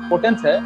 Importance है।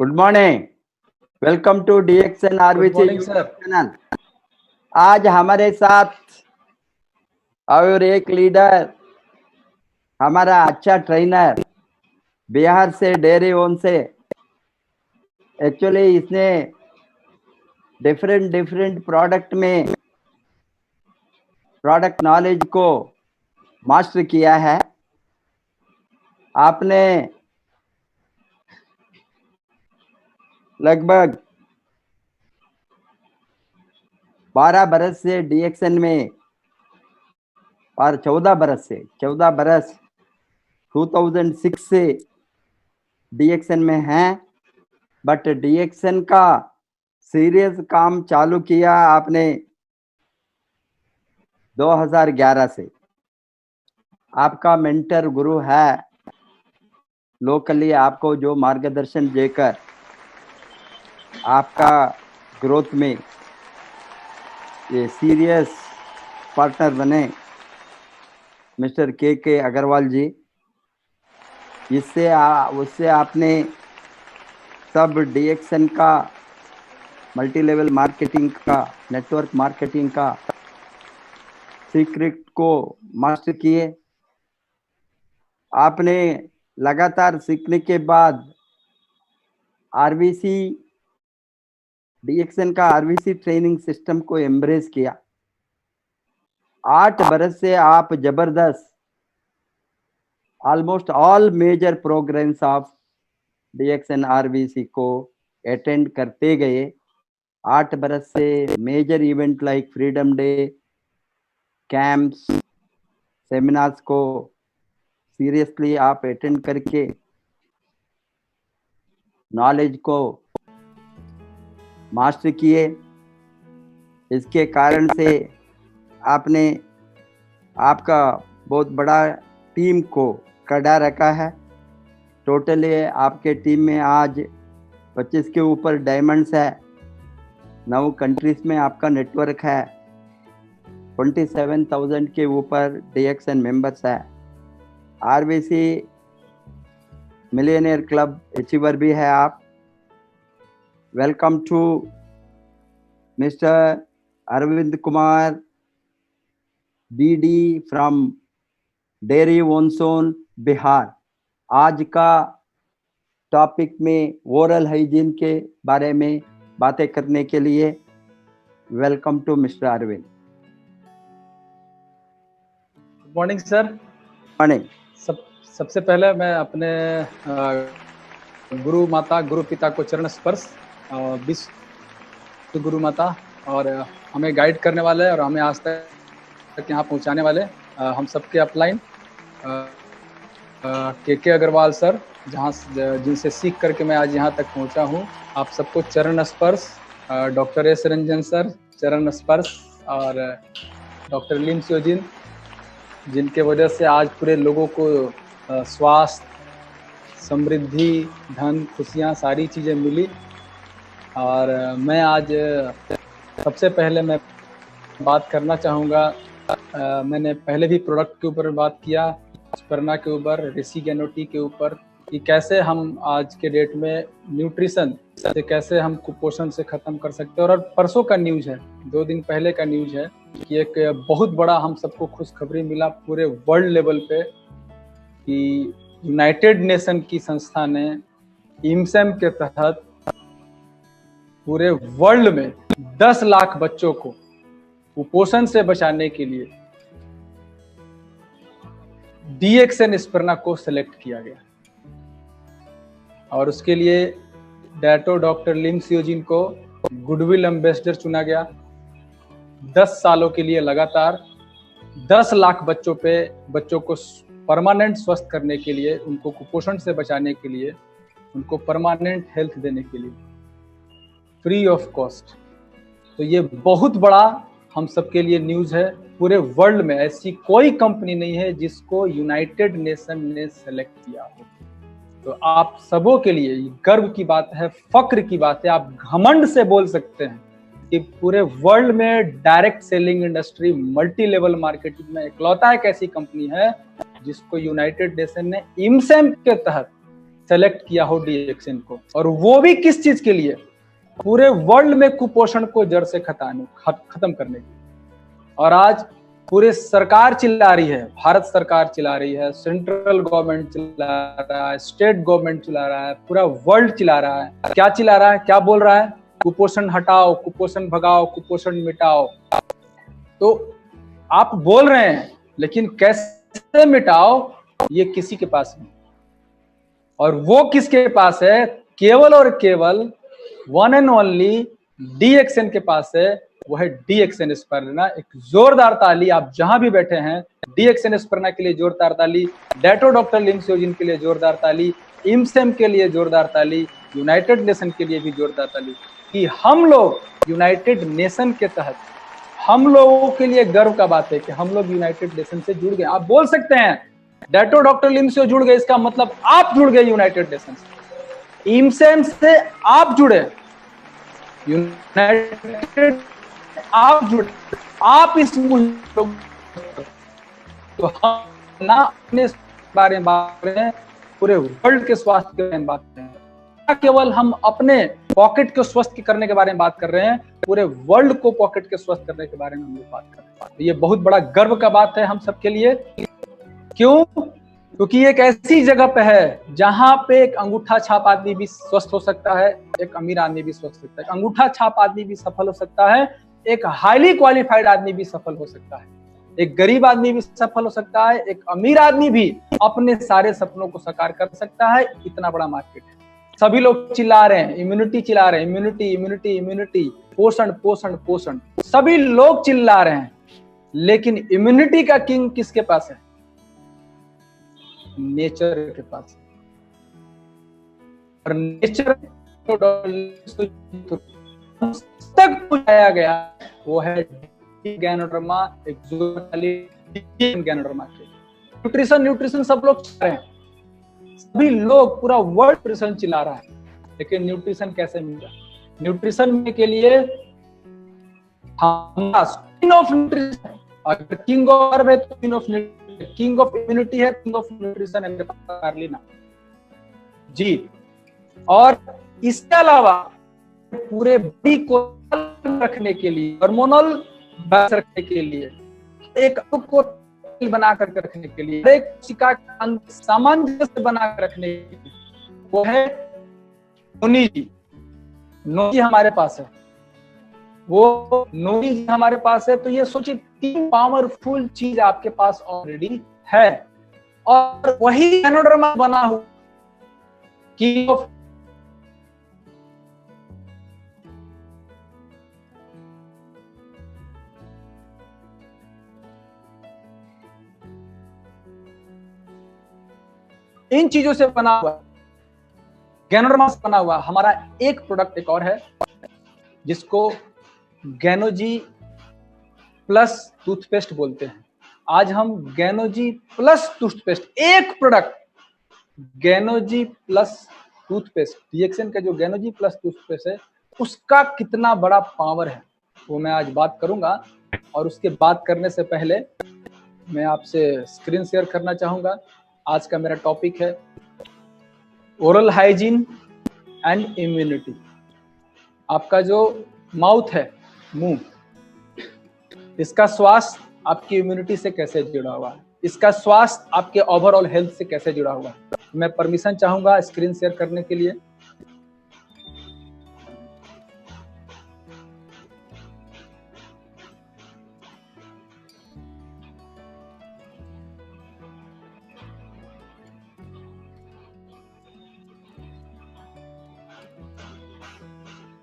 Good morning, welcome to DXN RVC channel. आज हमारे साथ और एक लीडर, हमारा अच्छा ट्रेनर, बिहार से डेयरी ओन से। एक्चुअली इसने डिफरेंट प्रोडक्ट में प्रोडक्ट नॉलेज को मास्टर किया है। आपने लगभग 12 बरस से DXN में और 14 बरस 2006 से DXN में हैं। बट DXN का सीरियस काम चालू किया आपने 2011 से। आपका मेंटर गुरु है लोकली, आपको जो मार्गदर्शन देकर आपका ग्रोथ में ये सीरियस पार्टनर बने, मिस्टर के अग्रवाल जी। उससे आपने सब DXN का मल्टी लेवल मार्केटिंग का, नेटवर्क मार्केटिंग का सीक्रेट को मास्टर किए। आपने लगातार सीखने के बाद DXN का RVC ट्रेनिंग सिस्टम को एम्ब्रेस किया। 8 बरस से आप जबरदस्त almost all major programs of DXN RVC को अटेंड करते गए। 8 बरस से major event like freedom day, camps, seminars को सीरियसली आप अटेंड करके नॉलेज को मास्टर किए। इसके कारण से आपने आपका बहुत बड़ा टीम को खड़ा रखा है। टोटली आपके टीम में आज 25 के ऊपर डायमंड्स है, 9 कंट्रीज में आपका नेटवर्क है, 27,000 के ऊपर DXN मेंबर्स है। RVC मिलियनियर क्लब अचीवर भी है आप। Welcome to mister Arvind Kumar DD from Dehri On Sone Bihar. आज का टॉपिक में ओरल हाइजीन के बारे में बातें करने के लिए welcome to mister Arvind. Good morning sir. Morning. सबसे पहले मैं अपने गुरु माता गुरु पिता को चरण स्पर्श, विश्व गुरु माता और हमें गाइड करने वाले और हमें आज तक यहाँ पहुँचाने वाले हम सबके अपलाइन के अग्रवाल सर, जिनसे सीख करके मैं आज यहाँ तक पहुँचा हूँ। आप सबको चरण स्पर्श, डॉक्टर एस रंजन सर चरण स्पर्श और डॉक्टर लिम सियोजिन, जिनके वजह से आज पूरे लोगों को स्वास्थ्य, समृद्धि, धन, खुशियाँ सारी चीज़ें मिली। और मैं आज सबसे पहले मैं बात करना चाहूँगा, मैंने पहले भी प्रोडक्ट के ऊपर बात किया, स्पर्ना के ऊपर, रेसिगेनोटी के ऊपर, कि कैसे हम आज के डेट में न्यूट्रिशन से कैसे हम कुपोषण से ख़त्म कर सकते हैं। और परसों का न्यूज़ है, 2 दिन पहले का न्यूज़ है कि एक बहुत बड़ा हम सबको खुशखबरी मिला पूरे वर्ल्ड लेवल पे कि यूनाइटेड नेशन की संस्था ने IMSEM के तहत पूरे वर्ल्ड में 10 लाख बच्चों को कुपोषण से बचाने के लिए DXN स्पर्ना को सेलेक्ट किया गया। और उसके लिए डॉक्टर लिम सियोजिन को गुडविल एम्बेसडर चुना गया। 10 सालों के लिए लगातार 10 लाख बच्चों को परमानेंट स्वस्थ करने के लिए, उनको कुपोषण से बचाने के लिए, उनको परमानेंट हेल्थ देने के लिए फ्री ऑफ कॉस्ट। तो ये बहुत बड़ा हम सबके लिए न्यूज़ है। पूरे वर्ल्ड में ऐसी कोई कंपनी नहीं है जिसको यूनाइटेड नेशन ने सेलेक्ट किया हो। तो आप सबों के लिए गर्व की बात है, फक्र की बात है। आप घमंड से बोल सकते हैं कि पूरे वर्ल्ड में direct selling industry, multi level marketing में इकलौता एक ऐसी कंपनी है जिसको यूनाइटेड नेशन ने इमसेम के तहत सेलेक्ट किया हो डीएक्सएन को। और वो भी किस चीज के लिए? पूरे वर्ल्ड में कुपोषण को जड़ से खत्म करने के लिए। और आज पूरे सरकार चिल्ला रही है, भारत सरकार चिल्ला रही है, सेंट्रल गवर्नमेंट चिल्ला रहा है, स्टेट गवर्नमेंट चिल्ला रहा है, पूरा वर्ल्ड चिल्ला रहा है। क्या चिल्ला रहा है, क्या बोल रहा है? कुपोषण हटाओ, कुपोषण भगाओ, कुपोषण मिटाओ। तो आप बोल रहे हैं, लेकिन कैसे मिटाओ ये किसी के पास नहीं। और वो किसके पास है? केवल और केवल वन एंड ओनली डीएक्सएन के पास है। वो है डीएक्सएन एस्पर्ना। एक जोरदार ताली आप जहां भी बैठे हैं, डीएक्सएन एस्पर्ना के लिए जोरदार ताली, डेटो डॉक्टर लिम श्योजिन के लिए जोरदार ताली, इमसेम के लिए जोरदार ताली, यूनाइटेड नेशन के लिए भी जोरदार ताली कि हम लोग यूनाइटेड नेशन के तहत, हम लोगों के लिए गर्व का बात है कि हम लोग यूनाइटेड नेशन से जुड़ गए। आप बोल सकते हैं डेटो डॉक्टर लिम से जुड़ गए, इसका मतलब आप जुड़ गए यूनाइटेड नेशन से। इमसेम से आप जुड़े, यूनाइटेड आप जुड़े, आप इस मुहिम। तो हम ना अपने बारे में बात कर रहे हैं, पूरे वर्ल्ड के स्वास्थ्य के बारे में बात कर रहे हैं। ना केवल हम अपने पॉकेट को स्वस्थ करने के बारे में बात कर रहे हैं, पूरे वर्ल्ड को पॉकेट के स्वस्थ करने के बारे में हम लोग बात कर रहे हैं। ये बहुत बड़ा गर्व का बात है हम सबके लिए। क्यों? क्योंकि एक ऐसी जगह पे है जहां पे एक अंगूठा छाप आदमी भी स्वस्थ हो सकता है, एक अमीर आदमी भी स्वस्थ हो सकता है, एक अंगूठा छाप आदमी भी सफल हो सकता है, एक हाईली क्वालिफाइड आदमी भी सफल हो सकता है, एक गरीब आदमी भी सफल हो सकता है, एक अमीर आदमी भी अपने सारे सपनों को साकार कर सकता है। इतना बड़ा मार्केट है। सभी लोग चिल्ला रहे हैं, इम्यूनिटी चिल्ला रहे हैं, इम्यूनिटी इम्यूनिटी इम्यूनिटी, पोषण पोषण पोषण, सभी लोग चिल्ला रहे हैं। लेकिन इम्यूनिटी का किंग किसके पास है? नेचर के पास। और नेचर तक पहुंचाया गया वो है गैनोडर्मा गैनोडर्मा के। न्यूट्रिशन सब लोग चिल्ला रहे हैं, सभी लोग, पूरा वर्ल्ड न्यूट्रिशन चिल्ला रहा है। लेकिन न्यूट्रिशन कैसे मिलेगा? न्यूट्रिशन में के लिए किंग ऑफ न्यूट्रिशन, अगर किंग ऑफ है तो king of king of immunity है, किंग ऑफ न्यूट्रिशन है कार्लिना जी। और इसके अलावा पूरे बॉडी को रखने के लिए, हार्मोनल बैलेंस रखने के लिए, एक को बना कर रखने के लिए, एक कोशिका का सामंजस्य बना कर रखने के लिए, वो है नोनी जी। नोनी जी हमारे पास है, वो नोनी जी हमारे पास है। तो ये सोचिए, 3 पावरफुल चीज आपके पास ऑलरेडी है। और वही गैनोडर्मा बना हुआ किंग ऑफ इन चीजों से बना हुआ, गैनोडर्मा से बना हुआ हमारा एक प्रोडक्ट एक और है जिसको गैनोजी प्लस टूथपेस्ट बोलते हैं। आज हम गैनोजी प्लस टूथपेस्ट, एक प्रोडक्ट गैनोजी प्लस टूथपेस्ट, डीएक्सएन का जो गैनोजी प्लस टूथपेस्ट है, उसका कितना बड़ा पावर है वो मैं आज बात करूंगा। और उसके बात करने से पहले मैं आपसे स्क्रीन शेयर करना चाहूंगा। आज का मेरा टॉपिक है ओरल हाइजीन एंड इम्यूनिटी। आपका जो माउथ है, मुंह, इसका स्वास्थ्य आपकी इम्यूनिटी से कैसे जुड़ा हुआ है, इसका स्वास्थ्य आपके ओवरऑल हेल्थ से कैसे जुड़ा हुआ है। मैं परमिशन चाहूंगा स्क्रीन शेयर करने के लिए।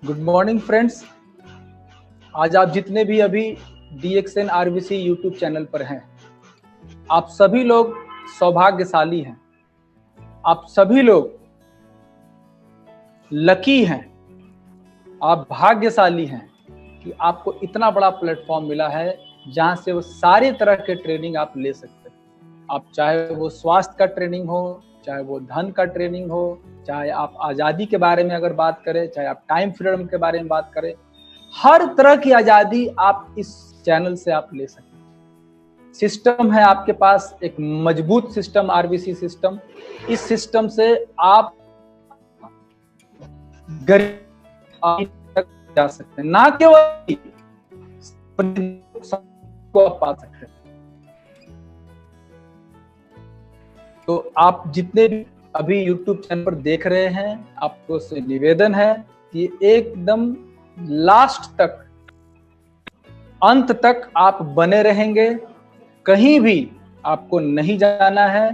Good morning friends. आज आप जितने भी अभी DXN RBC यूट्यूब चैनल पर हैं। आप सभी लोग सौभाग्यशाली हैं, आप सभी लोग लकी हैं, आप भाग्यशाली हैं कि आपको इतना बड़ा प्लेटफॉर्म मिला है जहां से वो सारे तरह के ट्रेनिंग आप ले सकते हैं। आप चाहे वो स्वास्थ्य का ट्रेनिंग हो, चाहे वो धन का ट्रेनिंग हो, चाहे आप आज़ादी के बारे में अगर बात करें, चाहे आप टाइम फ्रीडम के बारे में बात करें, हर तरह की आज़ादी आप इस चैनल से आप ले सकते हैं। सिस्टम है आपके पास, एक मजबूत सिस्टम, RBC सिस्टम। इस सिस्टम से आप गरीब तक जा सकते हैं, ना केवल को आप पा सकते हैं। तो आप जितने भी अभी यूट्यूब चैनल पर देख रहे हैं, आपको से निवेदन है कि एकदम लास्ट तक, अंत तक आप बने रहेंगे, कहीं भी आपको नहीं जाना है।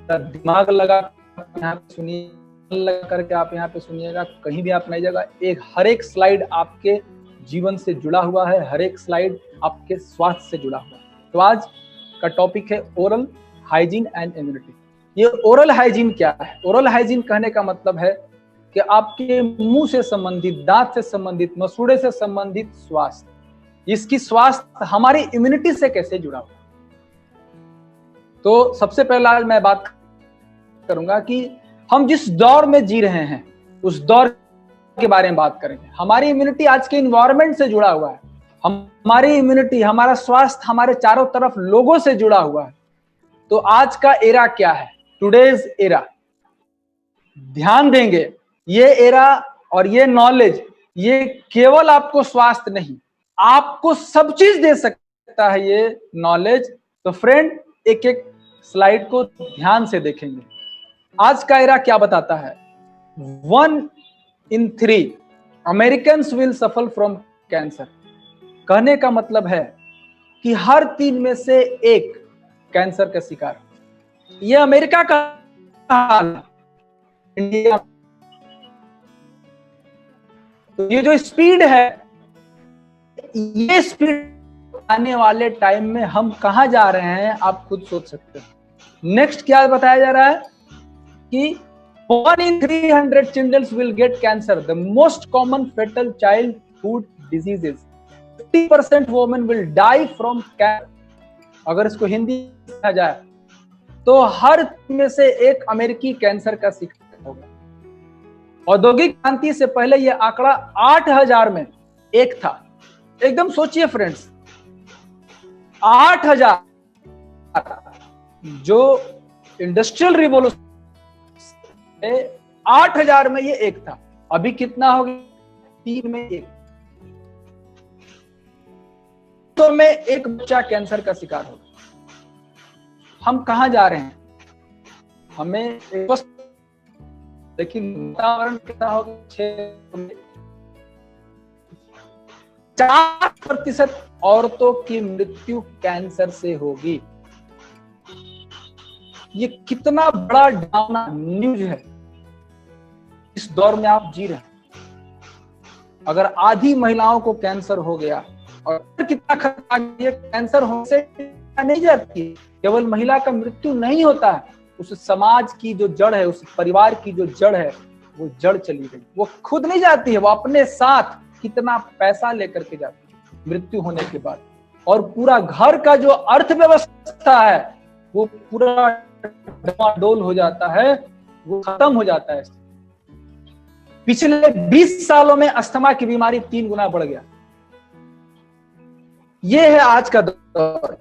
दिमाग लगा यहाँ पे सुनिए, लगा करके आप यहाँ पे सुनिएगा, कहीं भी आप नहीं जाएगा। हर एक स्लाइड आपके जीवन से जुड़ा हुआ है, हर एक स्लाइड आपके स्वास्थ्य से जुड़ा हुआ है। तो आज का टॉपिक है ओरल हाइजीन एंड इम्यूनिटी। ये ओरल हाइजीन क्या है? ओरल हाइजीन कहने का मतलब है कि आपके मुंह से संबंधित, दांत से संबंधित, मसूड़े से संबंधित स्वास्थ्य, इसकी स्वास्थ्य हमारी इम्यूनिटी से कैसे जुड़ा हुआ है। तो सबसे पहला आज मैं बात करूंगा कि हम जिस दौर में जी रहे हैं उस दौर के बारे में बात करेंगे। हमारी इम्यूनिटी आज के इन्वायरमेंट से जुड़ा हुआ है, हमारी इम्यूनिटी, हमारा स्वास्थ्य हमारे चारों तरफ लोगों से जुड़ा हुआ है। तो आज का एरा क्या है? टुडेज एरा, ध्यान देंगे, ये एरा और ये नॉलेज, ये केवल आपको स्वास्थ्य नहीं, आपको सब चीज दे सकता है ये नॉलेज। तो फ्रेंड, एक एक स्लाइड को ध्यान से देखेंगे। आज का एरा क्या बताता है? 1 in 3 Americans will suffer from cancer. कहने का मतलब है कि हर 3 में से 1 कैंसर का शिकार। यह अमेरिका का हाल है, इंडिया। तो ये जो स्पीड है, ये स्पीड आने वाले टाइम में हम कहां जा रहे हैं आप खुद सोच सकते हैं। नेक्स्ट क्या बताया जा रहा है कि 1 in 300 children will get cancer, the most common fatal childhood diseases. 50% women will die from cancer. अगर इसको हिंदी में कहा जाए तो हर में से 1 अमेरिकी कैंसर का शिकार होगा। औद्योगिक क्रांति से पहले यह आंकड़ा 8000 में 1 था। एकदम सोचिए फ्रेंड्स, 8000, जो इंडस्ट्रियल रिवॉल्यूशन 8000 में ये 1 था, अभी कितना हो गया? 3 में 1। तो में 1 बच्चा कैंसर का शिकार होगा। हम कहां जा रहे हैं? हमें लेकिन वातावरण कितना होगा? 4% औरतों की मृत्यु कैंसर से होगी। ये कितना बड़ा डरावना न्यूज है इस दौर में आप जी रहे हैं। अगर आधी महिलाओं को कैंसर हो गया, और कितना खतरनाक, ये कैंसर होने से नहीं जाती, केवल महिला का मृत्यु नहीं होता है, उस समाज की जो जड़ है, उस परिवार की जो जड़ है, वो जड़ चली गई। वो खुद नहीं जाती है, वो अपने साथ कितना पैसा लेकर के जाती है मृत्यु होने के बाद। और पूरा घर का जो अर्थव्यवस्था है वो पूरा डोल हो जाता है, वो खत्म हो जाता है। पिछले 20 सालों में अस्थमा की बीमारी 3 गुना बढ़ गया। ये है आज का दौर,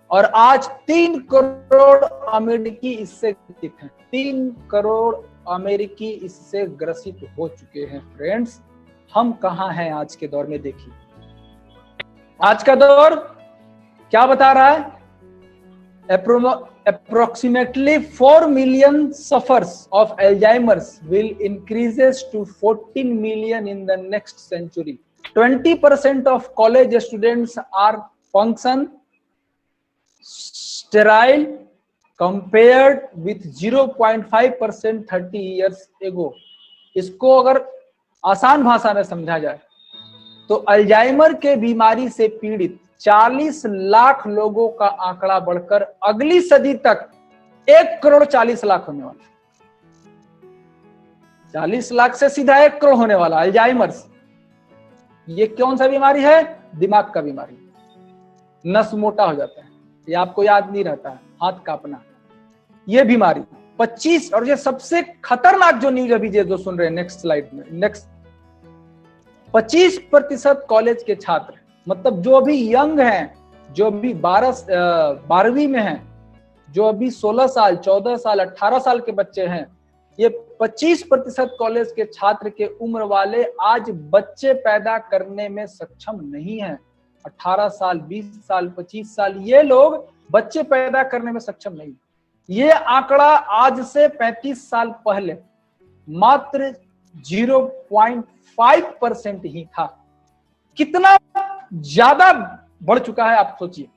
और आज 3 करोड़ अमेरिकी इससे ग्रसित हैं। 3 करोड़ अमेरिकी इससे ग्रसित हो चुके हैं। फ्रेंड्स, हम कहां हैं आज के दौर में? देखिए, आज का दौर क्या बता रहा है? Approximately 4 million sufferers of Alzheimer's will increases to 14 million in the next century. 20% of college students are function sterile compared with 0.5% 30 years ago. इसको अगर आसान भाषा में समझा जाए तो अल्जाइमर के बीमारी से पीड़ित 40 लाख लोगों का आंकड़ा बढ़कर अगली सदी तक 1,40,00,000 होने वाला। 40 लाख से सीधा 1 करोड़ होने वाला अल्जाइमर्स। ये कौन सा बीमारी है? दिमाग का बीमारी। नस मोटा हो जाता है, ये आपको याद नहीं रहता है, हाथ कांपना, ये बीमारी 25। और ये सबसे खतरनाक जो न्यूज अभी जो सुन रहे हैं, नेक्स्ट स्लाइड में, नेक्स्ट 25% कॉलेज के छात्र, मतलब जो अभी यंग हैं, जो अभी 12वीं में हैं, जो अभी 16 साल 14 साल 18 साल के बच्चे हैं, ये 25% कॉलेज के छात्र के उम्र वाले आज बच्चे पैदा करने में सक्षम नहीं हैं। 18 साल 20 साल 25 साल ये लोग बच्चे पैदा करने में सक्षम नहीं। ये आंकड़ा आज से 35 साल पहले मात्र 0.5% ही था। कितना ज्यादा बढ़ चुका है आप सोचिए।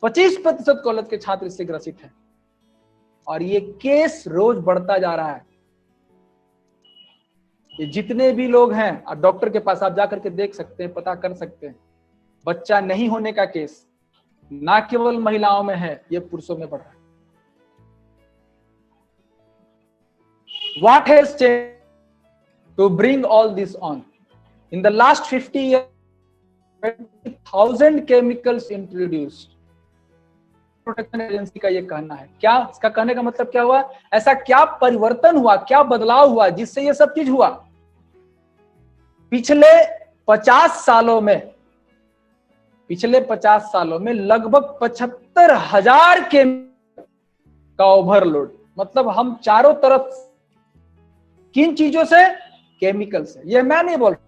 25% कॉलेज के छात्र इससे ग्रसित हैं और ये केस रोज बढ़ता जा रहा है। ये जितने भी लोग हैं, और डॉक्टर के पास आप जाकर के देख सकते हैं, पता कर सकते हैं, बच्चा नहीं होने का केस ना केवल महिलाओं में है, ये पुरुषों में बढ़ रहा है। What has changed to bring all this on? In the last 50 years, 20,000 chemicals introduced. Protection agency का ये कहना है। क्या इसका कहने का मतलब क्या हुआ? ऐसा क्या परिवर्तन हुआ, क्या बदलाव हुआ जिससे ये सब चीज हुआ? पिछले 50 सालों में लगभग 75,000 केमिकल का ओवरलोड। मतलब हम चारों तरफ किन चीजों से? केमिकल से। ये मैं नहीं बोल रहा,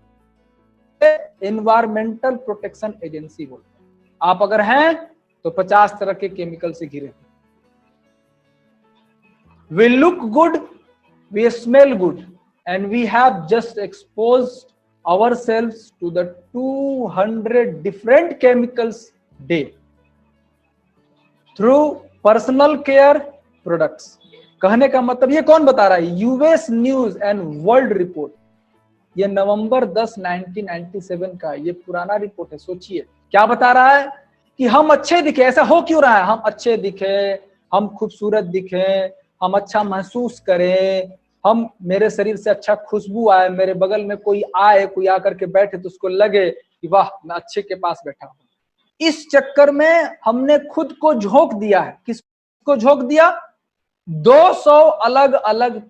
एनवायरमेंटल प्रोटेक्शन एजेंसी बोलते हैं। आप अगर हैं तो 50 तरह के केमिकल से घिरे। We look good, we smell good, and we have just exposed ourselves to the 200 different chemicals day through personal care products. कहने का मतलब ये कौन बता रहा है? US news and world report. ये नवंबर 10, 1997 का ये पुराना रिपोर्ट है। सोचिए क्या बता रहा है कि हम अच्छे दिखे। ऐसा हो क्यों रहा है? हम अच्छे दिखे, हम खूबसूरत दिखे, हम अच्छा महसूस करें, हम मेरे शरीर से अच्छा खुशबू आए, मेरे बगल में कोई आए, कोई आकर के बैठे तो उसको लगे कि वाह मैं अच्छे के पास बैठा हूं। इस चक्कर में हमने खुद को झोंक दिया है। किसको झोंक दिया? 200 अलग अलग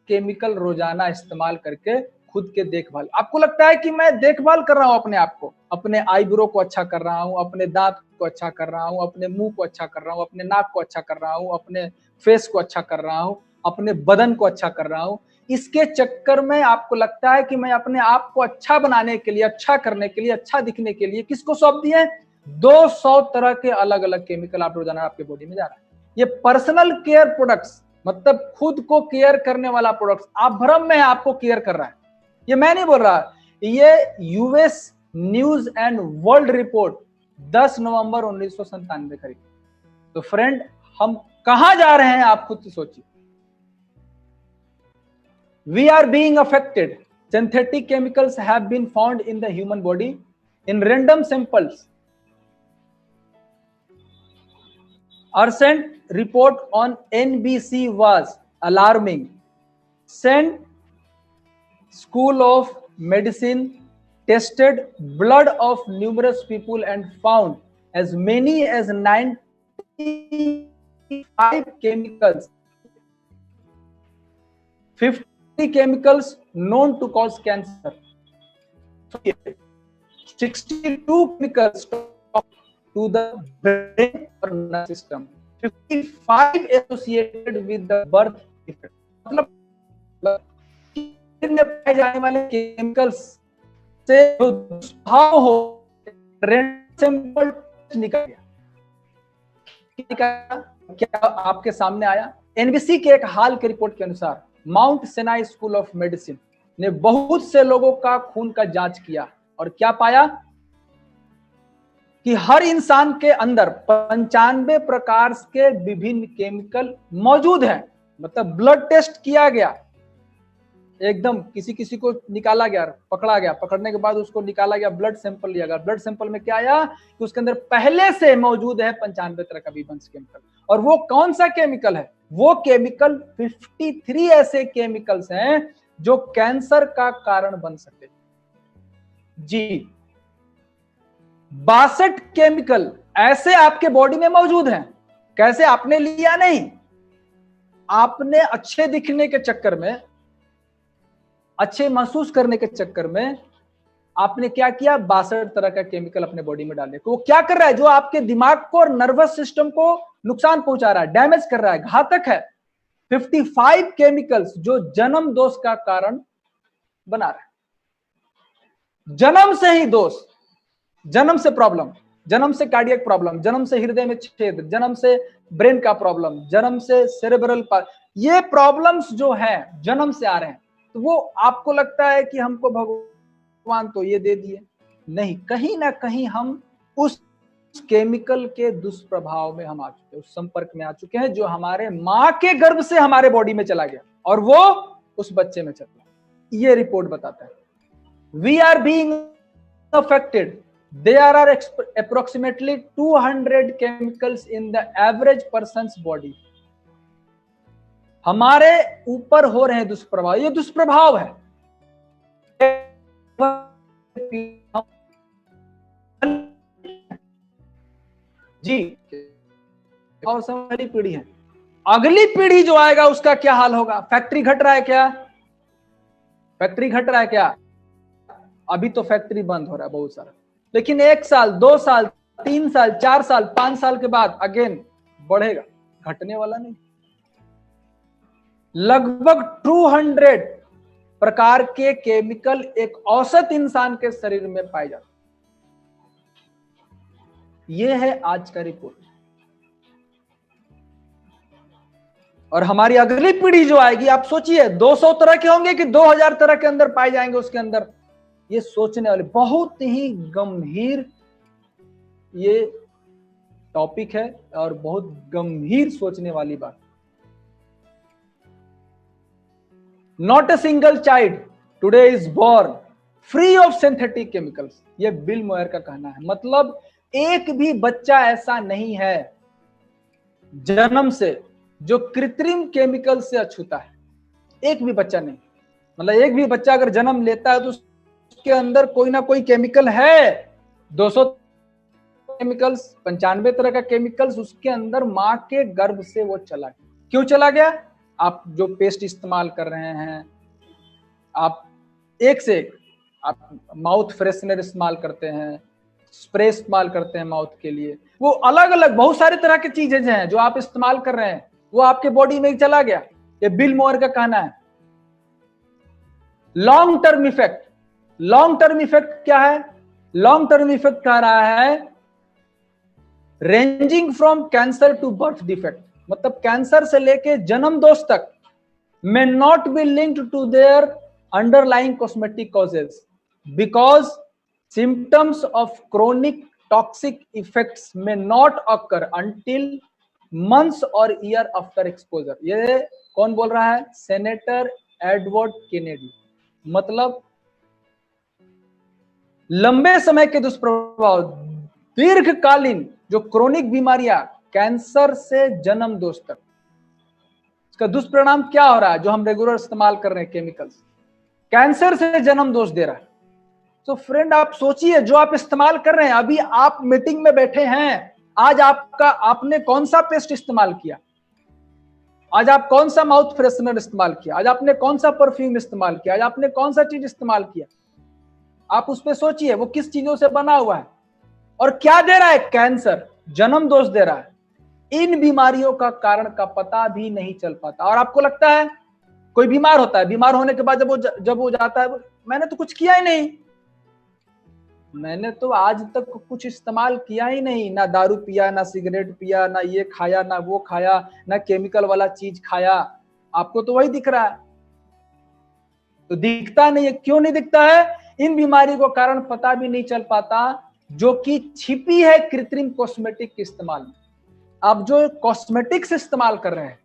केमिकल रोजाना इस्तेमाल करके खुद के देखभाल। आपको लगता है कि मैं देखभाल कर रहा हूं अपने आप को, अपने आईब्रो को अच्छा कर रहा हूं, अपने दांत को अच्छा कर रहा हूं, अपने मुंह को अच्छा कर रहा हूं, अपने नाक को अच्छा कर रहा हूं, अपने फेस को अच्छा कर रहा हूं, अपने बदन को अच्छा कर रहा हूं। इसके चक्कर में आपको लगता है कि मैं अपने आप को अच्छा बनाने के लिए, अच्छा करने के लिए, अच्छा दिखने के लिए किसको सौंप दिए? 200 तरह के अलग अलग केमिकल आप रोजाना आपके बॉडी में जा रहा है। ये पर्सनल केयर प्रोडक्ट्स, मतलब खुद को केयर करने वाला प्रोडक्ट्स। आप भ्रम में है, आपको केयर कर रहा है। ये मैं नहीं बोल रहा, ये US news and world report 10 नवंबर 1997 करीब। तो फ्रेंड, हम कहां जा रहे हैं आप खुद से सोचिए। We are being affected. Synthetic chemicals have been found in the human body in random samples. recent report on NBC was alarming. St. School of Medicine tested blood of numerous people and found as many as 95 chemicals, 50 chemicals known to cause cancer, 62 chemicals to the brain or nervous system, 55 associated with the birth defect. मतलब में पाए जाने वाले chemicals से जो दुष्प्रभाव हो, sample निकल गया। क्या आपके सामने आया? एनबीसी के एक हाल के रिपोर्ट के अनुसार Mount Sinai school of medicine ने बहुत से लोगों का खून का जांच किया और क्या पाया कि हर इंसान के अंदर 95 प्रकार के विभिन्न केमिकल मौजूद हैं। मतलब ब्लड टेस्ट किया गया, एकदम किसी किसी को निकाला गया, पकड़ा गया, पकड़ने के बाद उसको निकाला गया, ब्लड सैंपल लिया गया, ब्लड सैंपल में क्या आया कि उसके अंदर पहले से मौजूद है 95 तरह का B1 केमिकल। और वो कौन सा केमिकल है? वो केमिकल 53 ऐसे केमिकल्स हैं जो कैंसर का कारण बन सकते जी। 62 केमिकल ऐसे आपके बॉडी में मौजूद हैं। कैसे? आपने लिया नहीं, आपने अच्छे दिखने के चक्कर में, अच्छे महसूस करने के चक्कर में आपने क्या किया? 62 तरह का केमिकल अपने बॉडी में डाले। तो वो क्या कर रहा है? जो आपके दिमाग को और नर्वस सिस्टम को नुकसान पहुंचा रहा है, डैमेज कर रहा है, घातक है। 55 केमिकल्स जो जन्म दोष का कारण बना रहा है। जन्म से ही दोष, जन्म से प्रॉब्लम, जन्म से कार्डियक प्रॉब्लम, जन्म से हृदय में छेद, जन्म से ब्रेन का प्रॉब्लम, जन्म से सेरेब्रल, ये प्रॉब्लम्स जो है जन्म से आ रहे हैं। तो वो आपको लगता है कि हमको भगवान तो ये दे दिए, नहीं, कहीं ना कहीं हम उस केमिकल के दुष्प्रभाव में हम आ चुके हैं, उस संपर्क में आ चुके हैं जो हमारे मां के गर्भ से हमारे बॉडी में चला गया और वो उस बच्चे में चला। ये रिपोर्ट बताता है we are being affected. There are approximately 200 chemicals in the average person's body. हमारे ऊपर हो रहे हैं दुष्प्रभाव, ये दुष्प्रभाव है। जी, और अगली पीढ़ी है, अगली पीढ़ी जो आएगा उसका क्या हाल होगा? फैक्ट्री घट रहा है क्या? फैक्ट्री घट रहा है क्या? अभी तो फैक्ट्री बंद हो रहा है बहुत सारा, लेकिन 1 साल, 2 साल, 3 साल, 4 साल, 5 साल के बाद अगेन बढ़ेगा, घटने वाला नहीं। लगभग 200 प्रकार के केमिकल एक औसत इंसान के शरीर में पाए जाते हैं। यह है आज का रिपोर्ट। और हमारी अगली पीढ़ी जो आएगी, आप सोचिए 200 तरह के होंगे कि 2000 तरह के अंदर पाए जाएंगे उसके अंदर। ये सोचने वाले, बहुत ही गंभीर ये टॉपिक है और बहुत गंभीर सोचने वाली बात। Not a single child today is born free of synthetic chemicals, ये बिल मोयर का कहना है। मतलब एक भी बच्चा ऐसा नहीं है जन्म से जो कृत्रिम केमिकल से अछूता है, एक भी बच्चा नहीं। मतलब एक भी बच्चा अगर जन्म लेता है तो उसके अंदर कोई ना कोई केमिकल है। 200 केमिकल्स, 95 तरह का केमिकल्स उसके अंदर मां के गर्भ से वो चला गया। क्यों चला गया? आप जो पेस्ट इस्तेमाल कर रहे हैं, आप एक से एक, आप माउथ फ्रेशनर इस्तेमाल करते हैं, स्प्रे इस्तेमाल करते हैं माउथ के लिए, वो अलग अलग बहुत सारे तरह की चीजें हैं जो आप इस्तेमाल कर रहे हैं, वो आपके बॉडी में चला गया। ये बिल मोयर का कहना है। Long term effect, long term effect क्या है? लॉन्ग टर्म इफेक्ट कह रहा है ranging from cancer to birth defect, मतलब कैंसर से लेके जन्म दोष तक may not be linked to their underlying cosmetic causes because symptoms of chronic toxic effects may not occur until months or year after exposure। ये कौन बोल रहा है? Senator Edward Kennedy. मतलब लंबे समय के दुष्प्रभाव, दीर्घकालीन जो क्रोनिक बीमारियां, कैंसर से जन्म दोष तक, इसका दुष्परिणाम क्या हो रहा है? जो हम रेगुलर इस्तेमाल कर रहे हैं केमिकल्स, कैंसर से जन्म दोष दे रहा है। तो फ्रेंड आप सोचिए, जो आप इस्तेमाल कर रहे हैं, अभी आप मीटिंग में बैठे हैं, आज आपने कौन सा पेस्ट इस्तेमाल किया? आज आप कौन सा माउथ फ्रेशनर इस्तेमाल किया? आज आपने कौन सा परफ्यूम इस्तेमाल किया? आज आपने कौन सा चीज इस्तेमाल किया? आप उस पर सोचिए, वो किस चीजों से बना हुआ है और क्या दे रहा है? कैंसर, जन्म दोष दे रहा है। इन बीमारियों का कारण का पता भी नहीं चल पाता। और आपको लगता है कोई बीमार होता है, बीमार होने के बाद जब वो जाता है, मैंने तो कुछ किया ही नहीं, मैंने तो आज तक कुछ इस्तेमाल किया ही नहीं, ना दारू पिया, ना सिगरेट पिया, ना ये खाया, ना वो खाया, ना केमिकल वाला चीज खाया। आपको तो वही दिख रहा है, तो दिखता नहीं है। क्यों नहीं दिखता है? इन बीमारी को कारण पता भी नहीं चल पाता, जो कि छिपी है कृत्रिम कॉस्मेटिक के इस्तेमाल में। आप जो कॉस्मेटिक्स इस्तेमाल कर रहे हैं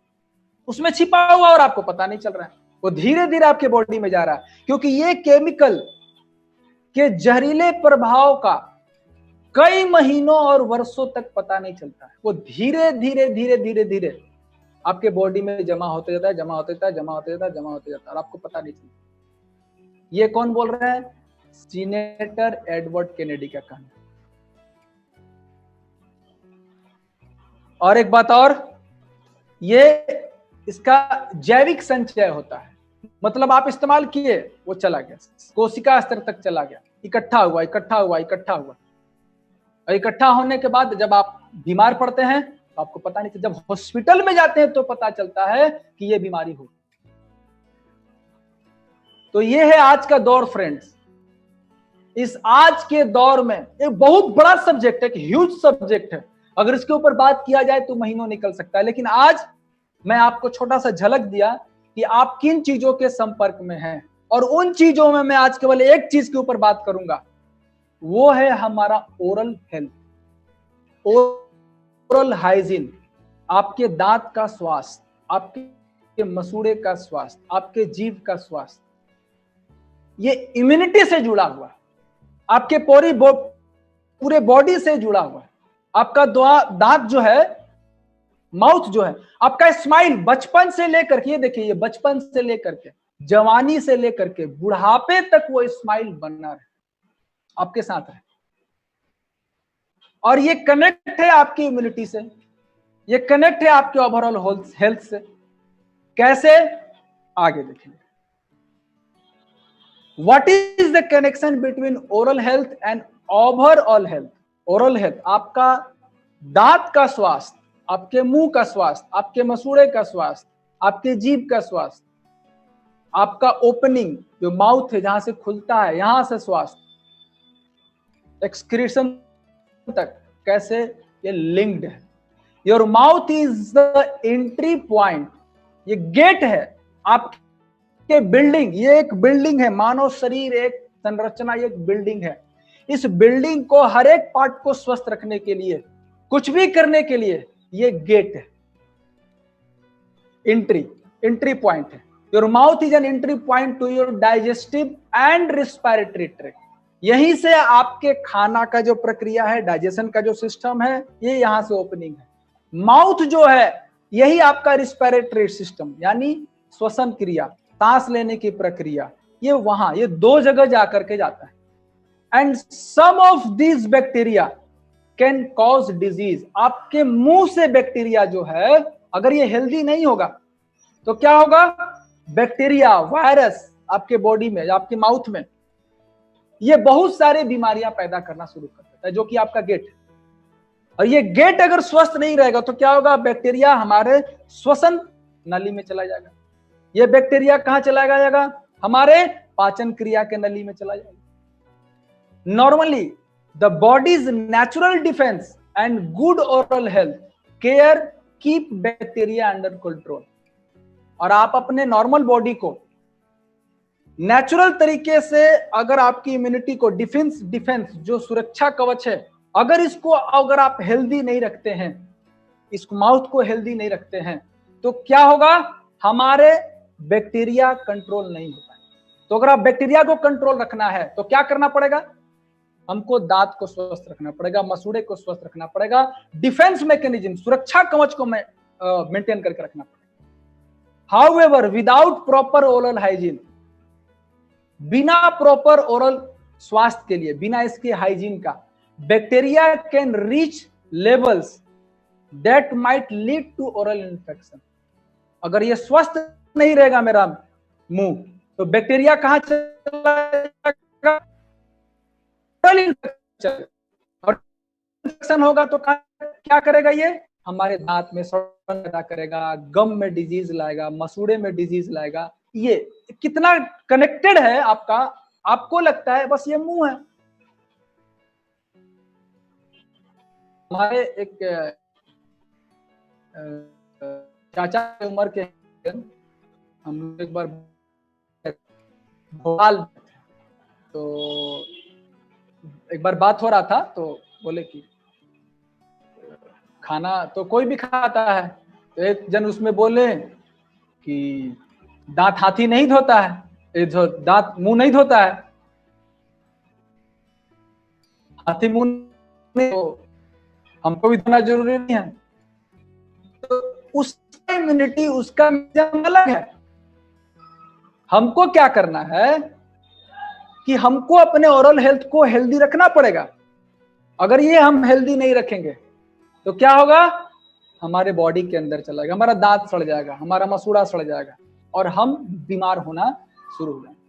उसमें छिपा हुआ और आपको पता नहीं चल रहा है। वो धीरे धीरे आपके बॉडी में जा रहा है, क्योंकि ये केमिकल के जहरीले प्रभाव का कई महीनों और वर्षों तक पता नहीं चलता है। वो धीरे धीरे धीरे धीरे धीरे आपके बॉडी में जमा होते जाता है, जमा होते जाता है, जमा होते जाता है, जमा होते जाता है, और आपको पता नहीं चलता। ये कौन बोल रहा है? सीनेटर एडवर्ड केनेडी का कहना। और एक बात और, ये इसका जैविक संचय होता है, मतलब आप इस्तेमाल किए, वो चला गया, कोशिका स्तर तक चला गया, इकट्ठा हुआ इकट्ठा हुआ इकट्ठा हुआ, और इकट्ठा होने के बाद जब आप बीमार पड़ते हैं तो आपको पता नहीं चलता। जब हॉस्पिटल में जाते हैं तो पता चलता है कि ये बीमारी हो। तो ये है आज का दौर फ्रेंड्स। इस आज के दौर में एक बहुत बड़ा सब्जेक्ट है, एक ह्यूज सब्जेक्ट है। अगर इसके ऊपर बात किया जाए तो महीनों निकल सकता है, लेकिन आज मैं आपको छोटा सा झलक दिया कि आप किन चीजों के संपर्क में हैं, और उन चीजों में मैं आज केवल एक चीज के ऊपर बात करूंगा, वो है हमारा ओरल हेल्थ, ओरल हाइजीन। आपके दांत का स्वास्थ्य, आपके मसूड़े का स्वास्थ्य, आपके जीभ का स्वास्थ्य, ये इम्यूनिटी से जुड़ा हुआ है, आपके पूरे बॉडी से जुड़ा हुआ है। आपका दांत जो है, माउथ जो है, आपका स्माइल बचपन से लेकर के, ये देखिए, ये बचपन से लेकर के जवानी से लेकर के बुढ़ापे तक वो स्माइल बनना रहे, आपके साथ है। और ये कनेक्ट है आपकी इम्यूनिटी से, ये कनेक्ट है आपके ओवरऑल हेल्थ से। कैसे? आगे देखेंगे। What is the connection between oral health and overall health? Oral health, आपका दांत का स्वास्थ्य, आपके मुंह का स्वास्थ्य, आपके मसूड़े का स्वास्थ्य, आपके जीभ का स्वास्थ्य, आपका ओपनिंग जो माउथ है जहां से खुलता है, यहां से स्वास्थ्य, एक्सक्रीशन तक, कैसे ये लिंक्ड है। Your mouth is the entry point, ये गेट है आपके बिल्डिंग। ये एक बिल्डिंग है, मानव शरीर एक संरचना, ये एक बिल्डिंग है। इस बिल्डिंग को, हर एक पार्ट को स्वस्थ रखने के लिए, कुछ भी करने के लिए, ये गेट है, एंट्री पॉइंट है। Your mouth is an entry point two your digestive and respiratory tract. यहीं से आपके खाना का जो प्रक्रिया है, डाइजेशन का जो सिस्टम है, ये यहां से ओपनिंग है। माउथ जो है, यही आपका रिस्पायरेटरी सिस्टम, यानी श्वसन क्रिया, सांस लेने की प्रक्रिया, ये वहां, ये दो जगह जाकर के जाता है। And some of these bacteria can cause disease. आपके मुंह से बैक्टीरिया जो है, अगर ये हेल्दी नहीं होगा तो क्या होगा? बैक्टीरिया, वायरस आपके बॉडी में, आपके माउथ में, ये बहुत सारे बीमारियां पैदा करना शुरू कर देता है, जो कि आपका गेट है। और ये गेट अगर स्वस्थ नहीं रहेगा तो क्या होगा? बैक्टीरिया हमारे श्वसन नली में चला जाएगा। ये बैक्टीरिया कहां चला जाएगा? हमारे पाचन क्रिया के नली में चला जाएगा। Normally the bodies natural defence and good oral health care keep bacteria under control. और आप अपने नॉर्मल बॉडी को नेचुरल तरीके से, अगर आपकी इम्यूनिटी को, डिफेंस जो सुरक्षा कवच है, अगर आप हेल्दी नहीं रखते हैं, इस माउथ को हेल्दी नहीं रखते हैं, तो क्या होगा? हमारे बैक्टीरिया कंट्रोल नहीं होता है। तो अगर आप बैक्टीरिया को कंट्रोल रखना है तो क्या करना पड़ेगा? हमको दांत को स्वस्थ रखना पड़ेगा, मसूड़े को स्वस्थ रखना पड़ेगा, डिफेंस मैकेनिज्म, सुरक्षा कवच को मेंटेन करके रखना पड़ेगा। However without proper oral hygiene, बिना प्रॉपर ओरल स्वास्थ्य के लिए, बिना इसके हाइजीन का, bacteria can reach levels that might lead to oral infection. अगर ये स्वस्थ नहीं रहेगा मेरा मुंह, तो बैक्टीरिया कहां चला जाएगा? Oral infection. और इन्फेक्शन होगा तो क्या करेगा? ये हमारे दांत में सड़न पैदा करेगा, गम में डिजीज लाएगा, मसूड़े में डिजीज लाएगा। ये कितना कनेक्टेड है आपका, आपको लगता है बस ये मुंह है। हमारे एक चाचा की उम्र के, हम एक बार भोपाल, तो एक बार बात हो रहा था, तो बोले कि खाना तो कोई भी खाता है, तो एक जन उसमें बोले कि दांत हाथी नहीं धोता है, ये जो दांत मुंह नहीं धोता है, हाथी मुंह नहीं, तो हमको भी धोना जरूरी नहीं है। तो उसका इम्यूनिटी, उसका मेकैनिज्म अलग है। हमको क्या करना है कि हमको अपने ओरल हेल्थ को हेल्दी रखना पड़ेगा। अगर ये हम हेल्दी नहीं रखेंगे तो क्या होगा, हमारे बॉडी के अंदर चला जाएगा, हमारा दांत सड़ जाएगा, हमारा मसूड़ा सड़ जाएगा और हम बीमार होना शुरू हो जाएंगे।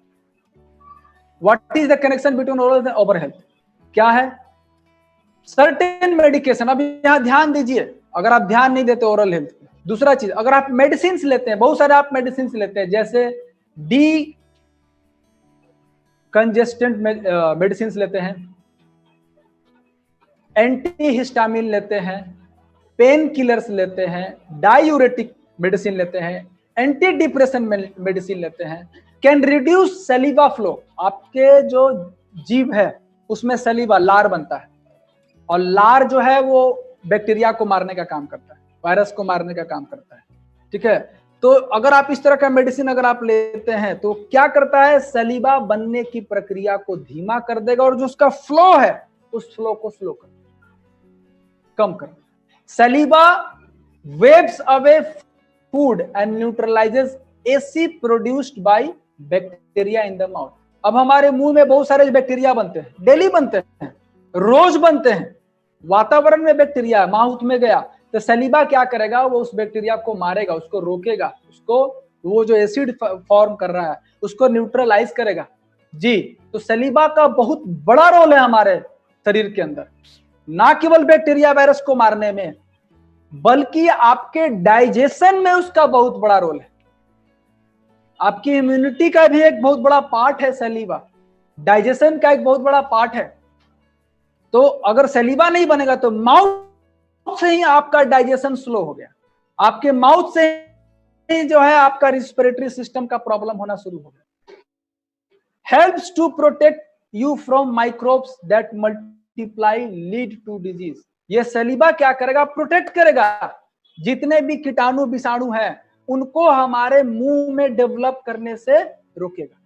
What is the connection between oral and over health? क्या है? Certain medication. अब यहां ध्यान दीजिए, अगर आप ध्यान नहीं देते ओरल हेल्थ पे। दूसरा चीज, अगर आप मेडिसिन लेते हैं, बहुत सारे आप मेडिसिन लेते हैं, जैसे डी कंजेस्टेंट मेडिसिन लेते हैं, एंटी हिस्टामिन लेते हैं, पेन किलर्स लेते हैं, डायूरेटिक मेडिसिन लेते हैं, एंटी डिप्रेशन मेडिसिन लेते हैं, कैन रिड्यूस सलीवा फ्लो। आपके जो जीभ है उसमें सलीवा, लार बनता है, और लार जो है वो बैक्टीरिया को मारने का काम करता है, वायरस को मारने का काम करता है। ठीक है, तो अगर आप इस तरह का मेडिसिन अगर आप लेते हैं तो क्या करता है, सलीवा बनने की प्रक्रिया को धीमा कर देगा और जो उसका फ्लो है उस फ्लो को स्लो कर, कम कर। सलीवा waves away food and neutralises acid produced by bacteria in the mouth. अब हमारे मुंह में बहुत सारे बैक्टीरिया बनते हैं, डेली बनते हैं, रोज बनते हैं। वातावरण में बैक्टीरिया माउथ में गया तो सलीवा क्या करेगा, वो उस बैक्टीरिया को मारेगा, उसको रोकेगा, उसको वो जो एसिड फॉर्म कर रहा है उसको न्यूट्रलाइज करेगा। जी, तो सलीवा का बहुत बड़ा रोल है हमारे शरीर के अंदर, ना केवल बैक्टीरिया वायरस को मारने में बल्कि आपके डाइजेशन में उसका बहुत बड़ा रोल है। आपकी इम्यूनिटी का भी एक बहुत बड़ा पार्ट है सलीवा, डाइजेशन का एक बहुत बड़ा पार्ट है। तो अगर सलीवा नहीं बनेगा तो माउथ से ही आपका डाइजेशन स्लो हो गया, आपके माउथ से ही जो है आपका रिस्पिरेटरी सिस्टम का प्रॉब्लम होना शुरू हो गया। Helps to protect you from microbes that multiply lead to disease. ये सलीवा क्या करेगा, प्रोटेक्ट करेगा, जितने भी कीटाणु विषाणु हैं उनको हमारे मुंह में डेवलप करने से रोकेगा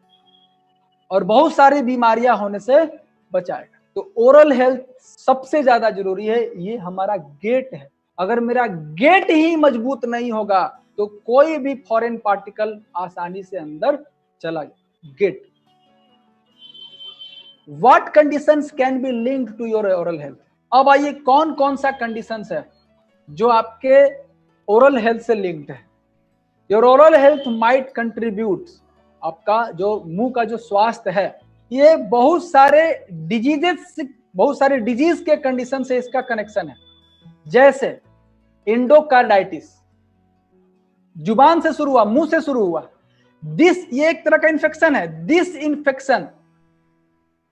और बहुत सारी बीमारियां होने से बचाएगा। तो ओरल हेल्थ सबसे ज्यादा जरूरी है, ये हमारा गेट है। अगर मेरा गेट ही मजबूत नहीं होगा तो कोई भी फॉरेन पार्टिकल आसानी से अंदर चला जाए। गेट। What conditions can be linked to your oral health? अब आइए कौन कौन सा कंडीशंस है जो आपके ओरल हेल्थ से लिंक्ड है। Your oral health might contribute, आपका जो मुंह का जो स्वास्थ्य है ये बहुत सारे डिजीज के कंडीशन से इसका कनेक्शन है। जैसे इंडोकार्डाइटिस, जुबान से शुरू हुआ, मुंह से शुरू हुआ, ये एक तरह का इन्फेक्शन है। दिस इन्फेक्शन,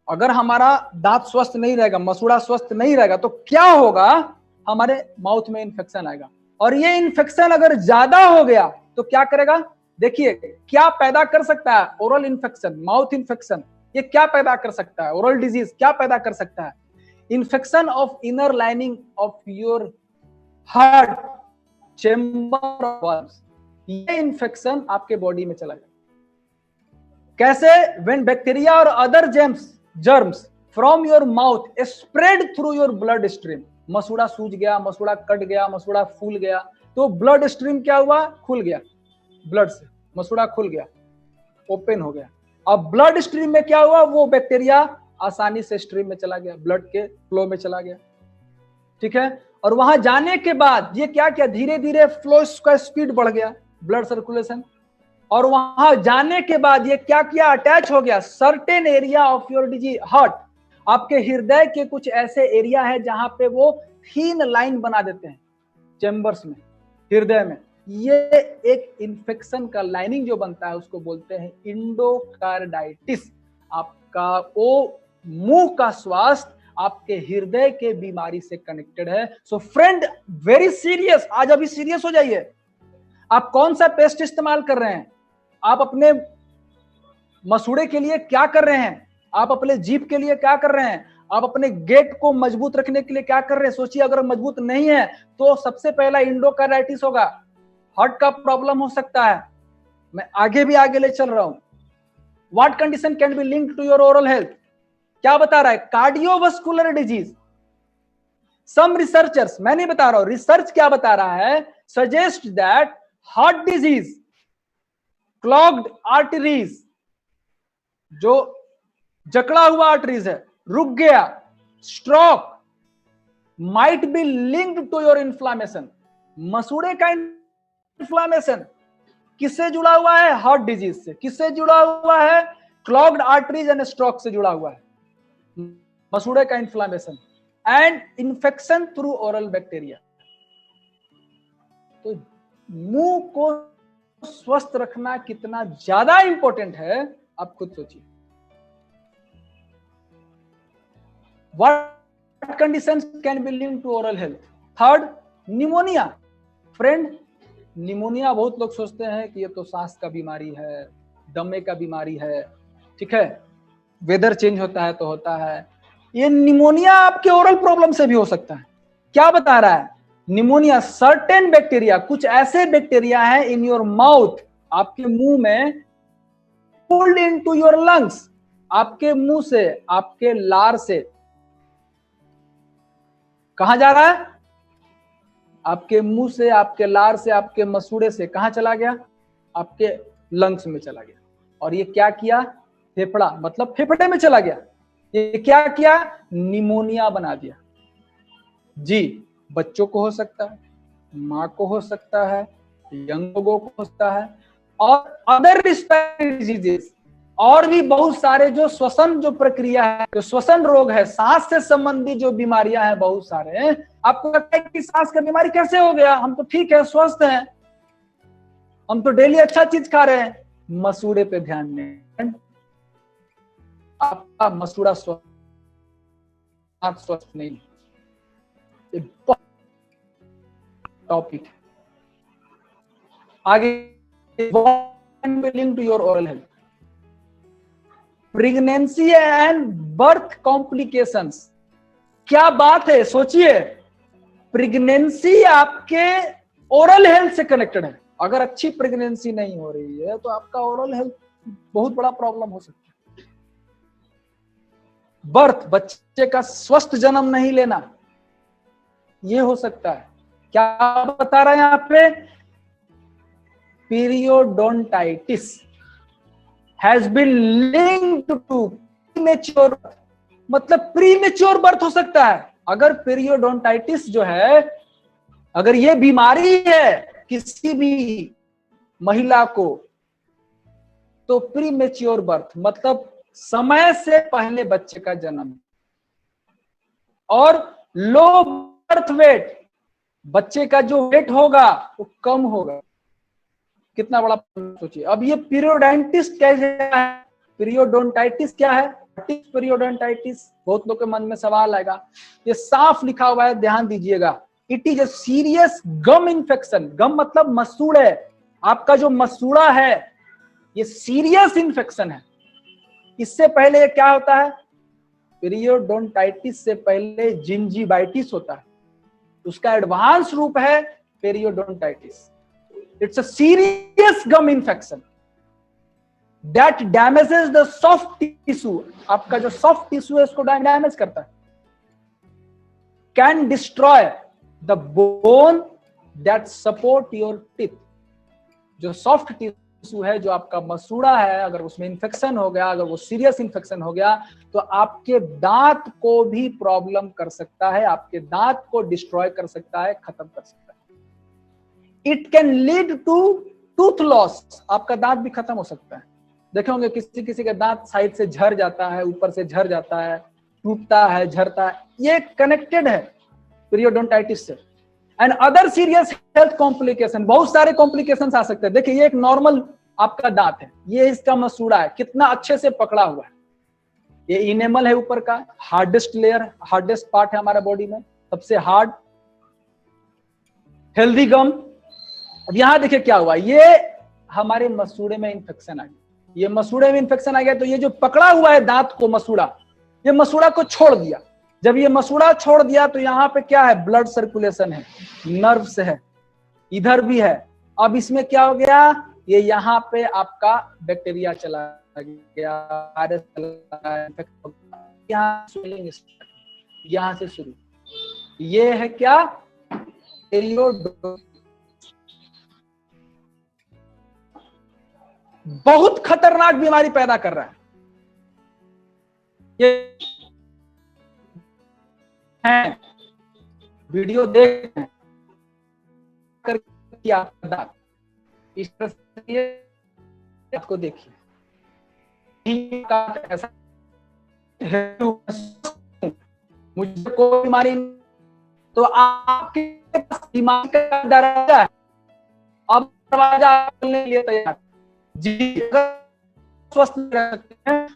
अगर हमारा दांत स्वस्थ नहीं रहेगा, मसूड़ा स्वस्थ नहीं रहेगा तो क्या होगा, हमारे माउथ में इन्फेक्शन आएगा। और ये इन्फेक्शन अगर ज्यादा हो गया तो क्या करेगा, देखिए क्या पैदा कर सकता है ओरल इन्फेक्शन, माउथ इन्फेक्शन, ये क्या पैदा कर सकता है, ओरल डिजीज क्या पैदा कर सकता है, infection of inner lining of your heart chamber of worms. ये इन्फेक्शन आपके बॉडी में चला जाए। कैसे, व्हेन बैक्टीरिया और other germs from your mouth spread through your blood stream. मसूड़ा सूज गया, मसूड़ा कट गया, मसूड़ा फूल गया, तो ब्लड स्ट्रीम क्या हुआ, खुल गया, ब्लड से मसूड़ा खुल गया, ओपन हो गया। अब ब्लड स्ट्रीम में क्या हुआ, वो बैक्टीरिया आसानी से स्ट्रीम में चला गया, ब्लड के फ्लो में चला गया। ठीक है, और वहां जाने के बाद ये क्या किया, धीरे धीरे फ्लो का स्पीड बढ़ गया, ब्लड सर्कुलेशन। और वहां जाने के बाद ये क्या किया, अटैच हो गया certain area of your disease heart. आपके हृदय के कुछ ऐसे एरिया है जहां पे वो थीन लाइन बना देते हैं चेम्बर्स में, हृदय में। ये एक इन्फेक्शन का लाइनिंग जो बनता है उसको बोलते हैं इंडोकार्डाइटिस। आपका वो मुंह का स्वास्थ्य आपके हृदय के बीमारी से कनेक्टेड है। सो फ्रेंड, वेरी सीरियस, आज अभी सीरियस हो जाइए। आप कौन सा पेस्ट इस्तेमाल कर रहे हैं, आप अपने मसूड़े के लिए क्या कर रहे हैं, आप अपने जीभ के लिए क्या कर रहे हैं, आप अपने गेट को मजबूत रखने के लिए क्या कर रहे हैं। सोचिए, अगर मजबूत नहीं है तो सबसे पहला इंडोकार्डाइटिस होगा, हार्ट का प्रॉब्लम हो सकता है, मैं आगे भी आगे ले चल रहा हूं। What condition can be linked to your oral health? क्या बता रहा है? Cardiovascular disease. सम रिसर्चर्स, मैं नहीं बता रहा हूं, रिसर्च क्या बता रहा है, suggest that heart disease, clogged arteries, जो जकड़ा हुआ आर्टरीज है, रुक गया, stroke, might be linked to your inflammation. मसूड़े का इन्फ्लामेशन किससे जुड़ा हुआ है? हार्ट डिजीज से। किससे जुड़ा हुआ है? क्लॉग्ड आर्टरीज एंड स्ट्रोक से जुड़ा हुआ है मसूड़े का inflammation and infection through oral bacteria. तो मुंह को स्वस्थ रखना कितना ज्यादा इंपॉर्टेंट है, आप खुद सोचिए। What conditions can be linked to oral health? Third, pneumonia. Friend, pneumonia बहुत लोग सोचते हैं कि ये तो सांस का बीमारी है, दमे का बीमारी है, ठीक है, वेदर चेंज होता है तो होता है। ये निमोनिया आपके ओरल प्रॉब्लम से भी हो सकता है। क्या बता रहा है? निमोनिया सर्टेन बैक्टीरिया, कुछ ऐसे बैक्टीरिया है इन योर माउथ, आपके मुंह में, पुल्ड इनटू योर लंग्स, आपके मुंह से, आपके लार से कहां जा रहा है? आपके मुंह से, आपके लार से, आपके मसूड़े से कहां चला गया? आपके लंग्स में चला गया। और ये क्या किया? फेफड़ा, मतलब फेफड़े में चला गया। ये क्या किया? निमोनिया बना दिया। जी, बच्चों को हो सकता है, माँ को हो सकता है, यंग लोगों को हो सकता है, और अदर रिस्पिरेटरी डिजीजेस, और भी बहुत सारे जो श्वसन जो प्रक्रिया है, जो श्वसन रोग है, सांस से संबंधित जो बीमारियां हैं बहुत सारे। आपको लगता है कि सांस का बीमारी कैसे हो गया? हम तो ठीक है, स्वस्थ हैं, हम तो डेली अच्छा चीज खा रहे हैं। मसूड़े पे ध्यान दें, आपका मसूड़ा स्वस्थ नहीं। टॉपिक आगे, link to your oral health, pregnancy and birth complications. क्या बात है, सोचिए, प्रेगनेंसी आपके ओरल हेल्थ से कनेक्टेड है। अगर अच्छी प्रेगनेंसी नहीं हो रही है तो आपका ओरल हेल्थ बहुत बड़ा प्रॉब्लम हो सकता है। बर्थ, बच्चे का स्वस्थ जन्म नहीं लेना, यह हो सकता है। क्या बता रहा है यहां पे? Periodontitis has been linked to premature, मतलब प्रीमेच्योर बर्थ हो सकता है। अगर पीरियोडोंटाइटिस जो है, अगर ये बीमारी है किसी भी महिला को, तो प्रीमेच्योर बर्थ मतलब समय से पहले बच्चे का जन्म। और लो बर्थ वेट, बच्चे का जो वेट होगा वो कम होगा। कितना बड़ा सोचिए। अब ये पीरियोडोंटाइटिस कैसे है? पीरियोडोंटाइटिस क्या है? पीरियोडोंटाइटिस, बहुत लोग के मन में सवाल आएगा। ये साफ लिखा हुआ है, ध्यान दीजिएगा। It is a serious gum infection. Gum मतलब मसूड़े, आपका जो मसूड़ा है ये सीरियस इन्फेक्शन है। इससे पहले ये क्या होता है? पीरियोडोंटाइटिस से पहले जिंजीवाइटिस होता है, उसका एडवांस रूप है periodontitis. It's a serious gum infection that damages the soft tissue. आपका जो soft tissue है उसको डैमेज करता है। Can destroy the bone that support your teeth. जो soft tissue है, जो आपका मसूड़ा है, अगर उसमें इन्फेक्शन हो गया, अगर वो सीरियस इन्फेक्शन हो गया तो आपके दांत को भी प्रॉब्लम कर सकता है, आपके दांत को डिस्ट्रॉय कर सकता है, खत्म कर सकता है। It can lead to tooth loss, आपका दांत भी खत्म हो सकता है। देखे होंगे किसी किसी का दांत साइड से झड़ जाता है, ऊपर से झड़ जाता है, टूटता है, झड़ता है। ये कनेक्टेड है पीरियोडोंटाइटिस से। And other serious health complication, बहुत सारे कॉम्प्लिकेशन आ सकते हैं। देखिए, ये एक नॉर्मल आपका दांत है, ये इसका मसूड़ा है, कितना अच्छे से पकड़ा हुआ है। ये इनेमल है ऊपर का, हार्डेस्ट लेयर, हार्डेस्ट पार्ट है हमारा बॉडी में, सबसे हार्ड हेल्दी गम। अब यहां देखिए क्या हुआ, ये हमारे मसूड़े में इंफेक्शन आ गया। ये मसूड़े में इंफेक्शन आ गया तो ये जो पकड़ा हुआ है दांत को मसूड़ा, ये मसूड़ा को छोड़ दिया। जब ये मसूड़ा छोड़ दिया तो यहाँ पे क्या है? ब्लड सर्कुलेशन है, नर्व्स है, इधर भी है। अब इसमें क्या हो गया? ये यहाँ पे आपका बैक्टीरिया चला गया, वायरस चला गया, इन्फेक्ट हो गया, यहाँ स्वेलिंग स्टार्ट, यहाँ से शुरू। ये है क्या, पेरियोडोंटिटिस। बहुत खतरनाक बीमारी पैदा कर रहा है ये है। वीडियो देख कर इस तरह से आपको देखिए, ऐसा मुझे कोई बीमारी, तो आपके पास बीमारी का दरवाजा है, अब दरवाजा खोलने के लिए तैयार जी। अगर स्वस्थ रह सकते हैं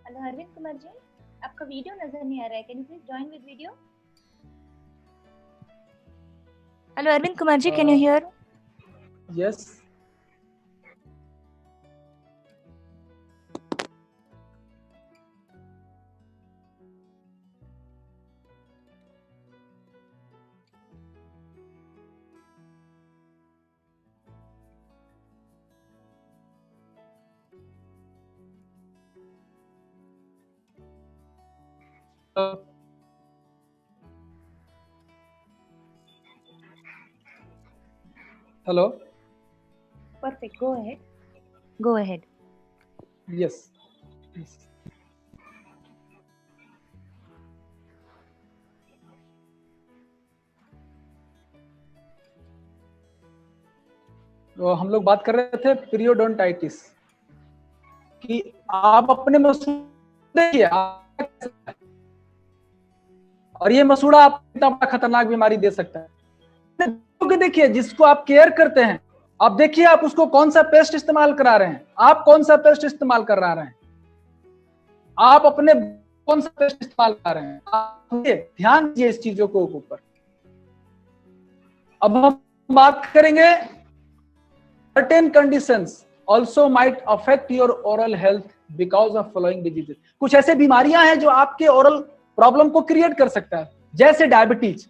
हेलो अरविंद कुमार जी, आपका वीडियो नजर नहीं आ रहा है, can you please join with video? Hello Arvind Kumar ji, can you hear? Yes. Hello. Perfect, go ahead, go ahead. Yes. तो हम लोग बात कर रहे थे पीरियोडोंटाइटिस कि आप अपने मसूड़े देखिए, और ये मसूड़ा आप इतना बड़ा खतरनाक बीमारी दे सकता है। देखिए, जिसको आप केयर करते हैं, आप देखिए आप उसको कौन सा पेस्ट इस्तेमाल करा रहे हैं, आप कौन सा पेस्ट इस्तेमाल करा रहे हैं, आप अपने कौन सा पेस्ट इस्तेमाल कर रहे हैं, आप ध्यान दीजिए इस चीजों को ऊपर। अब हम बात करेंगे certain conditions also might affect your oral health because of following diseases। कुछ ऐसे बीमारियां हैं जो आपके ओरल प्रॉब्लम को क्रिएट कर सकता है, जैसे डायबिटीज।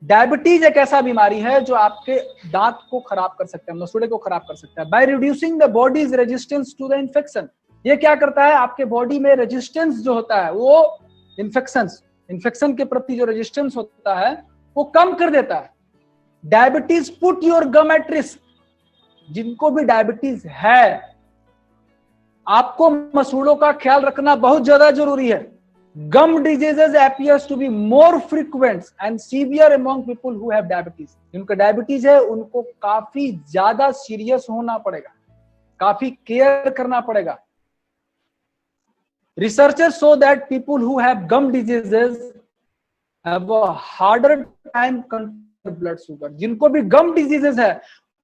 डायबिटीज एक ऐसा बीमारी है जो आपके दांत को खराब कर सकता है, मसूड़े को खराब कर सकता है। By reducing the body's resistance to the infection, ये क्या करता है, आपके बॉडी में रेजिस्टेंस जो होता है वो इन्फेक्शन के प्रति जो रेजिस्टेंस होता है वो कम कर देता है। Diabetes put your gum at risk. जिनको भी डायबिटीज है, आपको मसूड़ों का ख्याल रखना बहुत ज्यादा जरूरी है। गम diseases appears to be more frequent and severe among people who have diabetes। जिनको डायबिटीज है उनको काफी ज्यादा सीरियस होना पड़ेगा, काफी केयर करना पड़ेगा। Researchers show that people who have gum diseases have a harder time controlling blood sugar। जिनको भी गम डिजीजेस है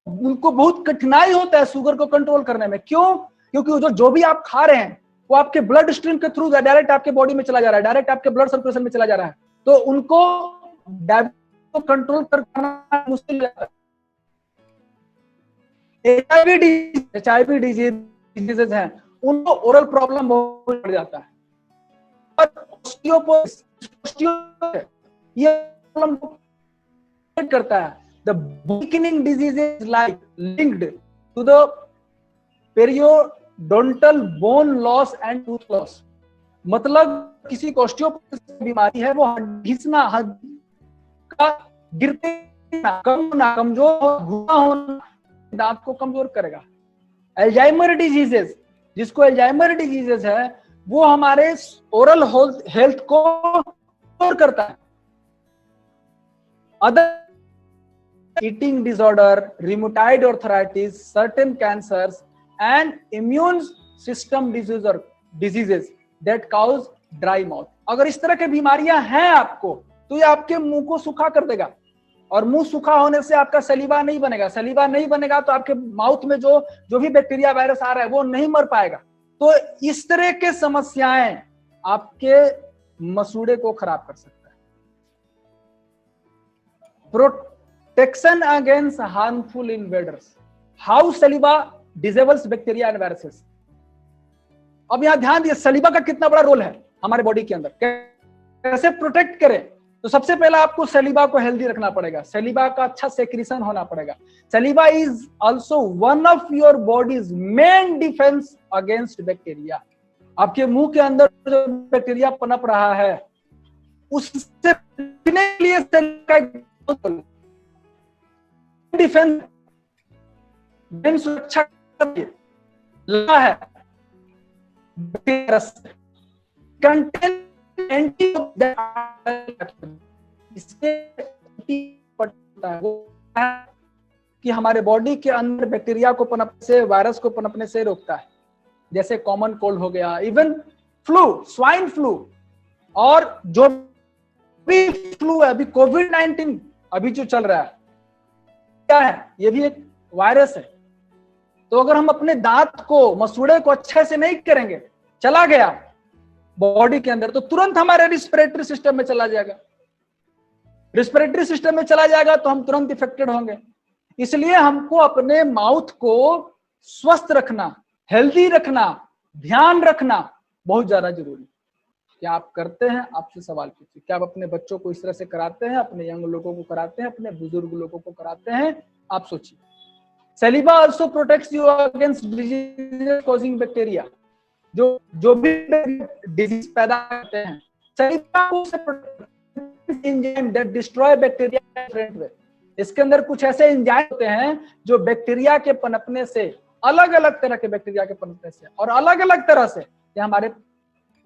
उनको बहुत कठिनाई होता है शुगर को कंट्रोल करने में। क्यों? क्योंकि जो भी आप खा रहे हैं वो आपके ब्लड स्ट्रीम के थ्रू डायरेक्ट आपके बॉडी में चला जा रहा है, डायरेक्ट आपके ब्लड सर्कुलेशन में चला जा रहा है, तो उनको डायबिटीज को कंट्रोल करना मुश्किल है। HIV डिजीजेस हैं उनको ओरल प्रॉब्लम बहुत बढ़ जाता है। ये प्रॉब्लम करता है। The weakening disease is like linked to the periodontal bone loss and tooth loss। मतलब किसी को ऑस्टियोपोरोसिस बीमारी है, वो घिसना, हड्डी का गिरते कमजोर होना दांत को कमजोर करेगा। एल्जाइमर डिजीजेस, जिसको एल्जाइमर डिजीजेस है वो हमारे ओरल हेल्थ को कमजोर करता है। Other eating disorder, rheumatoid arthritis, certain cancers, and immune system diseases that cause dry mouth. अगर इस तरह की बीमारियां हैं आपको, तो ये आपके मुंह को सूखा कर देगा, और मुंह सूखा होने से आपका सलीवा नहीं बनेगा। सलीवा नहीं बनेगा तो आपके माउथ में जो भी बैक्टीरिया वायरस आ रहा है वो नहीं मर पाएगा। तो इस तरह के समस्याएं आपके मसूड़े को खराब कर सकता है। Protection against harmful invaders, how सलीवा disables bacteria and viruses. अब यहां ध्यान दिए सलीवा का कितना बड़ा रोल है हमारे बॉडी के अंदर, कैसे प्रोटेक्ट करें। तो सबसे पहले आपको सलीवा को हेल्दी रखना पड़ेगा, सलीवा का अच्छा सेक्रीशन होना पड़ेगा। सलीवा is also one of your bodies main defence against bacteria. आपके मुंह के अंदर जो बैक्टीरिया पनप रहा है उससे बचने के लिए डिफेंस सुरक्षा लगा है। कंटेन इससे पड़ता है वो कि हमारे बॉडी के अंदर बैक्टीरिया को पनपने से, वायरस को पनपने से रोकता है। जैसे कॉमन कोल्ड हो गया, इवन फ्लू, स्वाइन फ्लू, और जो भी फ्लू है, अभी कोविड-19 अभी जो चल रहा है, क्या है, ये भी एक वायरस है। तो अगर हम अपने दांत को, मसूड़े को अच्छे से नहीं करेंगे, चला गया बॉडी के अंदर, तो तुरंत हमारे रिस्पिरेटरी सिस्टम में चला जाएगा। रिस्पिरेटरी सिस्टम में चला जाएगा तो हम तुरंत इफेक्टेड होंगे। इसलिए हमको अपने माउथ को स्वस्थ रखना, हेल्दी रखना, ध्यान रखना बहुत ज्यादा जरूरी है। क्या आप करते हैं? आपसे सवाल पूछिए, क्या आप अपने बच्चों को इस तरह से कराते हैं, अपने यंग लोगों को कराते हैं, अपने बुजुर्ग लोगों को कराते हैं? आप सोचिए। सलीवा also protects you against disease causing bacteria, जो भी डिजीज पैदा करते हैं, सलीवा enzyme that destroy bacteria in different way. इसके अंदर कुछ ऐसे एंजाइम होते हैं जो बैक्टीरिया के पनपने से, अलग अलग तरह के बैक्टीरिया के पनपने से और अलग अलग तरह से, ये हमारे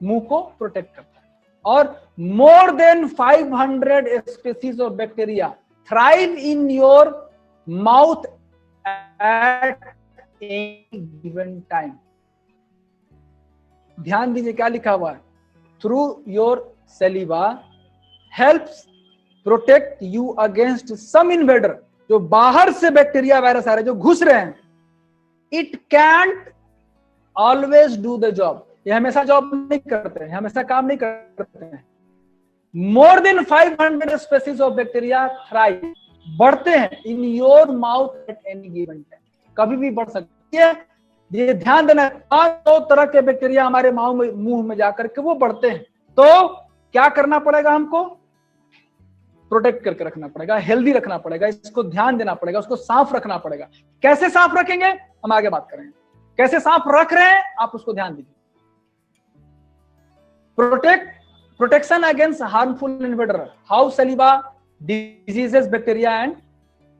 मुंह को प्रोटेक्ट करता है। और more than 500 species of bacteria thrive in your mouth at any given time. ध्यान दीजिए क्या लिखा हुआ है, through your saliva helps protect you against some invader, जो बाहर से बैक्टीरिया वायरस आ रहे हैं, जो घुस रहे हैं। It cantt always do the job, ये हमेशा जॉब नहीं करते हैं, हमेशा काम नहीं करते हैं। मोर than 500 species of bacteria thrive, बढ़ते हैं इन your mouth at any given time, कभी भी बढ़ सकती है। ये ध्यान देना, 500 तरह के बैक्टीरिया हमारे मुंह में जाकर के वो बढ़ते हैं। तो क्या करना पड़ेगा हमको? प्रोटेक्ट करके रखना पड़ेगा, हेल्दी रखना पड़ेगा, इसको ध्यान देना पड़ेगा, उसको साफ रखना पड़ेगा। कैसे साफ रखेंगे हम आगे बात करेंगे, कैसे साफ रख रहे हैं आप उसको ध्यान दीजिए। Protection against harmful invader, how सलीवा diseases bacteria and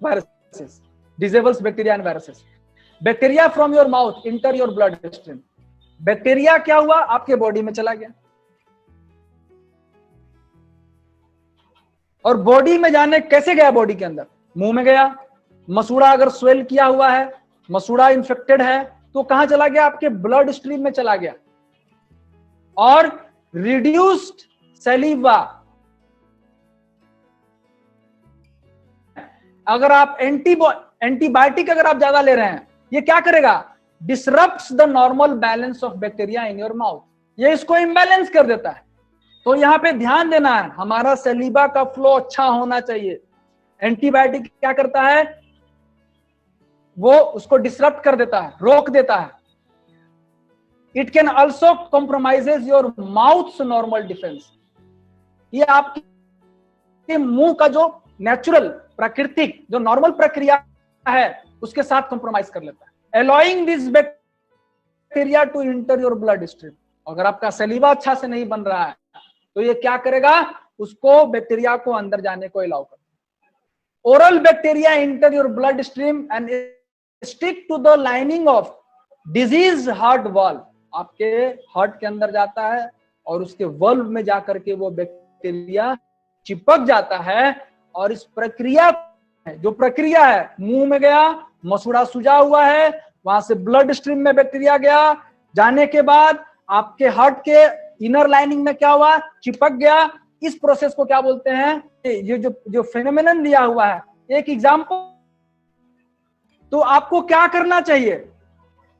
viruses, disables bacteria and viruses. Bacteria from your mouth inter your blood stream. Bacteria क्या हुआ, आपके बॉडी में चला गया, और बॉडी में जाने कैसे गया, बॉडी के अंदर मुंह में गया। मसूड़ा अगर स्वेल किया हुआ है, मसूड़ा इंफेक्टेड है, तो कहां चला गया? आपके ब्लड स्ट्रीम में चला गया। और रिड्यूस्ड सलीवा, अगर आप एंटीबायोटिक अगर आप ज्यादा ले रहे हैं, ये क्या करेगा? Disrupts the normal balance of bacteria in your mouth, ये इसको इम्बैलेंस कर देता है। तो यहां पे ध्यान देना है, हमारा सलीवा का फ्लो अच्छा होना चाहिए। एंटीबायोटिक क्या करता है? वो उसको डिसरप्ट कर देता है, रोक देता है। It can also compromises your mouth normal defence, ये आपके मुंह का जो नेचुरल, प्राकृतिक, जो नॉर्मल प्रक्रिया है उसके साथ कॉम्प्रोमाइज कर लेता है। Allowing this bacteria to enter your blood stream. अगर आपका सलीवा अच्छा से नहीं बन रहा है तो ये क्या करेगा? उसको, बैक्टीरिया को अंदर जाने को अलाउ कर। Oral bacteria enter your blood stream and stick to the lining of disease heart valve. आपके हार्ट के अंदर जाता है और उसके वल्व में जाकर के वो बैक्टीरिया चिपक जाता है, और इस प्रक्रिया जो प्रक्रिया है, मुंह में गया, मसूड़ा सूजा हुआ है, वहां से ब्लड स्ट्रीम में बैक्टीरिया गया, जाने के बाद आपके हार्ट के इनर लाइनिंग में क्या हुआ, चिपक गया। इस प्रोसेस को क्या बोलते हैं, ये जो फेनोमेनन दिया हुआ है, एक एग्जांपल। तो आपको क्या करना चाहिए,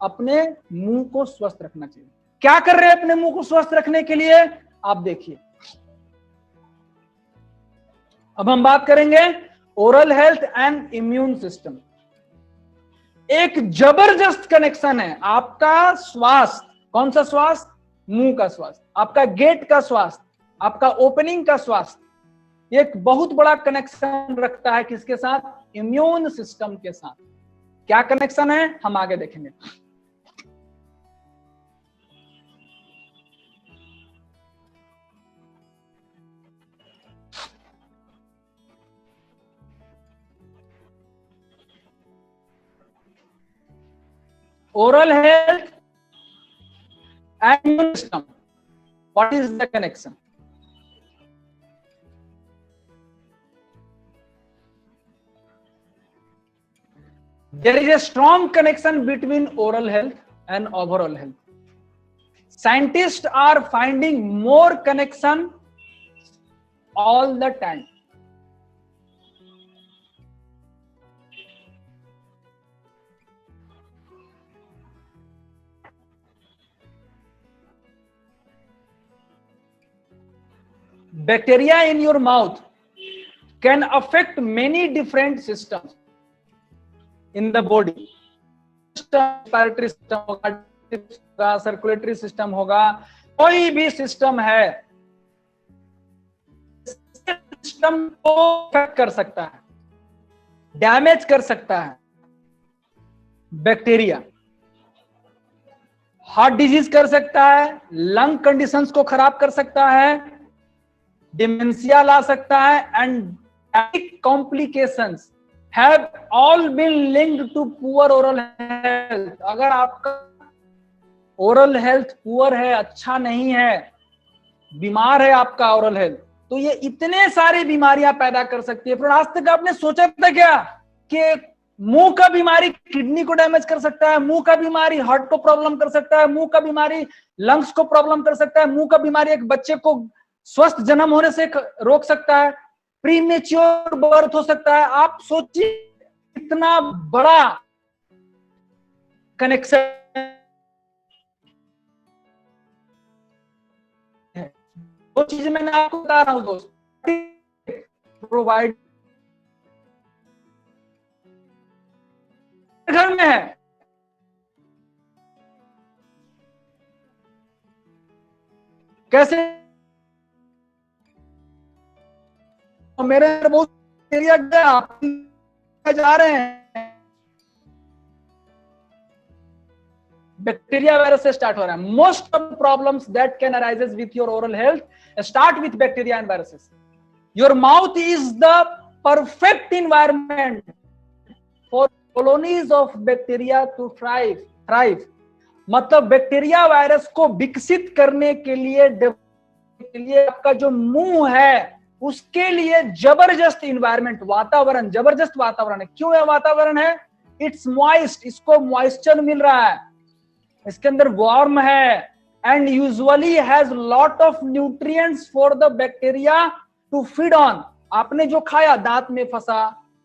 अपने मुंह को स्वस्थ रखना चाहिए। क्या कर रहे हैं अपने मुंह को स्वस्थ रखने के लिए, आप देखिए। अब हम बात करेंगे oral health and immune system. एक जबरदस्त कनेक्शन है आपका स्वास्थ्य। कौन सा स्वास्थ्य, मुंह का स्वास्थ्य, आपका गेट का स्वास्थ्य, आपका ओपनिंग का स्वास्थ्य, एक बहुत बड़ा कनेक्शन रखता है किसके साथ, इम्यून सिस्टम के साथ। क्या कनेक्शन है, हम आगे देखेंगे। Oral health and immune system. What is the connection? There is a strong connection between oral health and overall health. Scientists are finding more connection all the time. Bacteria in your mouth can affect many different systems in the body. Respiratory system होगा, circulatory system होगा, कोई भी system है, system को affect कर सकता है, damage कर सकता है बैक्टीरिया। हार्ट डिजीज कर सकता है, लंग कंडीशंस को खराब कर सकता है, डिमेंशिया ला सकता है, and complications have all been linked to poor oral health. अगर आपका ओरल हेल्थ पुअर है, अच्छा नहीं है, बीमार है आपका ओरल हेल्थ, तो ये इतने सारी बीमारियां पैदा कर सकती है। फिर आज तक आपने सोचा था क्या कि मुंह का बीमारी किडनी को डैमेज कर सकता है, मुंह का बीमारी हार्ट को प्रॉब्लम कर सकता है, मुंह का बीमारी लंग्स को प्रॉब्लम कर सकता है, मुंह का बीमारी एक बच्चे को स्वस्थ जन्म होने से रोक सकता है, प्रीमेच्योर बर्थ हो सकता है। आप सोचिए इतना बड़ा कनेक्शन है। वो चीज मैंने आपको बता रहा हूं दोस्त, प्रोवाइड घर में है, कैसे मेरे बहुत एरिया जा रहे हैं, बैक्टीरिया वायरस से स्टार्ट हो रहा है। Most of problems that can arises with your oral health start with bacteria and viruses. Your mouth is the perfect environment for colonies of bacteria to thrive. मतलब bacteria virus को विकसित करने के लिए आपका जो मुंह है उसके लिए जबरदस्त इन्वायरमेंट, वातावरण, जबरदस्त वातावरण है। क्यों है वातावरण है, इट्स मॉइस्ट, इसको मॉइस्चर मिल रहा है, इसके अंदर वार्म है, and usually has lot of nutrients for the bacteria to feed on. आपने जो खाया दांत में फंसा,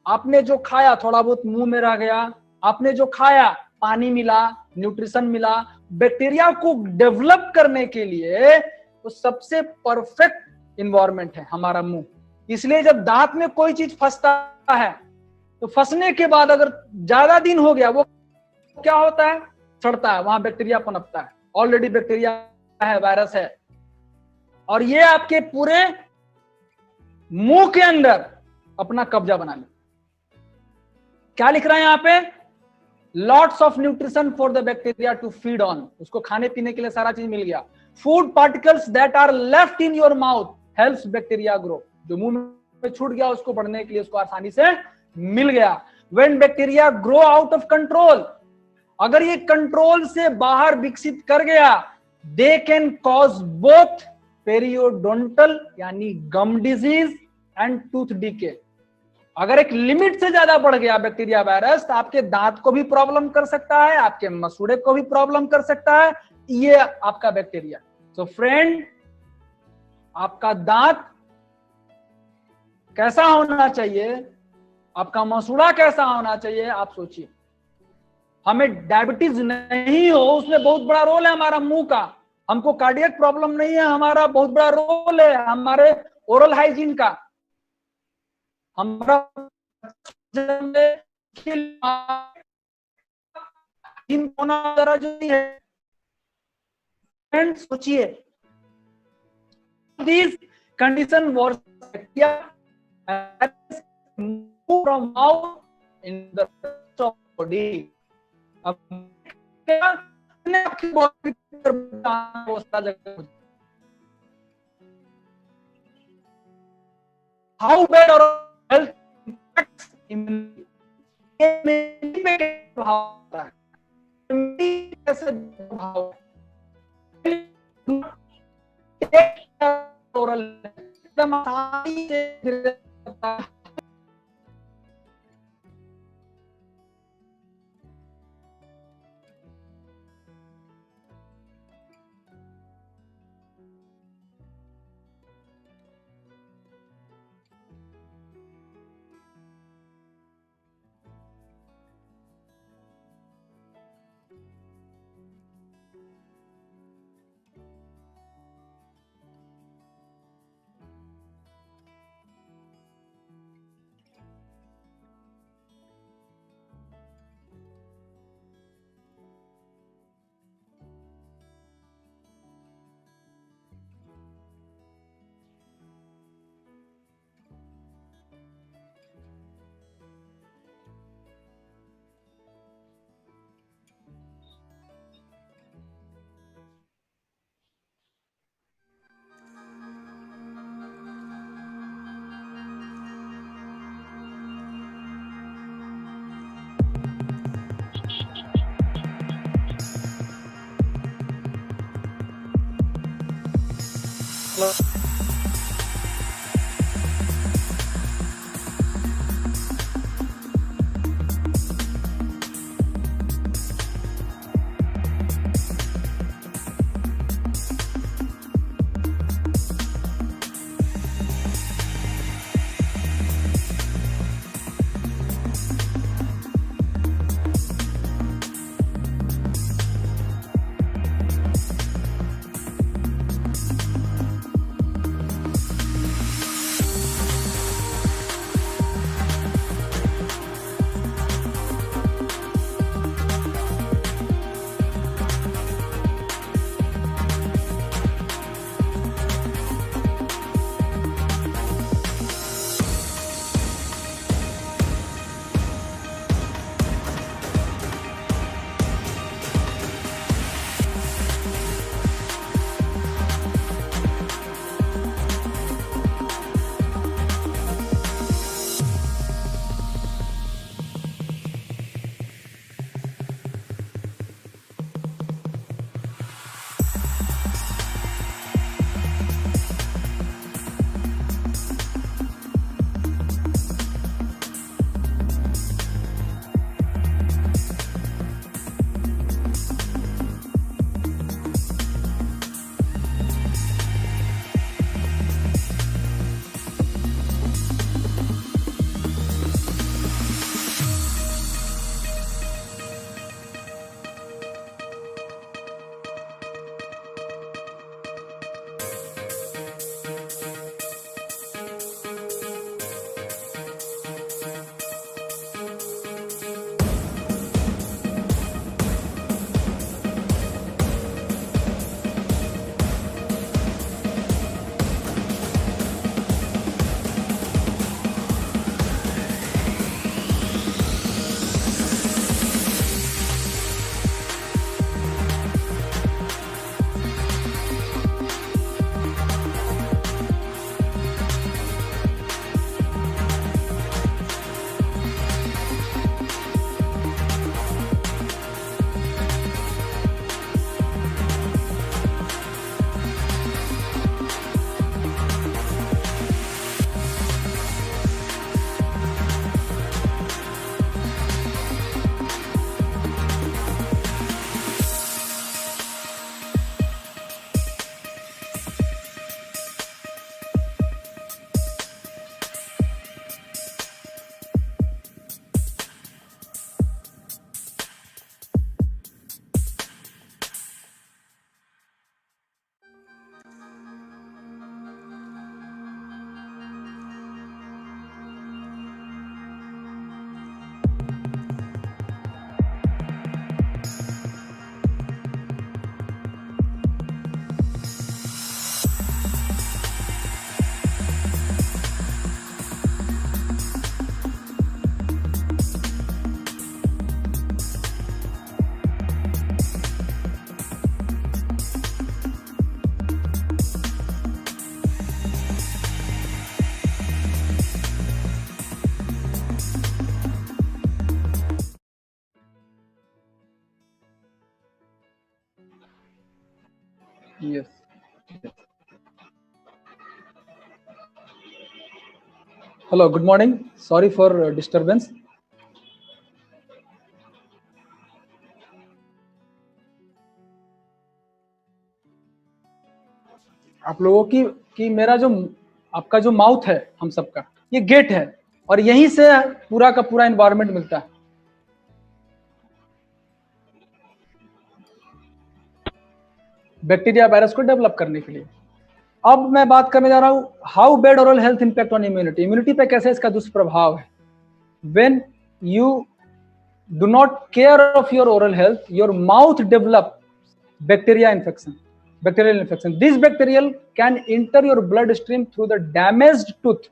आपने जो खाया थोड़ा बहुत मुंह में रह गया, आपने जो खाया पानी मिला, न्यूट्रिशन मिला। बैक्टीरिया को डेवलप करने के लिए तो सबसे परफेक्ट इन्वायरमेंट है हमारा मुंह। इसलिए जब दांत में कोई चीज फंसता है तो फंसने के बाद अगर ज्यादा दिन हो गया वो क्या होता है, सड़ता है, वहां बैक्टीरिया पनपता है। ऑलरेडी बैक्टीरिया है, वायरस है, और ये आपके पूरे मुंह के अंदर अपना कब्जा बना ले। क्या लिख रहा है यहाँ पे, lots of nutrition for the bacteria to feed on, उसको खाने पीने के लिए सारा चीज मिल गया। Food particles that are left in your mouth helps bacteria grow, जो मुंह में छूट गया उसको बढ़ने के लिए उसको आसानी से मिल गया। When bacteria grow out of control, अगर ये कंट्रोल से बाहर विकसित कर गया, they can cause both periodontal यानी गम डिजीज एंड टूथ डीके। अगर एक लिमिट से ज्यादा बढ़ गया बैक्टीरिया वायरस तो आपके दांत को भी प्रॉब्लम कर सकता है, आपके मसूड़े को भी प्रॉब्लम कर सकता है, ये आपका बैक्टीरिया। तो फ्रेंड, आपका दांत कैसा होना चाहिए, आपका मसूड़ा कैसा होना चाहिए, आप सोचिए। हमें डायबिटीज नहीं हो, उसमें बहुत बड़ा रोल है हमारा मुंह का। हमको कार्डियक प्रॉब्लम नहीं है, हमारा बहुत बड़ा रोल है हमारे ओरल हाइजीन का। हमारा होना जरा जरूरी है। फ्रेंड्स, सोचिए, this condition was from mouth in the rest of body. अब क्या आपकी body how bad our health impacts immunity भाव है, कैसे भाव ओरल एकदम आसानी से Yes. Hello, good morning. Sorry for disturbance. आप लोगों की मेरा जो आपका जो माउथ है हम सबका, ये गेट है और यहीं से पूरा का पूरा एनवायरनमेंट मिलता है। बैक्टीरिया वायरस को डेवलप करने के लिए। अब मैं बात करने जा रहा हूं how bad oral health impact on immunity. Immunity पे कैसे इसका दुष्प्रभाव है। When you do not care of your oral health, your mouth develop bacteria infection, bacterial infection. This bacterial can inter your blood stream through the damaged tooth.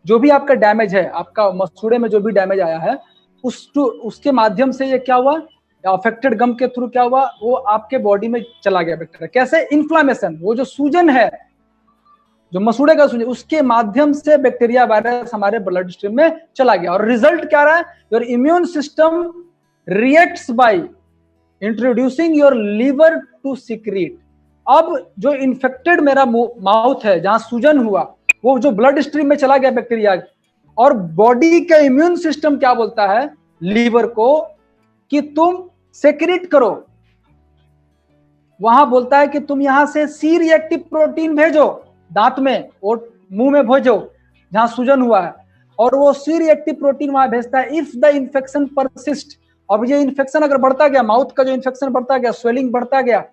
जो भी आपका damage है, आपका मसूड़े में जो भी डैमेज आया है, उसके माध्यम से ये क्या हुआ, अफेक्टेड गम के थ्रू क्या हुआ, वो आपके बॉडी में चला गया बैक्टीरिया। कैसे? इन्फ्लामेशन, वो जो सूजन है, जो मसूड़े का सूजन, उसके माध्यम से बैक्टीरिया वायरस हमारे ब्लड स्ट्रीम में चला गया। और रिजल्ट क्या रहा है? Your immune system reacts by introducing your liver to secret. अब जो इन्फेक्टेड मेरा माउथ है, जहां सूजन हुआ, वो जो ब्लड स्ट्रीम में चला गया बैक्टीरिया, और बॉडी का इम्यून सिस्टम क्या बोलता है लीवर को कि तुम सेक्रेट करो। वहां बोलता है कि तुम यहां से सी रिएक्टिव प्रोटीन भेजो दांत में और मुंह में भेजो जहां सूजन हुआ है, और वो सी रिएक्टिव प्रोटीन वहां भेजता है इफ द इन्फेक्शन परसिस्ट। अब ये इन्फेक्शन अगर बढ़ता गया, माउथ का जो इन्फेक्शन बढ़ता गया, स्वेलिंग बढ़ता गया,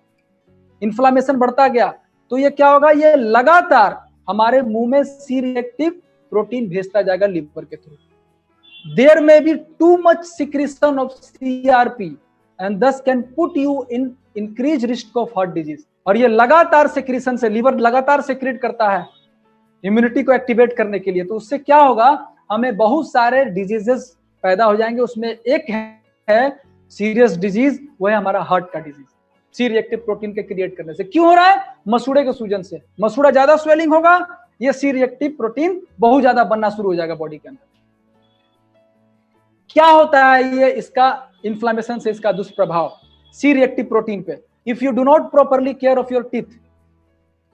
इन्फ्लामेशन बढ़ता गया, तो ये क्या होगा, ये लगातार हमारे मुंह में सी रिएक्टिव प्रोटीन भेजता जाएगा लिवर के through. There may be too much secretion of CRP and this can put you in increase risk of heart disease. और ये लगातार सिक्रीशन से, लिवर लगातार सिक्रेट करता है इम्यूनिटी को एक्टिवेट करने के लिए, तो उससे क्या होगा, हमें बहुत सारे डिजीजेस पैदा हो जाएंगे। उसमें एक है सीरियस डिजीज, वो है हमारा हार्ट का डिजीज, सी रिएक्टिव प्रोटीन के क्रिएट करने से। क्यों हो रहा है? मसूड़े के सूजन से। मसूड़ा ज्यादा स्वेलिंग होगा, ये सी रिएक्टिव प्रोटीन बहुत ज्यादा बनना शुरू हो जाएगा बॉडी के अंदर। क्या होता है ये इसका इन्फ्लामेशन से इसका दुष्प्रभाव सी रिएक्टिव प्रोटीन पे? If you do not properly care of your teeth,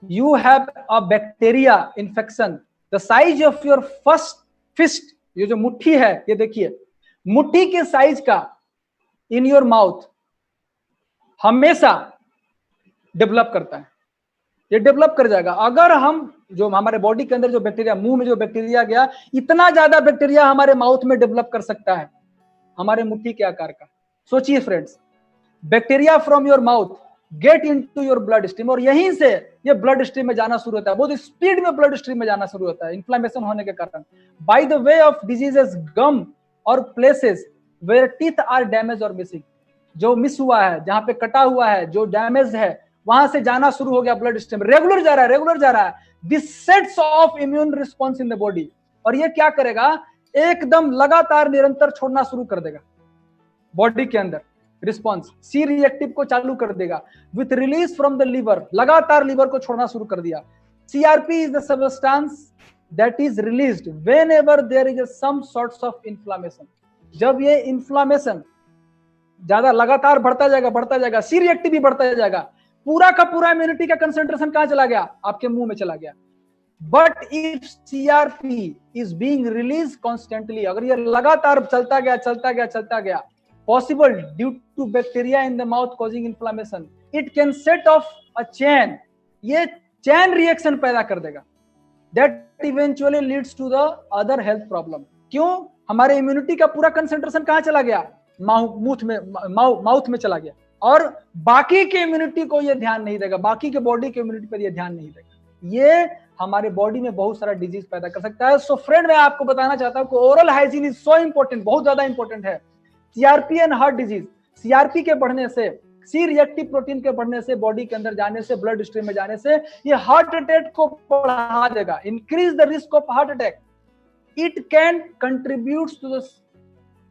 you have a bacteria infection the size of your first fist। ये जो मुट्ठी है, ये देखिए मुट्ठी के साइज का इन योर माउथ हमेशा डेवलप करता है, ये डेवलप कर जाएगा। अगर हम जो हमारे बॉडी के अंदर जो बैक्टीरिया, मुंह में जो बैक्टीरिया गया, इतना ज्यादा बैक्टीरिया हमारे माउथ में डेवलप कर सकता है हमारे मुट्ठी के आकार का। सोचिए friends, bacteria from your mouth get into your blood stream, और यहीं से ये ब्लड स्ट्रीम में जाना शुरू होता है, बहुत स्पीड में ब्लड स्ट्रीम में जाना शुरू होता है इन्फ्लामेशन होने के कारण। By the way of diseases gum और places where teeth are damage और मिसिंग। जो मिस हुआ है, जहां पे कटा हुआ है, जो डैमेज है, वहां से जाना शुरू हो गया ब्लड स्ट्रीम, रेगुलर जा रहा है, रेगुलर जा रहा है। This sets of immune response in the body, और ये क्या करेगा, एकदम लगातार निरंतर छोड़ना शुरू कर देगा बॉडी के अंदर रिस्पॉन्स, सी रिएक्टिव को चालू कर देगा with release from the liver, लगातार लिवर को छोड़ना शुरू कर दिया। CRP is the substance that is released whenever there is some sorts of inflammation. जब ये इन्फ्लामेशन ज्यादा लगातार बढ़ता जाएगा, सी रिएक्टिव भी बढ़ता जाएगा, पूरा का पूरा इम्यूनिटी का कंसेंट्रेशन कहां चला गया, आपके मुंह में चला गया। But if CRP is being release constantly, अगर ये लगातार चलता गया possible due to bacteria in the mouth causing inflammation, it can set off a chain, ये chain reaction पैदा कर देगा that eventually leads to the other health problem। क्यों? हमारे इम्यूनिटी का पूरा कंसेंट्रेशन कहां चला गया, माउथ में चला गया, और बाकी के इम्यूनिटी को ये ध्यान नहीं देगा, बाकी के बॉडी के इम्यूनिटी पर ये ध्यान नहीं देगा। ये हमारे बॉडी में बहुत सारा डिजीज पैदा कर सकता है। सो फ्रेंड, मैं आपको बताना चाहता हूं कि oral hygiene is so important, बहुत ज्यादा इंपॉर्टेंट है। CRP and heart disease, CRP के बढ़ने से, सी रिएक्टिव प्रोटीन के बढ़ने से, बॉडी के अंदर जाने से, ब्लड स्ट्रीम में जाने से ये हार्ट अटैक को बढ़ा देगा, increase the risk of heart attack. It can contribute to the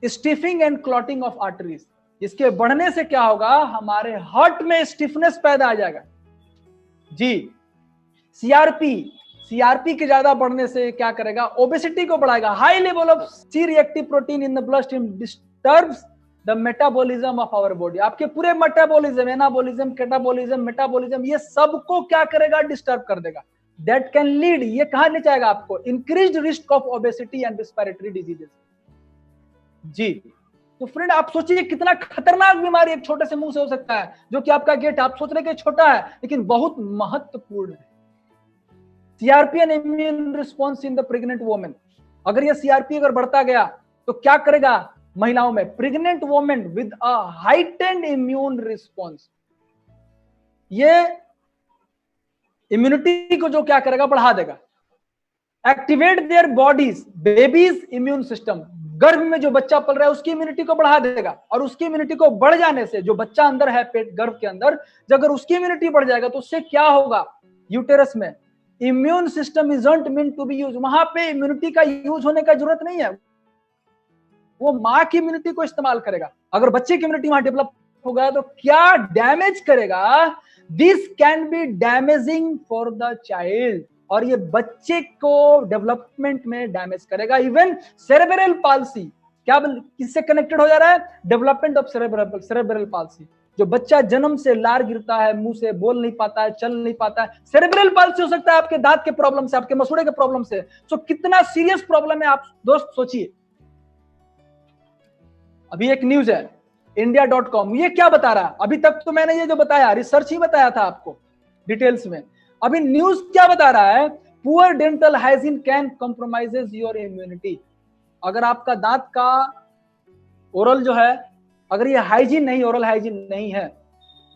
stiffing and clotting of arteries. इसके बढ़ने से क्या होगा, हमारे हार्ट में स्टिफनेस पैदा आ जाएगा जी। सीआरपी के ज्यादा बढ़ने से क्या करेगा, ओबेसिटी को बढ़ाएगा। High level of C reactive protein in the blood stream disturbs the metabolism of our body. आपके पूरे मेटाबॉलिज्म, एनाबॉलिज्म, कैटाबॉलिज्म, मेटाबॉलिज्म, ये सबको क्या करेगा? डिस्टर्ब कर देगा। दैट कैन लीड, ये कहां ले जाएगा आपको? Increased risk of obesity and respiratory diseases. जी, तो फ्रेंड आप सोचिए कितना खतरनाक बीमारी एक छोटे से मुंह से हो सकता है, जो कि आपका गेट आप सोच रहे कि छोटा है लेकिन बहुत महत्वपूर्ण है। CRP and immune response in the pregnant women. अगर ये सीआरपी अगर बढ़ता गया तो क्या करेगा महिलाओं में? Pregnant women with a heightened immune response, ये इम्यूनिटी को जो क्या करेगा? बढ़ा देगा। Activate their bodies, babies immune system, गर्भ में जो बच्चा पल रहा है उसकी इम्यूनिटी को बढ़ा देगा। और उसकी इम्यूनिटी को बढ़ जाने से, जो बच्चा अंदर है पेट गर्भ के अंदर, अगर उसकी इम्यूनिटी बढ़ जाएगा तो उससे क्या होगा? यूटेरस में immune system isn't meant to be use, वहां पे इम्यूनिटी का यूज होने का जरूरत नहीं है, वो मां की इम्यूनिटी को इस्तेमाल करेगा। अगर बच्चे की इम्यूनिटी वहां डेवलप हो गया तो क्या डैमेज करेगा? This can be damaging for the child, और ये बच्चे को डेवलपमेंट में डैमेज करेगा। इवन सेरेब्रल पाल्सी, क्या किससे कनेक्टेड हो जा रहा है? Development of cerebral palsy. जो बच्चा जन्म से लार गिरता है, मुंह से बोल नहीं पाता है, चल नहीं पाता है, सेरेब्रल पाल्सी हो सकता है आपके दांत के प्रॉब्लम से, आपके मसूड़े के प्रॉब्लम से। तो कितना सीरियस प्रॉब्लम है आप दोस्त सोचिए। अभी एक न्यूज है india.com, ये क्या बता रहा है? अभी तक तो मैंने ये जो बताया रिसर्च ही बताया था आपको डिटेल्स में। अभी न्यूज क्या बता रहा है? Poor dental hygiene can compromises your immunity. अगर आपका दांत का ओरल जो है, अगर ये हाइजीन नहीं, ओरल हाइजीन नहीं है,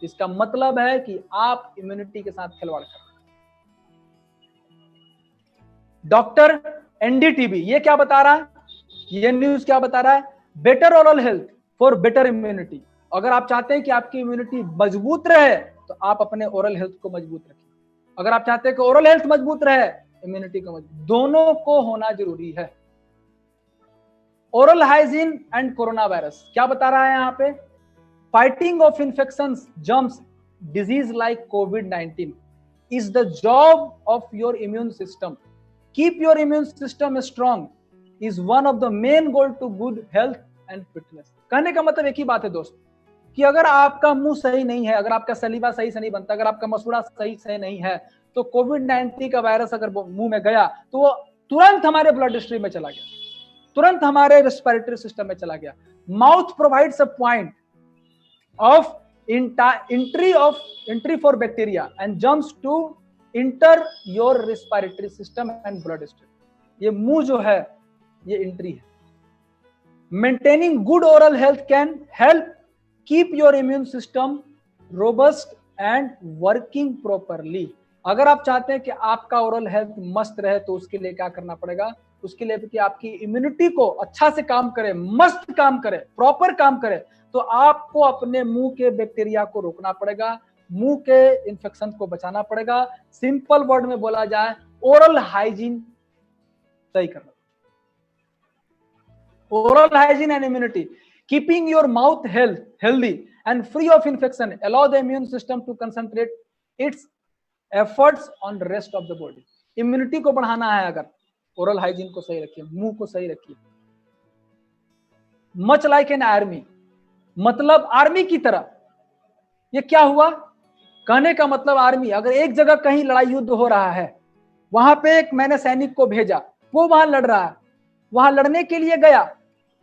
इसका मतलब है कि आप इम्यूनिटी के साथ खिलवाड़ कर रहे हैं। डॉक्टर एनडीटीबी ये क्या बता रहा है? ये न्यूज क्या बता रहा है? Better oral health for better immunity. अगर आप चाहते हैं कि आपकी इम्यूनिटी मजबूत रहे तो आप अपने ओरल हेल्थ को मजबूत रखिए। अगर आप चाहते हैं कि ओरल हेल्थ मजबूत रहे, इम्यूनिटी को मजबूत, दोनों को होना जरूरी है। Oral hygiene and corona virus क्या बता रहा है यहाँ पे? Fighting off infections, germs, disease like कोविड-19 is the job of your immune system. Keep your immune system strong is one of the main goal to good health and fitness. कहने का मतलब एक ही बात है दोस्त, कि अगर आपका मुंह सही नहीं है, अगर आपका सलीवा सही से नहीं बनता, अगर आपका मसूड़ा सही से नहीं है, तो कोविड-19 का वायरस अगर मुंह में गया तो वो तुरंत हमारे ब्लड स्ट्रीम में चला गया, तुरंत हमारे रेस्पिरेटरी सिस्टम में चला गया। Mouth provides a point of entry for bacteria and germs to enter your respiratory system and blood stream. ये मुंह जो है ये एंट्री है। Maintaining good oral health can help keep your immune system robust and working properly. अगर आप चाहते हैं कि आपका ओरल हेल्थ मस्त रहे तो उसके लिए क्या करना पड़ेगा? उसके लिए कि आपकी इम्यूनिटी को अच्छा से काम करे, मस्त काम करे, प्रॉपर काम करे, तो आपको अपने मुंह के बैक्टीरिया को रोकना पड़ेगा, मुंह के इंफेक्शन को बचाना पड़ेगा। सिंपल वर्ड में बोला जाए, ओरल हाइजीन सही करना। Oral hygiene and immunity, keeping your mouth healthy and free of infection allow the immune system to concentrate its efforts on the rest of the body। Immunity को बढ़ाना है, अगर oral hygiene को सही रखिए, मुंह को सही रखिए। मच लाइक एन आर्मी, मतलब आर्मी की तरह। ये क्या हुआ? कहने का मतलब आर्मी, अगर एक जगह कहीं लड़ाई युद्ध हो रहा है, वहां पे एक मैंने सैनिक को भेजा, वो वहां लड़ रहा है, वहां लड़ने के लिए गया,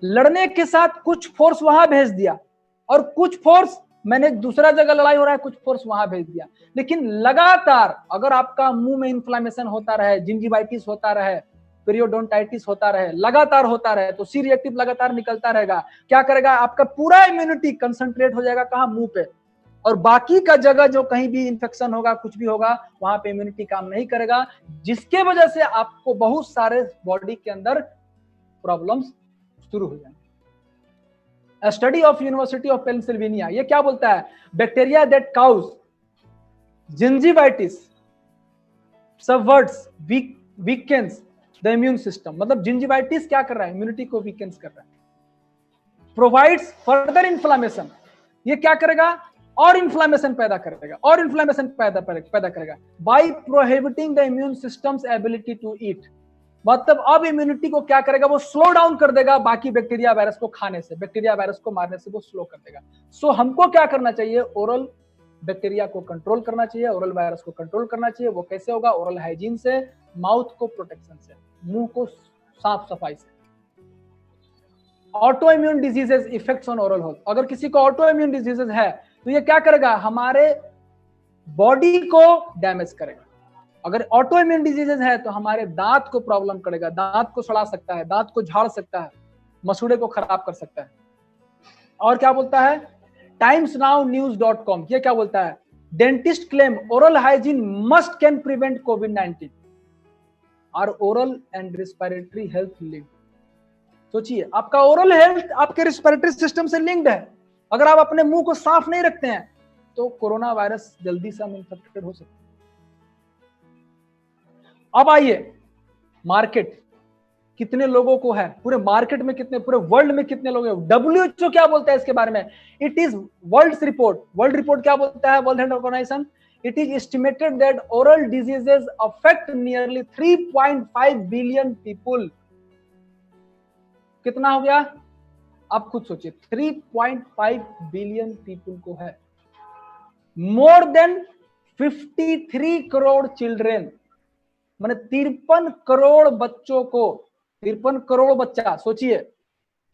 लड़ने के साथ कुछ फोर्स वहां भेज दिया और कुछ फोर्स मैंने दूसरा जगह लड़ाई हो रहा है, कुछ फोर्स वहां भेज दिया। लेकिन लगातार अगर आपका मुंह में इन्फ्लेमेशन होता रहे, जिंजिवाइटिस होता रहे, पीरियोडोंटाइटिस होता रहे, लगातार होता रहे, तो सी रिएक्टिव लगातार निकलता रहेगा, क्या करेगा? आपका पूरा इम्यूनिटी कंसंट्रेट हो जाएगा कहां? मुंह पे। और बाकी का जगह जो कहीं भी इंफेक्शन होगा, कुछ भी होगा, वहां पे इम्यूनिटी काम नहीं करेगा, जिसके वजह से आपको बहुत सारे बॉडी के अंदर प्रॉब्लम्स शुरू हो जाएंगे। Study of university of Pennsylvania ये क्या बोलता है? Bacteria that cause gingivitis subverts weakens the immune system. मतलब जिंजिवाइटिस क्या कर रहा है? इम्यूनिटी को वीकेंस कर रहा है। प्रोवाइड्स फर्दर इन्फ्लेमेशन, ये क्या करेगा? और इन्फ्लेमेशन पैदा करेगा, और इन्फ्लेमेशन पैदा करेगा by prohibiting the immune system's ability to eat. मतलब अब इम्यूनिटी को क्या करेगा, वो स्लो डाउन कर देगा बाकी बैक्टीरिया वायरस को खाने से, बैक्टीरिया वायरस को मारने से वो स्लो कर देगा। सो हमको क्या करना चाहिए, ओरल बैक्टीरिया को कंट्रोल करना चाहिए, ओरल वायरस को कंट्रोल करना चाहिए। वो कैसे होगा, ओरल हाइजीन से, माउथ को प्रोटेक्शन से, मुंह को साफ सफाई से। Auto immune diseases effects on oral health, अगर किसी को ऑटो इम्यून डिजीजेस है तो ये क्या करेगा, हमारे बॉडी को डैमेज करेगा। अगर ऑटो इम्यून डिजीजेस है तो हमारे दांत को प्रॉब्लम करेगा, दांत को सड़ा सकता है, दांत को झाड़ सकता है, मसूड़े को खराब कर सकता है। और क्या बोलता है timesnownews.com, ये क्या बोलता है, dentist claim oral hygiene must can prevent कोविड-19 और oral and respiratory health linked. सोचिए, आपका ओरल हेल्थ आपके रेस्पिरेटरी सिस्टम से लिंक्ड है। अगर आप अपने मुंह को साफ नहीं रखते हैं तो कोरोना वायरस जल्दी से हम इन्फेक्टेड हो सकते हैं। अब आइए, मार्केट कितने लोगों को है, पूरे मार्केट में कितने, पूरे वर्ल्ड में कितने लोग हैं। WHO क्या बोलता है इसके बारे में, इट इज वर्ल्ड रिपोर्ट क्या बोलता है, world health organization, it is estimated that oral diseases affect nearly 3.5 billion people. कितना हो गया, आप खुद सोचिए, 3.5 बिलियन पीपुल को है। मोर देन 53 करोड़ चिल्ड्रेन, माने 53 करोड़ बच्चों को, 53 करोड़ बच्चा, सोचिए,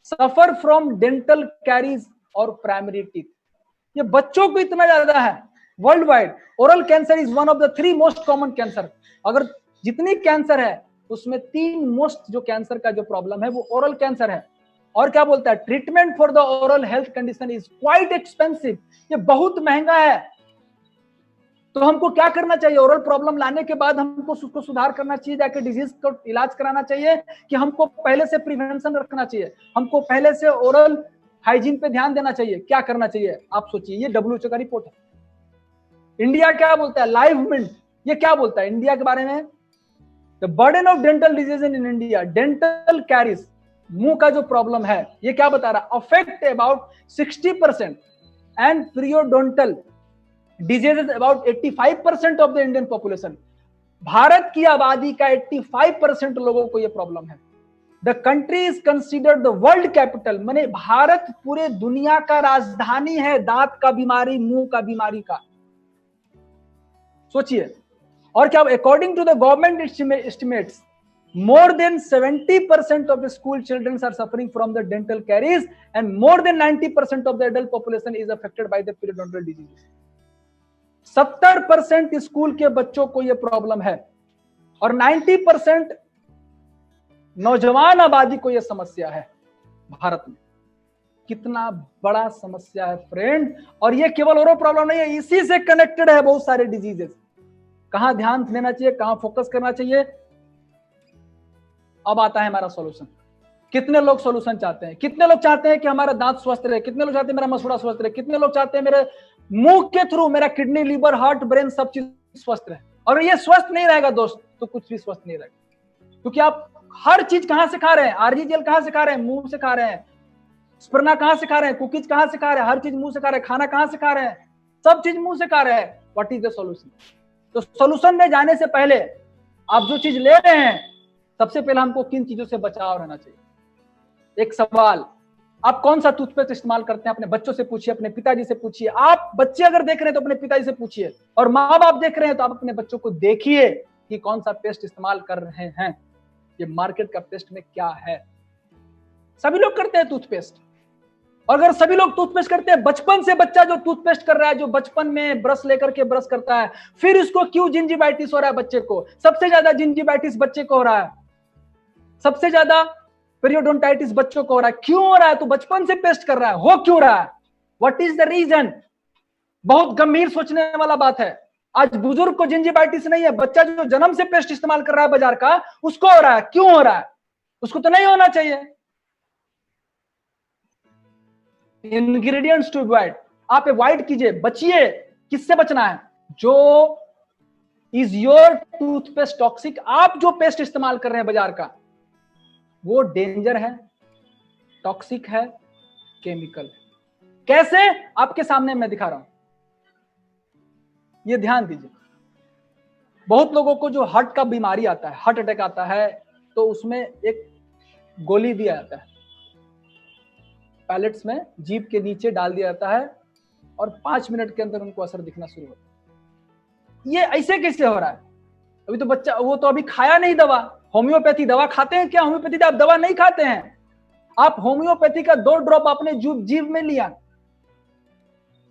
सफर फ्रॉम डेंटल कैरीज और प्राइमरी टीथ। ये बच्चों को इतना ज्यादा है world wide. Oral cancer is one of the 3 most common cancer. अगर जितनी कैंसर है उसमें 3 मोस्ट जो कैंसर का जो प्रॉब्लम है वो ओरल कैंसर है। और क्या बोलता है, treatment for the oral health condition is quite expensive, ये बहुत महंगा है। तो हमको क्या करना चाहिए, ओरल प्रॉब्लम लाने के बाद हमको उसको सुधार करना चाहिए, जाके डिजीज को इलाज कराना चाहिए, कि हमको पहले से प्रिवेंशन रखना चाहिए, हमको पहले से ओरल हाइजीन पे ध्यान देना चाहिए। क्या करना चाहिए, आप सोचिए, ये WHO का रिपोर्ट है। इंडिया क्या बोलता है, लाइव मिंट ये क्या बोलता है इंडिया के बारे में, the burden of dental disease in India, dental caries, मुंह का जो प्रॉब्लम है, ये क्या बता रहा है, affect about 60% and periodontal diseases about 85% of the Indian population. Bharat की आबादी का 85% लोगों को यह प्रॉब्लम है। The country is considered the world capital, माने भारत पूरे दुनिया का राजधानी है दांत का बीमारी, मुंह का बीमारी का। सोचिए, और क्या, according to the government estimates more than 70% of the school children are suffering from the dental caries and more than 90% of the adult population is affected by the periodontal disease। 70% school के बच्चों को यह problem है और 90% नौजवान आबादी को यह समस्या है भारत में। कितना बड़ा समस्या है फ्रेंड, और यह केवल ओरल प्रॉब्लम नहीं है, इसी से कनेक्टेड है बहुत सारे डिजीजेस। कहां ध्यान देना चाहिए, कहां फोकस करना चाहिए। अब आता है हमारा सॉल्यूशन। कितने लोग सॉल्यूशन चाहते हैं, कितने लोग चाहते हैं कि हमारा दांत स्वस्थ रहे, कितने लोग चाहते हैं मेरा मसूड़ा स्वस्थ रहे, कितने लोग चाहते हैं मेरे मुंह के थ्रू मेरा किडनी, लीवर, हार्ट, ब्रेन सब चीज स्वस्थ रहे। अगर ये स्वस्थ नहीं रहेगा दोस्त तो कुछ भी स्वस्थ नहीं रहेगा, क्योंकि आप हर चीज कहां से खा रहे हैं, RGGL कहां से खा रहे हैं, मुंह से खा रहे हैं, स्पर्ना कहां से खा रहे हैं, कुकीज कहां से खा रहे हैं, हर चीज मुंह से खा रहे हैं, खाना कहां से खा रहे हैं, सब चीज मुंह से खा रहे हैं। What is the solution? तो सॉल्यूशन में जाने से पहले आप जो चीज ले रहे हैं, सबसे पहले हमको किन चीजों से बचाव रहना चाहिए। एक सवाल, आप कौन सा टूथपेस्ट इस्तेमाल करते हैं, अपने बच्चों से पूछिए, अपने पिताजी से पूछिए। आप बच्चे अगर देख रहे हैं तो अपने पिताजी से पूछिए, और माँ बाप देख रहे हैं तो आप अपने बच्चों को देखिए कि कौन सा पेस्ट इस्तेमाल कर रहे हैं, ये मार्केट का पेस्ट में क्या है। सभी लोग करते हैं टूथपेस्ट, और अगर सभी लोग टूथपेस्ट करते हैं, बचपन से बच्चा जो टूथपेस्ट कर रहा है, जो बचपन में ब्रश लेकर के ब्रश करता है, फिर इसको क्यों जिंजिवाइटिस हो रहा है बच्चे को? सबसे ज्यादा जिंजिवाइटिस बच्चे को हो रहा है, सबसे ज्यादा पेरियोडोंटाइटिस बच्चों को हो रहा है। क्यों हो रहा है? तो बचपन से पेस्ट कर रहा है। हो क्यों रहा है? What is the reason? बहुत गंभीर सोचने वाला बात है। आज बुजुर्ग को जिंजिवाइटिस नहीं है, बच्चा जो जन्म से पेस्ट इस्तेमाल कर रहा है बाजार का, उसको हो रहा है। क्यों हो रहा है? उसको तो नहीं होना चाहिए। इंग्रेडिएंट्स टू अवॉइड, आप अवॉइड कीजिए, बचिए। किससे बचना है? जो इज योर टूथपेस्ट टॉक्सिक, आप जो पेस्ट इस्तेमाल कर रहे हैं बाजार का, वो डेंजर है, टॉक्सिक है, केमिकल है। कैसे? आपके सामने मैं दिखा रहा हूं, ये ध्यान दीजिए। बहुत लोगों को जो हार्ट का बीमारी आता है, हार्ट अटैक आता है, तो उसमें एक गोली दिया जाता है, पैलेट्स में जीभ के नीचे डाल दिया जाता है और 5 मिनट के अंदर उनको असर दिखना शुरू होता है। ये ऐसे कैसे हो रहा है? अभी तो बच्चा, वो तो अभी खाया नहीं दवा। होम्योपैथी दवा खाते हैं क्या? होम्योपैथी आप दवा नहीं खाते हैं। आप होम्योपैथी का 2 ड्रॉप अपने जीभ में लिया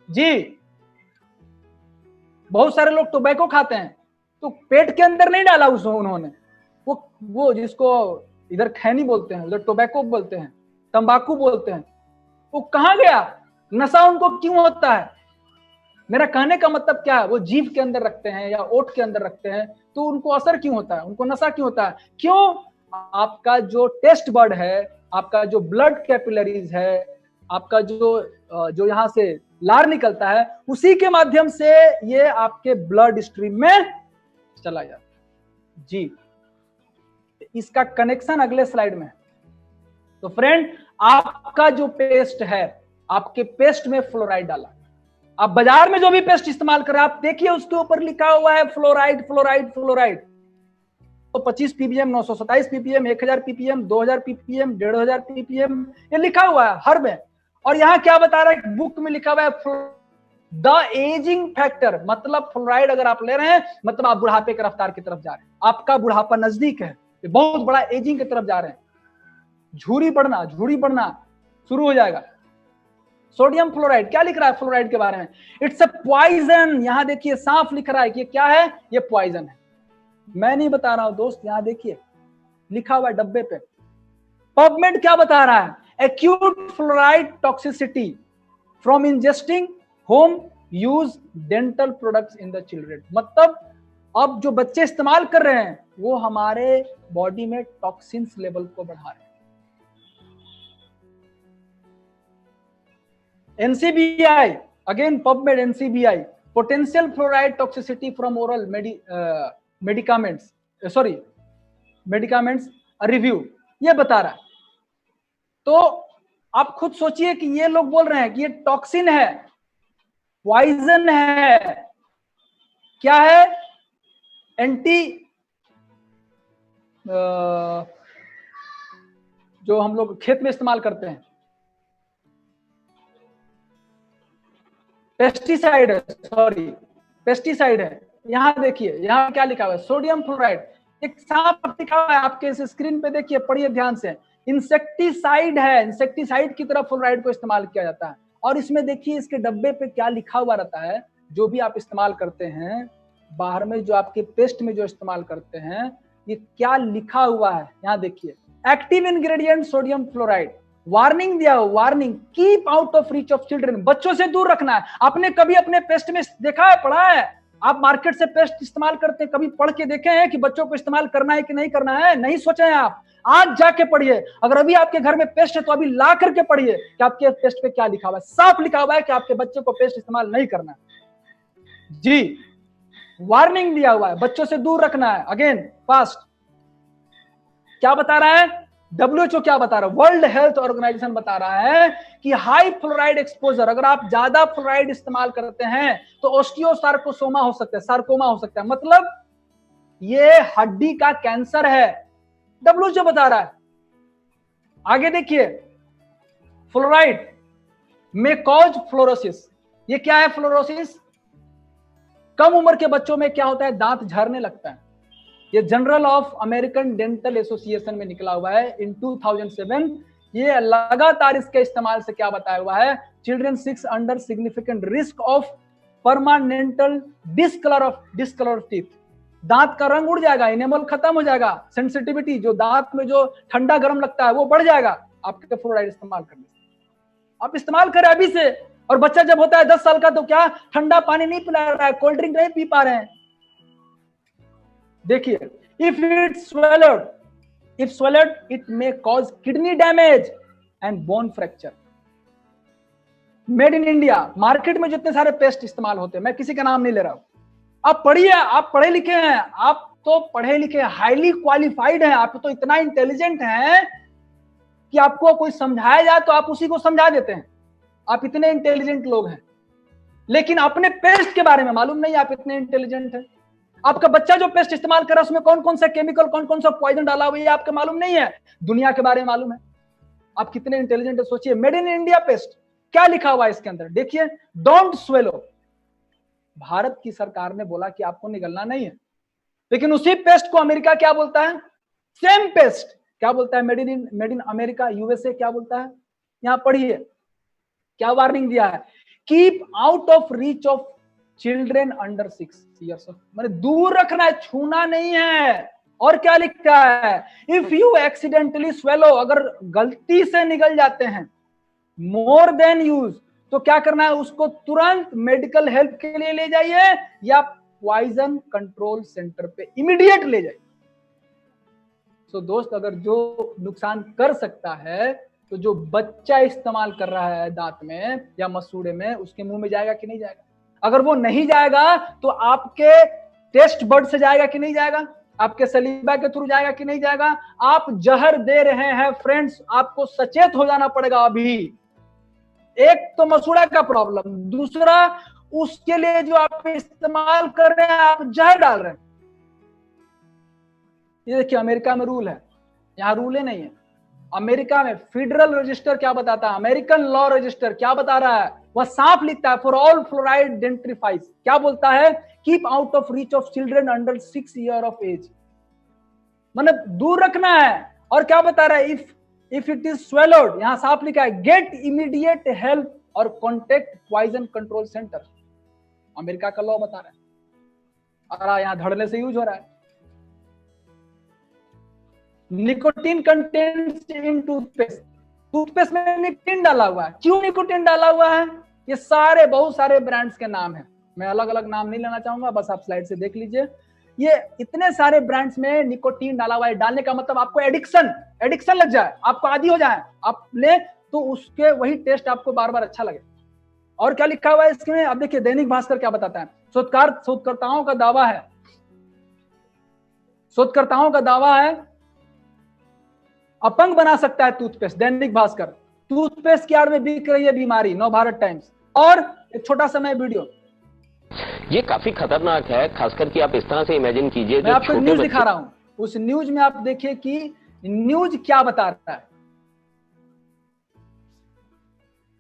जी। बहुत सारे लोग टोबैको खाते हैं, तो पेट के अंदर नहीं डाला उन्होंने, वो जिसको इधर खैनी बोलते हैं, उधर टोबैको बोलते हैं, तंबाकू बोलते हैं, वो कहां गया? नशा उनको क्यों होता है? मेरा कहने का मतलब क्या है, वो जीभ के अंदर रखते हैं या ओठ के अंदर रखते हैं, तो उनको असर क्यों होता है? उनको नशा क्यों होता है? क्यों? आपका जो टेस्ट बर्ड है, आपका जो ब्लड कैपिलरीज है, आपका जो यहाँ से लार निकलता है, उसी के माध्यम से ये आपके ब्लड स्ट्रीम में चला जाता है जी। इसका कनेक्शन अगले स्लाइड में। तो फ्रेंड, आपका जो पेस्ट है, आपके पेस्ट में फ्लोराइड डाला। आप बाजार में जो भी पेस्ट इस्तेमाल कर रहे हैं, आप देखिए उसके ऊपर लिखा हुआ है फ्लोराइड फ्लोराइड फ्लोराइड। तो 25 ppm, 927 ppm, 1000 ppm, 2000 ppm, 1500 ppm, ये लिखा हुआ है हर में। और यहां क्या बता रहा है, बुक में लिखा हुआ है द एजिंग फैक्टर, मतलब फ्लोराइड अगर आप ले रहे हैं, मतलब आप बुढ़ापे के रफ्तार की तरफ जा रहे हैं, आपका बुढ़ापा नजदीक है, बहुत बड़ा एजिंग की तरफ जा रहे हैं, झुर्री बढ़ना शुरू हो जाएगा। सोडियम फ्लोराइड क्या लिख रहा है फ्लोराइड के बारे में? It's a poison. यहां देखिए साफ लिख रहा है कि क्या है, ये पॉइजन है। मैं नहीं बता रहा हूं दोस्त, यहां देखिए लिखा हुआ है डब्बे पे। पबमेड क्या बता रहा है? Acute fluoride toxicity from ingesting home use dental products in the children. मतलब अब जो बच्चे इस्तेमाल कर रहे हैं, वो हमारे बॉडी में टॉक्सिन्स लेवल को बढ़ा रहे हैं। NCBI, again PubMed NCBI, potential fluoride toxicity from oral medicaments review, ये बता रहा है। तो आप खुद सोचिए कि ये लोग बोल रहे हैं कि ये टॉक्सिन है, पॉइजन है, क्या है? जो हम लोग खेत में इस्तेमाल करते हैं, पेस्टिसाइड है, पेस्टिसाइड है। यहां देखिए, यहां क्या लिखा हुआ है? Sodium fluoride. एक साफ लिखा हुआ है आपके इस स्क्रीन पे, देखिए, पढ़िए ध्यान से। इंसेक्टिसाइड है, इंसेक्टिसाइड की तरह फ्लोराइड को इस्तेमाल किया जाता है। और इसमें देखिए इसके डब्बे पे क्या लिखा हुआ रहता है, जो भी आप इस्तेमाल करते हैं बाहर में, जो आपके पेस्ट में जो इस्तेमाल करते हैं, ये क्या लिखा हुआ है यहाँ देखिए। Active ingredient sodium fluoride, warning दिया हो, warning, keep out of reach of children, बच्चों से दूर रखना है। आपने कभी अपने पेस्ट में देखा है, पढ़ा है? आप मार्केट से पेस्ट इस्तेमाल करते हैं, कभी पढ़ के देखे हैं कि बच्चों को इस्तेमाल करना है कि नहीं करना है? नहीं सोचे हैं आप? आज जाके पढ़िए। अगर अभी आपके घर में पेस्ट है तो अभी ला करके पढ़िए कि आपके पेस्ट पे क्या लिखा हुआ है। साफ लिखा हुआ है कि आपके बच्चे को पेस्ट इस्तेमाल नहीं करना है जी। वार्निंग दिया हुआ है, बच्चों से दूर रखना है। अगेन फास्ट, क्या बता रहा है? WHO क्या बता रहा है? वर्ल्ड हेल्थ ऑर्गेनाइजेशन बता रहा है कि हाई फ्लोराइड एक्सपोजर, अगर आप ज्यादा फ्लोराइड इस्तेमाल करते हैं तो ऑस्टियोसार्कोसोमा हो सकता है, सार्कोमा हो सकता है, मतलब ये हड्डी का कैंसर है। WHO बता रहा है। आगे देखिए, फ्लोराइड में कॉज फ्लोरोसिस। ये क्या है फ्लोरोसिस? कम उम्र के बच्चों में क्या होता है? दांत झड़ने लगता है। ये journal of American dental association में निकला हुआ है इन 2007। ये लगातार इसके इस्तेमाल से क्या बताया हुआ है? Children 6 under significant risk of permanental discolour of teeth. दांत का रंग उड़ जाएगा, इनेमल खत्म हो जाएगा, सेंसिटिविटी, जो दांत में जो ठंडा गर्म लगता है वो बढ़ जाएगा आपके फ्लोराइड इस्तेमाल करने से। आप इस्तेमाल करें अभी से। और बच्चा जब होता है 10 साल का तो क्या ठंडा पानी नहीं पिला रहा है, कोल्ड ड्रिंक नहीं पी पा रहे हैं। देखिए, if swallowed it may cause kidney damage and bone fracture। Made in India, market में जितने सारे पेस्ट इस्तेमाल होते हैं, मैं किसी का नाम नहीं ले रहा हूं, आप पढ़िए, आप पढ़े लिखे हैं, आप तो पढ़े लिखे हाईली क्वालिफाइड हैं, आप तो इतना इंटेलिजेंट हैं कि आपको कोई समझाया जाए तो आप उसी को समझा देते हैं। आप इतने इंटेलिजेंट लोग हैं, लेकिन अपने पेस्ट के बारे में मालूम नहीं आप इतने इंटेलिजेंट हैं। आपका बच्चा जो पेस्ट इस्तेमाल कर रहा है उसमें कौन कौन सा केमिकल, कौन कौन सा पॉइजन डाला हुआ है, ये आपको मालूम नहीं है। दुनिया के बारे में मालूम है। आप कितने इंटेलिजेंट है सोचिए। मेड इन इंडिया पेस्ट, क्या लिखा हुआ है इसके अंदर देखिए, डोंट स्वेलो। भारत की सरकार ने बोला कि आपको निगलना नहीं है, लेकिन उसी पेस्ट को अमेरिका क्या बोलता है, सेम पेस्ट क्या बोलता है, मेड इन अमेरिका, यूएसए क्या बोलता है, यहां पढ़िए क्या वार्निंग दिया है, keep out of reach of children under 6 years of, मैंने दूर रखना है, छूना नहीं है। और क्या लिखा है, इफ यू एक्सीडेंटली स्वेलो, अगर गलती से निकल जाते हैं मोर देन यूज, तो क्या करना है, उसको तुरंत मेडिकल हेल्प के लिए ले जाइए या पॉइजन कंट्रोल सेंटर पे इमीडिएट ले जाइए। तो दोस्त, अगर जो नुकसान कर सकता है तो जो बच्चा इस्तेमाल कर रहा है दांत में या मसूड़े में, उसके मुंह में जाएगा कि नहीं जाएगा? अगर वो नहीं जाएगा तो आपके टेस्ट बर्ड से जाएगा कि नहीं जाएगा, आपके सलीबा के थ्रू जाएगा कि नहीं जाएगा? आप जहर दे रहे हैं फ्रेंड्स, आपको सचेत हो जाना पड़ेगा अभी। एक तो मसूड़ा का प्रॉब्लम, दूसरा उसके लिए जो आप इस्तेमाल कर रहे हैं आप जहर डाल रहे हैं। ये देखिए अमेरिका में रूल है, यहां रूल ही नहीं है। अमेरिका में फेडरल रजिस्टर क्या बताता है, अमेरिकन लॉ रजिस्टर क्या बता रहा है, वह साफ लिखता है फॉर ऑल फ्लोराइड डेंट्रीफाइज, क्या बोलता है, keep out of reach of children under 6 years of age, मतलब दूर रखना है। और क्या बता रहा है, इफ इट इज स्वेलोड, यहां साफ लिखा है गेट इमीडिएट हेल्प और contact poison control center, America का लॉ बता रहा है। और यहां धड़ल्ले से यूज हो रहा है। निकोटीन कंटेंट्स इन टूथपेस्ट, टूथपेस्ट में निकोटीन डाला हुआ है। क्यों निकोटीन डाला हुआ है? ये सारे बहुत सारे ब्रांड्स के नाम हैं, मैं अलग अलग नाम नहीं लेना चाहूंगा, बस आप स्लाइड से देख लीजिए। ये इतने सारे ब्रांड्स में निकोटीन डाला हुआ है। डालने का मतलब आपको एडिक्शन लग जाए, आपको आदी हो जाए, आप ले तो उसके वही टेस्ट आपको बार बार अच्छा लगे। और क्या लिखा हुआ है इसमें, अब देखिए दैनिक भास्कर क्या बताता है, शोधकर्ताओं का दावा है अपंग बना सकता है टूथपेस्ट। दैनिक भास्कर, टूथपेस्ट की आड़ में बिक रही है बीमारी, नवभारत टाइम्स। और एक छोटा सा मैं वीडियो, ये काफी खतरनाक है, खासकर कि आप इस तरह से इमेजिन कीजिए, मैं आपको न्यूज दिखा रहा हूं, उस न्यूज में आप देखिए कि न्यूज क्या बता रहा है,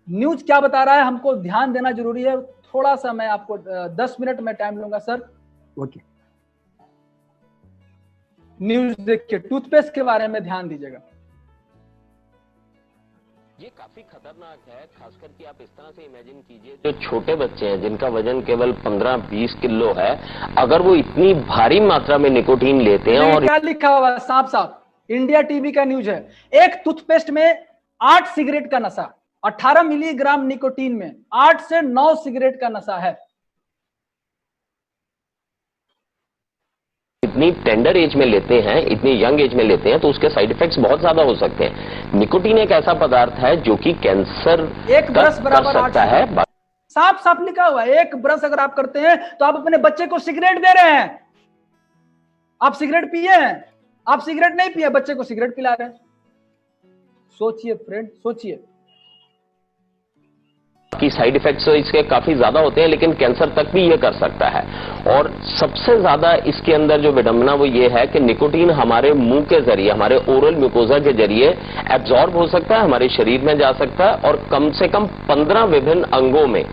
न्यूज क्या बता रहा है, हमको ध्यान देना जरूरी है। थोड़ा सा मैं आपको 10 मिनट में टाइम लूंगा सर। ओके, न्यूज देखिए, टूथपेस्ट के बारे में ध्यान दीजिएगा। ये काफी खतरनाक है, खासकर कि आप इस तरह से इमेजिन कीजिए, जो छोटे बच्चे हैं जिनका वजन केवल 15-20 किलो है, अगर वो इतनी भारी मात्रा में निकोटीन लेते हैं। और क्या लिखा हुआ साफ इंडिया टीवी का न्यूज है, एक टूथपेस्ट में 8 सिगरेट का नशा, 18 मिलीग्राम निकोटीन में 8 से 9 सिगरेट का नशा है। इतनी टेंडर एज में लेते हैं, इतनी यंग एज में लेते हैं, तो उसके साइड इफेक्ट्स बहुत ज्यादा हो सकते हैं। निकोटीन एक ऐसा पदार्थ है जो कि कैंसर एक ब्रश बराबर कर सकता है। साफ लिखा हुआ है, एक ब्रश अगर आप करते हैं तो आप अपने बच्चे को सिगरेट दे रहे हैं। आप सिगरेट पिए हैं, आप सिगरेट नहीं पिए, बच्चे को सिगरेट पिला रहे हैं। सोचिए फ्रेंड, सोचिए कि साइड इफेक्ट्स इसके काफी ज्यादा होते हैं, लेकिन कैंसर तक भी ये कर सकता है। और सबसे ज्यादा इसके अंदर जो विडंबना वो ये है कि निकोटीन हमारे मुंह के जरिए, हमारे ओरल म्यूकोजा के जरिए एब्जॉर्ब हो सकता है, हमारे शरीर में जा सकता है और कम से कम 15 विभिन्न अंगों में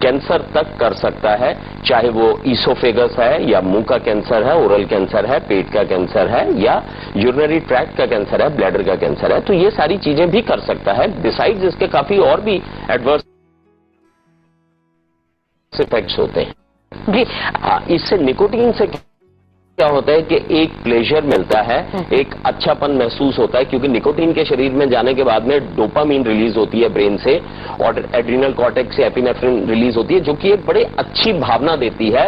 कैंसर तक कर सकता है, चाहे वो ईसोफेगस है या मुंह का कैंसर है, ओरल कैंसर है, पेट का कैंसर है या यूरिनरी ट्रैक्ट का कैंसर है, ब्लैडर का कैंसर है। तो ये सारी चीजें भी कर सकता है। बिसाइड्स इसके काफी और भी एडवर्स इफेक्ट्स होते हैं जी। इससे निकोटीन से क्या होता है कि एक प्लेजर मिलता है, एक अच्छापन महसूस होता है, क्योंकि निकोटीन के शरीर में जाने के बाद में डोपामीन रिलीज होती है ब्रेन से और एड्रिनल कॉर्टेक्स से एपिनेफ्रिन रिलीज होती है, जो कि एक बड़े अच्छी भावना देती है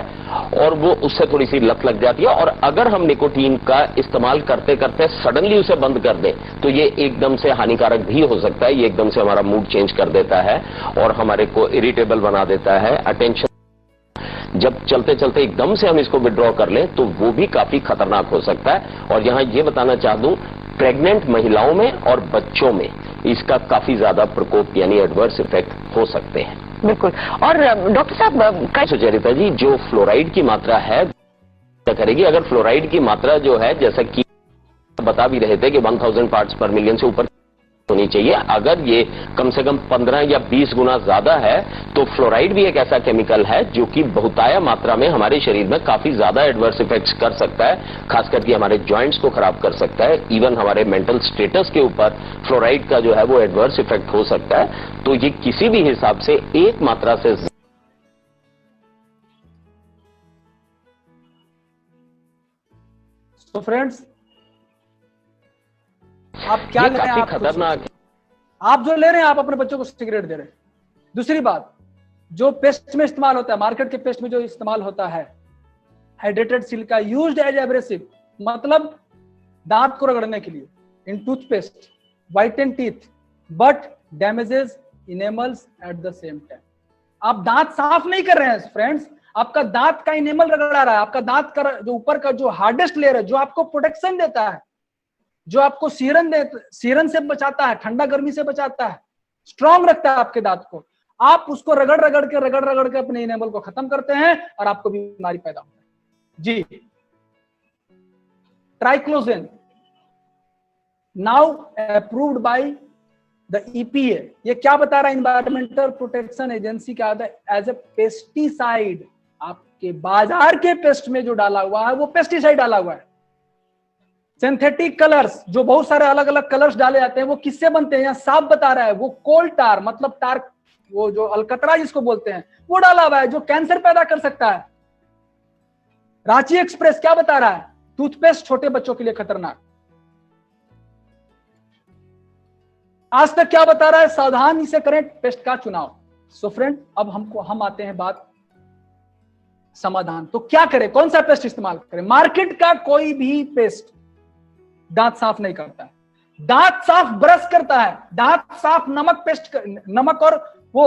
और वो उससे थोड़ी सी लत लग जाती है। और अगर हम निकोटीन का इस्तेमाल करते करते सडनली उसे बंद कर दें तो ये एकदम से हानिकारक भी हो सकता है। ये एकदम से हमारा मूड चेंज कर देता है और हमारे को इरिटेबल बना देता है। अटेंशन जब चलते चलते एकदम से हम इसको विड्रॉ कर लें तो वो भी काफी खतरनाक हो सकता है। और यहां ये बताना चाह दूं, प्रेग्नेंट महिलाओं में और बच्चों में इसका काफी ज्यादा प्रकोप यानी एडवर्स इफेक्ट हो सकते हैं। बिल्कुल। और डॉक्टर साहब, सुचरिता जी, जो फ्लोराइड की मात्रा है करेगी। अगर फ्लोराइड की मात्रा जो है, जैसा कि बता भी रहे थे कि 1000 पार्ट्स पर मिलियन से ऊपर होनी चाहिए, अगर ये कम से कम 15 या 20 गुना ज्यादा है तो फ्लोराइड भी एक ऐसा केमिकल है जो कि बहुताया मात्रा में हमारे शरीर में काफी ज्यादा एडवर्स इफेक्ट्स कर सकता है, खास करके हमारे जॉइंट्स को खराब कर सकता है, इवन हमारे मेंटल स्टेटस के ऊपर फ्लोराइड का जो है वो एडवर्स इफेक्ट हो सकता है। तो ये किसी भी हिसाब से एक मात्रा से तो फ्रेंड्स आप क्या ले रहे हैं, काफी खतरनाक। आप जो ले रहे हैं आप अपने बच्चों को सिगरेट दे रहे हैं। दूसरी बात, जो पेस्ट में इस्तेमाल होता है, मार्केट के पेस्ट में जो इस्तेमाल होता है hydrated silica used as abrasive, मतलब दांत को रगड़ने के लिए, in toothpaste whiten teeth but damages enamels at the same time. आप दांत साफ नहीं कर रहे हैं फ्रेंड्स, आपका दांत का इनेमल रगड़ा रहा है, आपका दांत का जो ऊपर का जो हार्डेस्ट लेयर है, जो आपको प्रोटेक्शन देता है, जो आपको सीरन से बचाता है, ठंडा गर्मी से बचाता है, स्ट्रांग रखता है आपके दांत को, आप उसको रगड़ रगड़ के अपने इनेमल को खत्म करते हैं और आपको बीमारी पैदा होता है। जी, triclosan now approved by the EPA, ये क्या बता रहा है, इन्वायरमेंटल प्रोटेक्शन एजेंसी क्या होता है, एज ए पेस्टिसाइड। आपके बाजार के पेस्ट में जो डाला हुआ है वो पेस्टिसाइड डाला हुआ है। सिंथेटिक कलर्स, जो बहुत सारे अलग अलग कलर्स डाले जाते हैं, वो किससे बनते हैं, यहाँ साफ बता रहा है, वो कोल टार, मतलब टार, वो जो अलकतरा जिसको बोलते हैं, वो डाला हुआ है, जो कैंसर पैदा कर सकता है। रांची एक्सप्रेस क्या बता रहा है, टूथपेस्ट छोटे बच्चों के लिए खतरनाक। आज तक क्या बता रहा है, सावधानी से करें पेस्ट का चुनाव। सो फ्रेंड, अब हम आते हैं बात समाधान। तो क्या करें, कौन सा पेस्ट इस्तेमाल करें। मार्केट का कोई भी पेस्ट दांत साफ नहीं करता है, दांत साफ ब्रश करता है, दांत साफ नमक और वो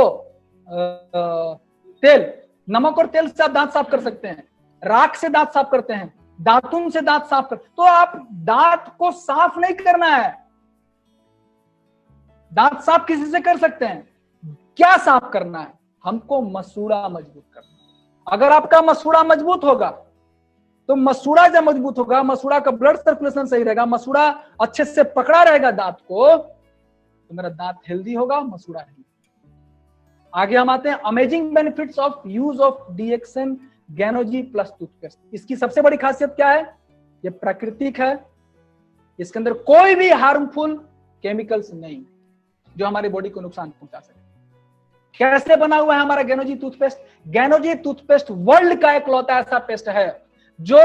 तेल, नमक और तेल से आप दांत साफ कर सकते हैं, राख से दांत साफ करते हैं, दातुन से दांत साफ कर। तो आप दांत को साफ नहीं करना है, दांत साफ किसी से कर सकते हैं, क्या साफ करना है, हमको मसूड़ा मजबूत करना है। अगर आपका मसूड़ा मजबूत होगा तो मसूड़ा जब मजबूत होगा, मसूड़ा का ब्लड सर्कुलेशन सही रहेगा, मसूड़ा अच्छे से पकड़ा रहेगा दांत को, तो मेरा दांत हेल्दी होगा, मसूड़ा हेल्दी। आगे हम आते हैं amazing benefits of use of DXN Ganozhi plus toothpaste. इसकी सबसे बड़ी खासियत क्या है, ये प्राकृतिक है, इसके अंदर कोई भी हार्मफुल केमिकल्स नहीं जो हमारी बॉडी को नुकसान पहुंचा सके। कैसे बना हुआ है हमारा गैनोजी टूथपेस्ट। गैनोजी टूथपेस्ट वर्ल्ड का इकलौता ऐसा पेस्ट है जो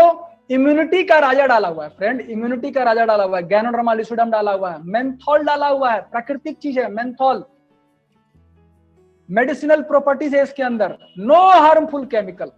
इम्यूनिटी का राजा डाला हुआ है। फ्रेंड, इम्यूनिटी का राजा डाला हुआ है, गैनोडर्मा लिसिडम डाला हुआ है, मेंथॉल डाला हुआ है, प्राकृतिक चीज है मेंथॉल, मेडिसिनल प्रॉपर्टीज है इसके अंदर, no harmful chemical,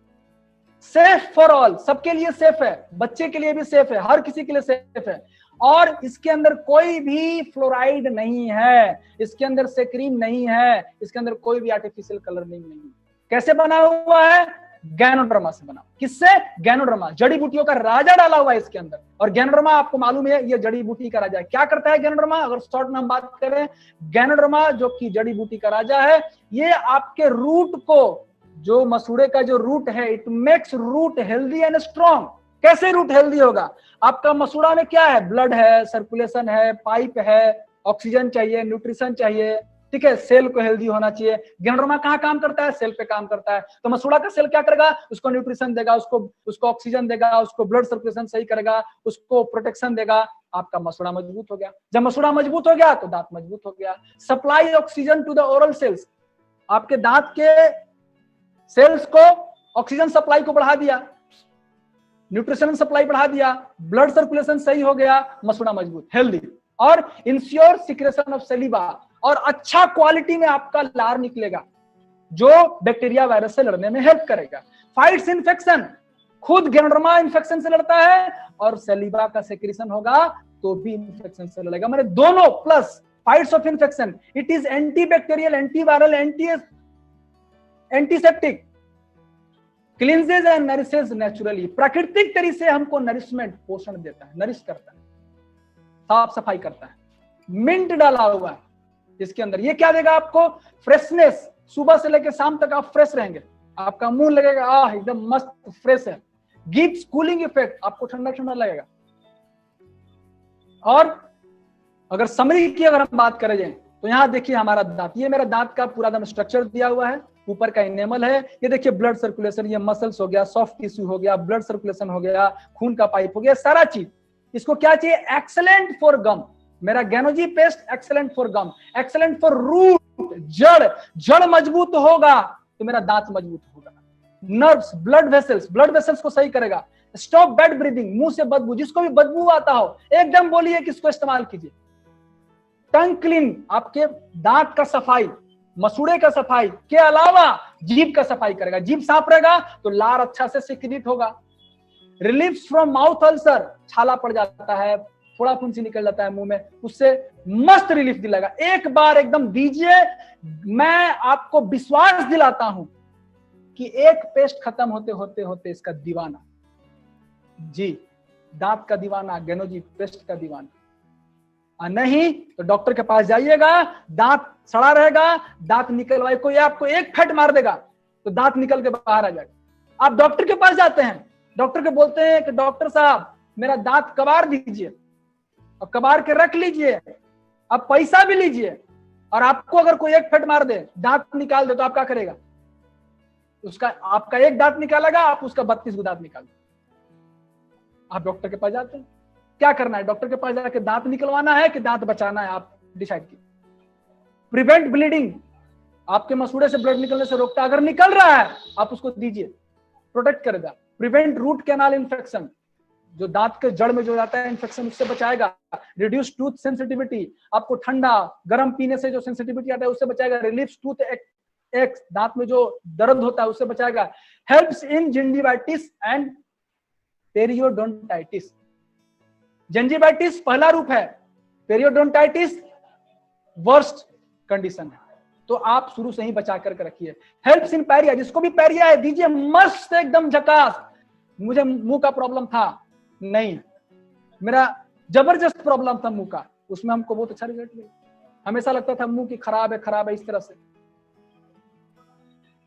safe for all, सबके लिए सेफ है, बच्चे के लिए भी सेफ है, हर किसी के लिए सेफ है। और इसके अंदर कोई भी फ्लोराइड नहीं है, इसके अंदर सेक्रीन नहीं है, इसके अंदर कोई भी आर्टिफिशियल कलरिंग नहीं है। कैसे बना हुआ है, गैनोडर्मा से बना। किससे, गैनोडर्मा, जड़ी बूटियों का राजा डाला हुआ है इसके अंदर। और गैनोडर्मा आपको मालूम है ये जड़ी बूटी का राजा है। क्या करता है गैनोडर्मा, अगर शॉर्ट में हम बात करें, गैनोडर्मा जो कि जड़ी बूटी का राजा है, ये आपके रूट को, जो मसूड़े का जो रूट है, it makes root healthy and strong. कैसे रूट हेल्दी होगा, आपका मसूड़ा में क्या है, ब्लड है, सर्कुलेशन है, पाइप है, ऑक्सीजन चाहिए, न्यूट्रिशन चाहिए, ठीक है, सेल को हेल्दी होना चाहिए। गैनोडर्मा कहाँ काम करता है, सेल पे काम करता है। तो मसूड़ा का सेल क्या करेगा, उसको न्यूट्रिशन देगा, उसको ऑक्सीजन देगा, उसको ब्लड सर्कुलेशन सही करेगा, उसको प्रोटेक्शन देगा, आपका मसूड़ा मजबूत हो गया। जब मसूड़ा मजबूत हो गया तो दांत मजबूत हो गया। Supply oxygen to the oral cells, आपके दांत के सेल्स को ऑक्सीजन सप्लाई को बढ़ा दिया, न्यूट्रिशन सप्लाई बढ़ा दिया, ब्लड सर्कुलेशन सही हो गया, मसूड़ा मजबूत हेल्दी। और इंश्योर सिक्रेशन ऑफ सलीवा, और अच्छा क्वालिटी में आपका लार निकलेगा जो बैक्टीरिया वायरस से लड़ने में हेल्प करेगा। फाइट्स इन्फेक्शन, खुद गैनोडर्मा इन्फेक्शन से लड़ता है और सलीवा का सेक्रेशन होगा तो भी इन्फेक्शन से लड़ेगा। मैंने दोनों plus fights of infection, it is antibacterial, antiviral, antiseptic, cleanses and nourishes naturally. प्राकृतिक तरीके से हमको नरिशमेंट, पोषण देता है, नरिश करता है, साफ सफाई करता है। मिंट डाला हुआ है इसके अंदर, ये क्या देगा आपको, फ्रेशनेस, सुबह से लेकर शाम तक आप फ्रेश रहेंगे, आपका मुंह लगेगा एकदम मस्त फ्रेश है। गिव्स कूलिंग इफेक्ट, आपको ठंडा ठंडा लगेगा। और अगर समरी की अगर हम बात करें जाए तो यहाँ देखिए हमारा दांत, ये मेरा दांत का पूरा दम स्ट्रक्चर दिया हुआ है, ऊपर का इनेमल है, ये देखिए ब्लड सर्कुलेशन, ये मसल्स हो गया, सॉफ्ट टिश्यू हो गया, ब्लड सर्कुलेशन हो गया, खून का पाइप हो गया, सारा चीज। इसको क्या चाहिए? Excellent for gum. मेरा Ganozhi paste excellent for gum, excellent for root, जड़, जड़ मजबूत होगा तो मेरा दांत मजबूत होगा। Nerves, blood vessels, blood vessels को सही करेगा। स्टॉप बैड ब्रीदिंग, मुंह से बदबू, जिसको भी बदबू आता हो एकदम बोलिए कि इसको इस्तेमाल कीजिए। टंग क्लीन, आपके दांत का सफाई, मसूड़े का सफाई के अलावा जीभ का सफाई करेगा। जीभ साफ रहेगा तो लार अच्छा से सिक्रीट होगा। रिलीफ फ्रॉम माउथ अल्सर, छाला पड़ जाता है, थोड़ा फुंसी निकल जाता है मुंह में, उससे मस्त रिलीफ दिलाएगा। एक बार एकदम दीजिए, मैं आपको विश्वास दिलाता हूं कि एक पेस्ट खत्म होते होते होते इसका दीवाना, जी दांत का दीवाना, गैनोजी पेस्ट का दीवाना। नहीं तो डॉक्टर के पास जाइएगा, दांत सड़ा रहेगा, दांत निकलवाए, कोई आपको एक फट मार देगा तो दांत निकल के बाहर आ जाएगा। आप डॉक्टर के पास जाते हैं, डॉक्टर के बोलते हैं कि डॉक्टर साहब मेरा दांत कबार दीजिए, और कबार के रख लीजिए, अब पैसा भी लीजिए, और आपको अगर कोई एक फट मार दे, दांत निकाल दे, तो आप क्या करेगा? उसका आपका एक दांत निकालेगा, आप उसका 32 गो दांत निकाल दो। आप डॉक्टर के पास जाते हैं, क्या करना है? डॉक्टर के पास जाकर दांत निकलवाना है कि दांत बचाना है, आप डिसाइड कीजिए। प्रिवेंट ब्लीडिंग, आपके मसूड़े से ब्लड निकलने से रोकता है, अगर निकल रहा है आप उसको दीजिए, प्रोटेक्ट करेगा। प्रिवेंट रूट कैनाल इन्फेक्शन, जो दांत के जड़ में जो जाता है इन्फेक्शन, उससे बचाएगा। रिड्यूस टूथ सेंसिटिविटी, आपको ठंडा गर्म पीने से जो सेंसिटिविटी आता है उससे बचाएगा। रिलीफ टूथ एक, दांत में जो दर्द होता है उससे बचाएगा। Helps in gingivitis and periodontitis. Gingivitis पहला रूप है, पेरियोडोंटाइटिस वर्स्ट कंडीशन है, तो आप शुरू से ही बचा करके रखिए। हेल्प्स इन पैरिया, जिसको भी पैरिया है दीजिए, मस्त एकदम झकास। मुझे मुंह का प्रॉब्लम था, नहीं, मेरा जबरदस्त प्रॉब्लम था मुंह का, उसमें हमको बहुत अच्छा रिजल्ट मिला। हमेशा लगता था मुंह की खराब है इस तरह से,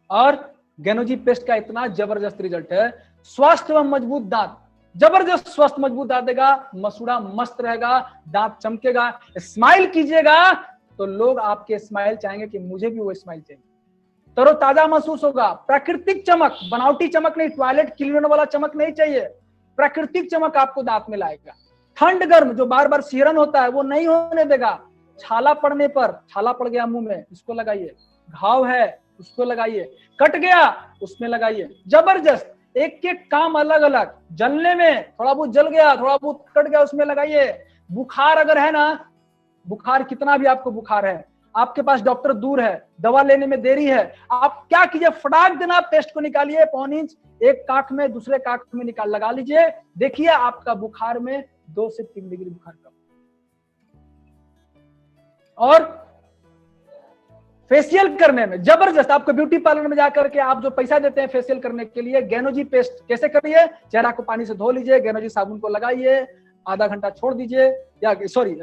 और गैनोजी पेस्ट का इतना जबरदस्त रिजल्ट है। स्वस्थ एवं मजबूत दांत, जबरदस्त स्वस्थ मजबूत दांत देगा, मसूड़ा मस्त रहेगा, दांत चमकेगा। स्माइल कीजिएगा तो लोग आपके स्माइल चाहेंगे कि मुझे भी वो स्माइल चाहिए। तरोताजा महसूस होगा। प्राकृतिक चमक, बनावटी चमक नहीं, टॉयलेट क्लीनर वाला चमक नहीं चाहिए, प्राकृतिक चमक आपको दांत में लाएगा। ठंड गर्म, जो बार बार सिहरन होता है वो नहीं होने देगा। छाला पड़ने पर, छाला पड़ गया मुंह में, इसको लगाइए। घाव है उसको लगाइए, कट गया उसमें लगाइए। जबरदस्त, एक एक काम अलग अलग। जलने में थोड़ा बहुत जल गया, थोड़ा बहुत कट गया, उसमें लगाइए। बुखार अगर है ना, बुखार कितना भी आपको बुखार है, आपके पास डॉक्टर दूर है, दवा लेने में देरी है, आप क्या कीजिए, फटाक देना पेस्ट को निकालिए, 1 इंच एक काख में दूसरे काख में निकाल लगा लीजिए। देखिए आपका बुखार में 2 से 3 डिग्री बुखार कम। और फेशियल करने में जबरदस्त, आपको ब्यूटी पार्लर में जाकर के आप जो पैसा देते हैं फेशियल करने के लिए, गैनोजी पेस्ट कैसे करिए? चेहरा को पानी से धो लीजिए, गैनोजी साबुन को लगाइए, आधा घंटा छोड़ दीजिए, या सॉरी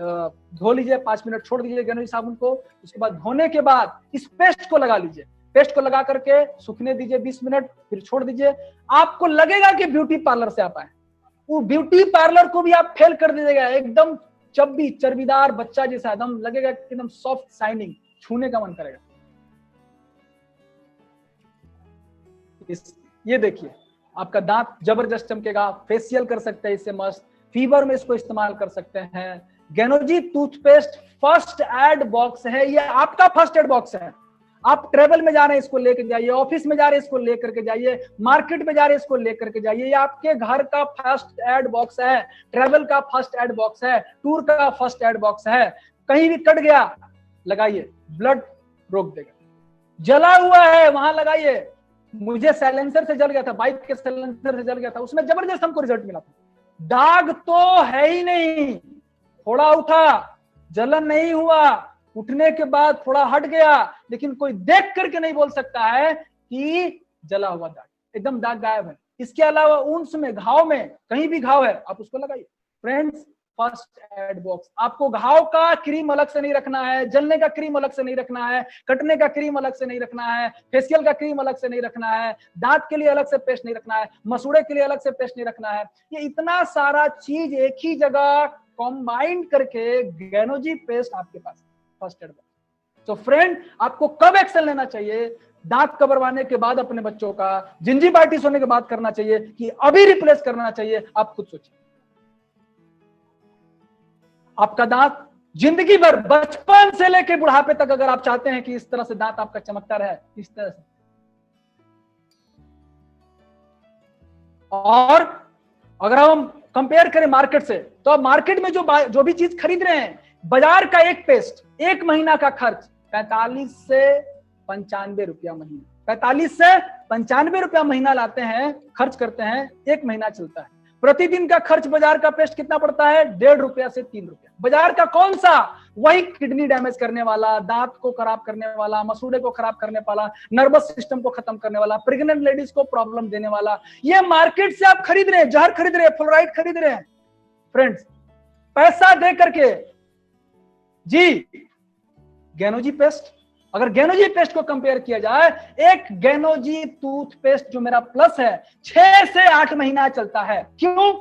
धो लीजिए, 5 मिनट छोड़ दीजिए गैनोजी साबुन को। उसके बाद धोने के बाद इस पेस्ट को लगा लीजिए, पेस्ट को लगा करके सूखने दीजिए 20 मिनट, फिर छोड़ दीजिए। आपको लगेगा कि ब्यूटी पार्लर से आप आए। वो ब्यूटी पार्लर को भी आप फेल कर दीजिएगा, एकदम चब्बी चर्बीदार बच्चा जैसा एकदम लगेगा, एकदम सॉफ्ट शाइनिंग, छूने का मन करेगा। ये देखिए आपका दांत जबरदस्त चमकेगा। फेशियल कर सकते हैं इससे मस्त, फीवर में इसको इस्तेमाल कर सकते हैं। गैनोजी टूथपेस्ट फर्स्ट एड बॉक्स है, ये आपका फर्स्ट एड बॉक्स है। आप ट्रेवल में जा रहे हैं इसको लेकर जाइए, ऑफिस में जा रहे हैं इसको लेकर के जाइए, मार्केट में जा रहे हैं इसको लेकर के जाइए। ये आपके घर का फर्स्ट एड बॉक्स है, ट्रेवल का फर्स्ट एड बॉक्स है, टूर का फर्स्ट एड बॉक्स है। कहीं भी कट गया लगाइए, ब्लड रोक देगा। जला हुआ है वहां लगाइए। मुझे साइलेंसर से जल गया था, बाइक के साइलेंसर से जल गया था, उसमें जबरदस्त हमको रिजल्ट मिला था। दाग तो है ही नहीं, थोड़ा उठा, जलन नहीं हुआ, उठने के बाद थोड़ा हट गया, लेकिन कोई देख करके नहीं बोल सकता है कि जला हुआ दाग, एकदम दाग गायब है। इसके अलावा ऊंस में, घाव में, कहीं भी घाव है आप उसको लगाइए। Friends, first aid box. आपको घाव का क्रीम अलग से नहीं रखना है, जलने का क्रीम अलग से नहीं रखना है, कटने का क्रीम अलग से नहीं रखना है, फेशियल का क्रीम अलग से नहीं रखना है, दांत के लिए अलग से पेस्ट नहीं रखना है, मसूड़े के लिए अलग से पेस्ट नहीं रखना है। ये इतना सारा चीज एक ही जगह कंबाइन करके गैनोजी पेस्ट आपके पास फर्स्ट एड बॉक्स। तो फ्रेंड, आपको कब एक्शन लेना चाहिए? दांत कबरवाने के बाद अपने बच्चों का, जिंजीवाइटिस होने के बाद करना चाहिए कि अभी रिप्लेस करना चाहिए? आप खुद सोचिए। आपका दांत जिंदगी भर, बचपन से लेकर बुढ़ापे तक, अगर आप चाहते हैं कि इस तरह से दांत आपका चमकता रहे, इस तरह से, और अगर हम कंपेयर करें मार्केट से, तो आप मार्केट में जो भी चीज खरीद रहे हैं, बाजार का एक पेस्ट, एक महीना का खर्च 45 से 95 रुपया महीना, 45 से 95 रुपया महीना लाते हैं, खर्च करते हैं, एक महीना चलता है। प्रतिदिन का खर्च बाजार का पेस्ट कितना पड़ता है? 1.5 रुपया से 3 रुपया। बाजार का कौन सा? वही किडनी डैमेज करने वाला, दांत को खराब करने वाला, मसूड़े को खराब करने वाला, नर्वस सिस्टम को खत्म करने वाला, प्रेग्नेंट लेडीज को प्रॉब्लम देने वाला। ये मार्केट से आप खरीद रहे हैं, जहर खरीद रहे हैं, फ्लोराइड खरीद रहे हैं फ्रेंड्स, पैसा दे करके। जी, गैनोजी पेस्ट, अगर गैनोजी पेस्ट को कंपेयर किया जाए, एक गैनोजी टूथपेस्ट जो मेरा प्लस है 6 से 8 महीना चलता है। क्यों?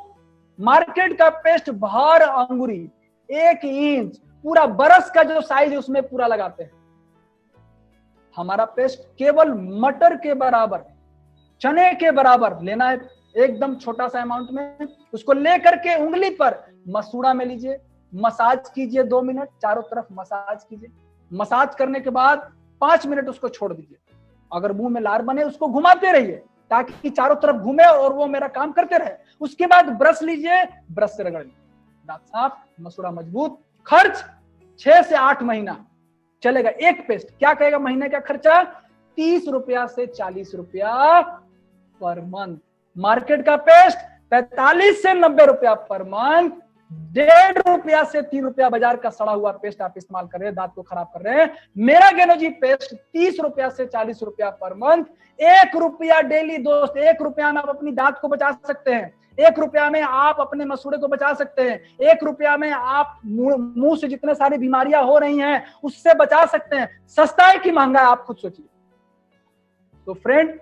मार्केट का पेस्ट भर अंगुरी, 1 इंच, पूरा बरस का जो साइज है उसमें पूरा लगाते हैं। हमारा पेस्ट केवल मटर के बराबर, चने के बराबर लेना है, एकदम छोटा सा अमाउंट में, उसको लेकर के उंगली पर मसूड़ा में लीजिए, मसाज कीजिए 2 मिनट, चारों तरफ मसाज कीजिए। मसाज करने के बाद 5 मिनट उसको छोड़ दीजिए। अगर मुंह में लार बने उसको घुमाते रहिए ताकि चारों तरफ घूमे और वो मेरा काम करते रहे। उसके बाद ब्रश लीजिए, ब्रश से रगड़ लीजिए, दांत साफ, मसूड़ा मजबूत। खर्च 6 से 8 महीना चलेगा एक पेस्ट। क्या कहेगा महीने का खर्चा? 30 रुपया से 40 रुपया पर मंथ। मार्केट का पेस्ट 45 से 90 रुपया पर मंथ। 1.5 रुपया से 3 रुपया बाजार का सड़ा हुआ पेस्ट आप इस्तेमाल कर रहे हैं, दांत को खराब कर रहे हैं। मेरा गैनोजी पेस्ट 30 रुपया से 40 रुपया पर मंथ। 1 रुपया डेली दोस्त, 1 रुपया में आप अपनी दांत को बचा सकते हैं, 1 रुपया में आप अपने मसूड़े को बचा सकते हैं, 1 रुपया में आप मुंह से जितने सारी बीमारियां हो रही हैं उससे बचा सकते हैं। सस्ता है कि महंगा है? आप खुद सोचिए। तो फ्रेंड,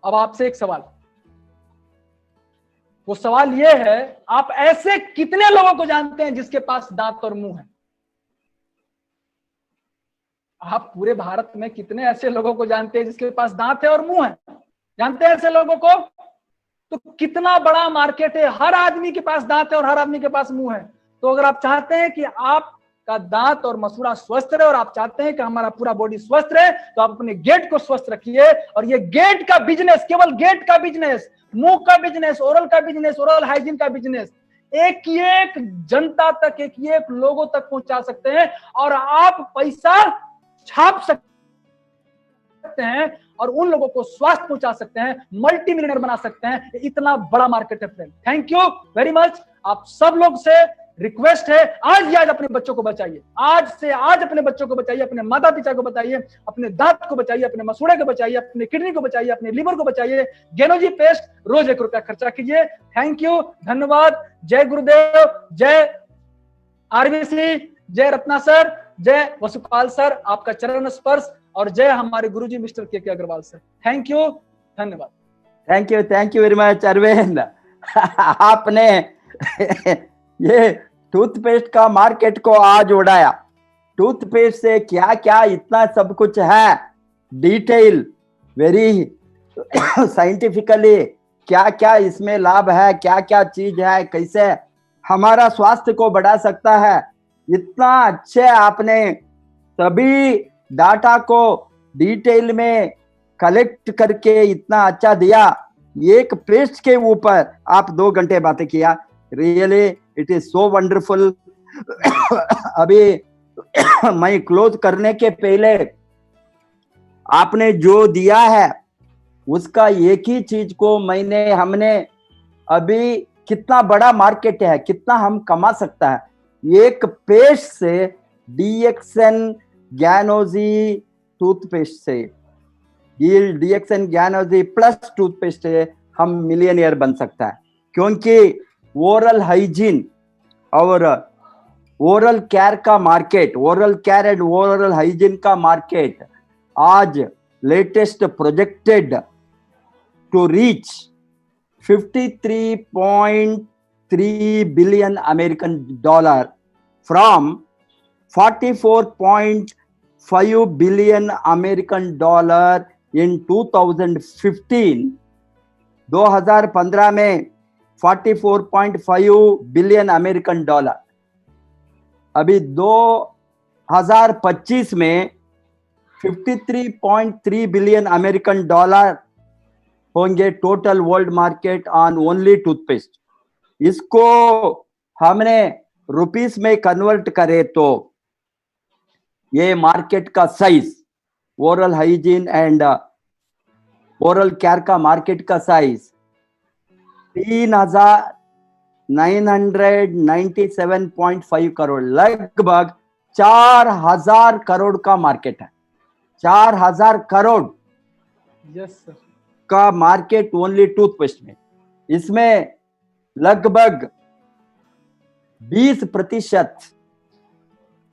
अब आपसे एक सवाल, वो सवाल ये है, आप ऐसे कितने लोगों को जानते हैं जिसके पास दांत और मुंह है? आप पूरे भारत में कितने ऐसे लोगों को जानते हैं जिसके पास दांत है और मुंह है? जानते हैं ऐसे लोगों को? तो कितना बड़ा मार्केट है, हर आदमी के पास दांत है और हर आदमी के पास मुंह है। तो अगर आप चाहते हैं कि आपका दांत और मसूड़ा स्वस्थ रहे और आप चाहते हैं कि हमारा पूरा बॉडी स्वस्थ रहे, तो आप अपने गेट को स्वस्थ रखिए। और ये गेट का बिजनेस, केवल गेट का बिजनेस, मुंह का बिजनेस, ओरल का बिजनेस, ओरल हाइजीन का बिजनेस, एक जनता तक, एक लोगों तक पहुंचा सकते हैं और आप पैसा छाप सकते हैं और उन लोगों को स्वास्थ्य पहुंचा सकते हैं, मल्टी मिलियनर बना सकते हैं। इतना बड़ा मार्केट है friend. Thank you very much. आप सब लोग से रिक्वेस्ट है, आज ही आज अपने बच्चों को बचाइए, आज से आज अपने बच्चों को बचाइए, अपने माता पिता को बचाइए, अपने दांत को बचाइए, अपने मसूड़े को बचाइए, अपने किडनी को बचाइए, अपने लीवर को बचाइए। गैनोजी पेस्ट रोज 1 रुपया खर्चा कीजिए। थैंक यू, धन्यवाद। जय गुरुदेव, जय आरबीसी, जय रत्ना सर, जय वसुपाल सर, आपका चरण स्पर्श, और जय हमारे गुरुजी Mister K Agrawal sir. Thank you, धन्यवाद। Thank you very much Arvind. आपने ये टूथपेस्ट का मार्केट को आज उड़ाया। टूथपेस्ट से क्या क्या इतना सब कुछ है, डिटेल, वेरी साइंटिफिकली क्या क्या इसमें लाभ है, क्या क्या चीज है, कैसे हमारा स्वास्थ्य को बढ़ा सकता है। इतना अच्छे आपने सभी डाटा को डिटेल में कलेक्ट करके इतना अच्छा दिया। एक पेस्ट के ऊपर आप 2 घंटे बातें किया। Really it is so wonderful. अभी मैं क्लोज करने के पहले आपने जो दिया है उसका एक ही चीज को हमने अभी कितना बड़ा मार्केट है, कितना हम कमा सकता है एक पेस्ट से, डीएक्सएन गैनोजी टूथपेस्ट से, डीएक्सएन गैनोजी प्लस टूथपेस्ट से हम मिलियनियर बन सकता है। क्योंकि ओरल हाइजीन और ओरल केयर का market, oral care and oral hygiene का मार्केट आज latest projected to reach 53.3 billion American dollar from 44.5 billion American dollar in 2015। 2015 में 44.5 बिलियन अमेरिकन डॉलर, अभी 2025 में 53.3 बिलियन अमेरिकन डॉलर होंगे total world market on only toothpaste. इसको हमने rupees में convert करे तो ये मार्केट का size, oral hygiene and oral care का मार्केट का साइज 3,997.5 करोड़, लगभग 4,000 करोड़ का मार्केट है। 4,000 करोड़ यस सर का मार्केट ओनली टूथपेस्ट में। इसमें लगभग 20%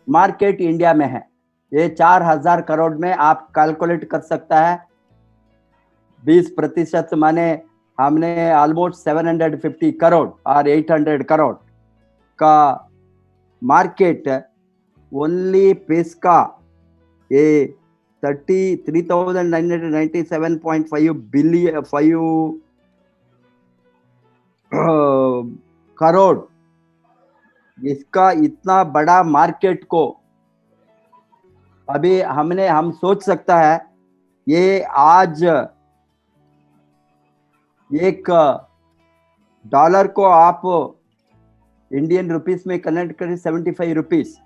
मार्केट इंडिया में है। ये 4,000 करोड़ में आप कैलकुलेट कर सकता है। 20% माने हमने ऑलमोस्ट 750 करोड़ और 800 करोड़ का मार्केट ओनली पेस्ट का ये 33,997.5 बिलियन 5 करोड़, इसका इतना बड़ा मार्केट को अभी हम सोच सकता है ये आज एक डॉलर को आप इंडियन रुपीस में कन्वर्ट करें 75 रुपीस,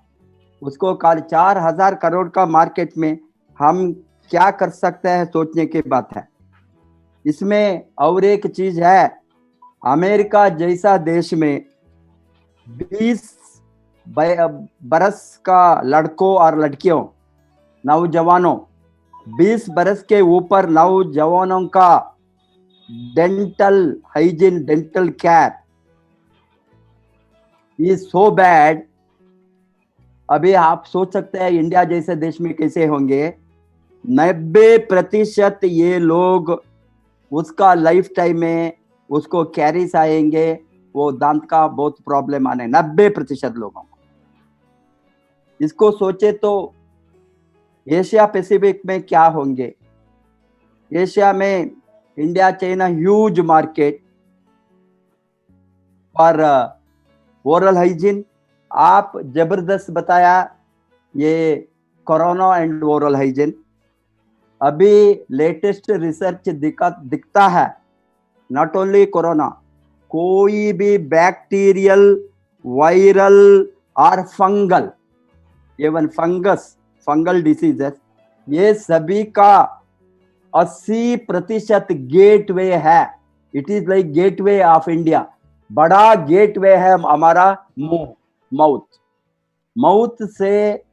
उसको 4,000 करोड़ का मार्केट में हम क्या कर सकते हैं सोचने की बात है। इसमें और एक चीज है, अमेरिका जैसा देश में 20 बरस का लड़कों और लड़कियों, नौजवानों, 20 बरस के ऊपर नौजवानों का dental hygiene, dental care is so bad. अभी आप सोच सकते हैं इंडिया जैसे देश में कैसे होंगे। 90% ये लोग उसका लाइफ टाइम में उसको कैरीज आएंगे, वो दांत का बहुत प्रॉब्लम आने, 90% लोगों को। इसको सोचे तो एशिया पैसिफिक में क्या होंगे। एशिया में India China huge market for oral hygiene. आप जबरदस्त बताया ये कोरोना एंड ओरल हाइजीन। अभी लेटेस्ट रिसर्च दिखता है, नॉट ओनली कोरोना, कोई भी बैक्टीरियल, वायरल और फंगल, इवन फंगल डिसीजेस, ये सभी का 80% गेटवे है। It is like gateway of India. बड़ा गेटवे है हमारा मुंह, माउथ से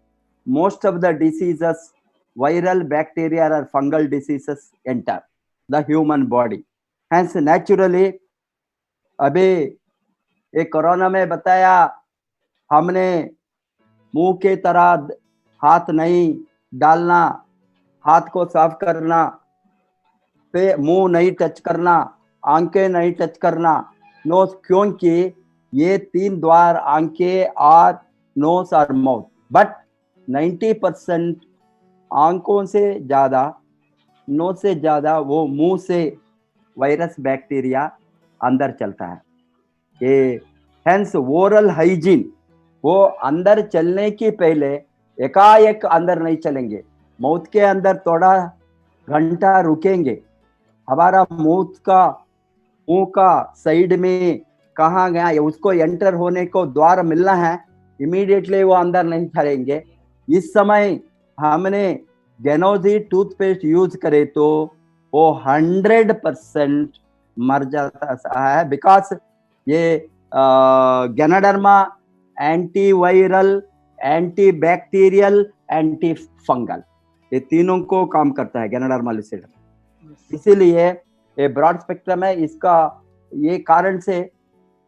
most of the diseases, viral, bacterial और fungal diseases enter the human body. Hence naturally अभी एक कोरोना में बताया हमने मुंह के तरह हाथ नहीं डालना, हाथ को साफ करना, पे मुंह नहीं टच करना, आंखें नहीं टच करना, नोज, क्योंकि ये 3 द्वार आंखें और नोज और माउथ। बट 90% आंखों से ज्यादा, नोज से ज्यादा वो मुंह से वायरस बैक्टीरिया अंदर चलता है। ये हेंस ओरल हाइजीन, वो अंदर चलने के पहले एकाएक अंदर नहीं चलेंगे, माउथ के अंदर थोड़ा घंटा रुकेंगे। हमारा मुंह का साइड में कहाँ गया उसको एंटर होने को द्वार मिलना है, इमीडिएटली वो अंदर नहीं चलेंगे। इस समय हमने गेनोजी टूथपेस्ट यूज करे तो वो 100% मर जाता है, बिकॉज ये Ganoderma anti viral, anti bacterial, anti fungal, ये तीनों को काम करता है गैनाडर्मा लुसिडम। इसीलिए ये ब्रॉड स्पेक्ट्रम है। इसका ये कारण से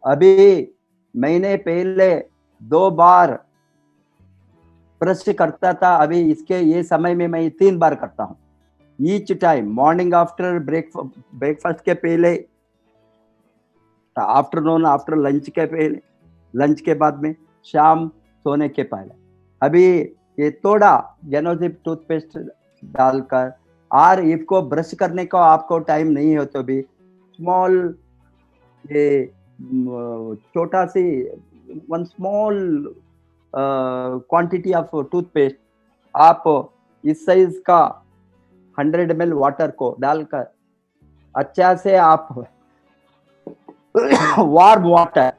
अभी महीने पहले 2 बार ब्रश करता था, अभी इसके ये समय में मैं 3 बार करता हूँ। Each time morning after breakfast के पहले, आफ्टरनून आफ्टर लंच के पहले, लंच के बाद में, शाम सोने के पहले। अभी ये थोड़ा गेनोसिप टूथपेस्ट डालकर, और इसको ब्रश करने का आपको टाइम नहीं हो तो भी स्मॉल, ये छोटा सी one small quantity of toothpaste आप इस साइज का 100 ml वाटर को डालकर अच्छा से आप वार्म वाटर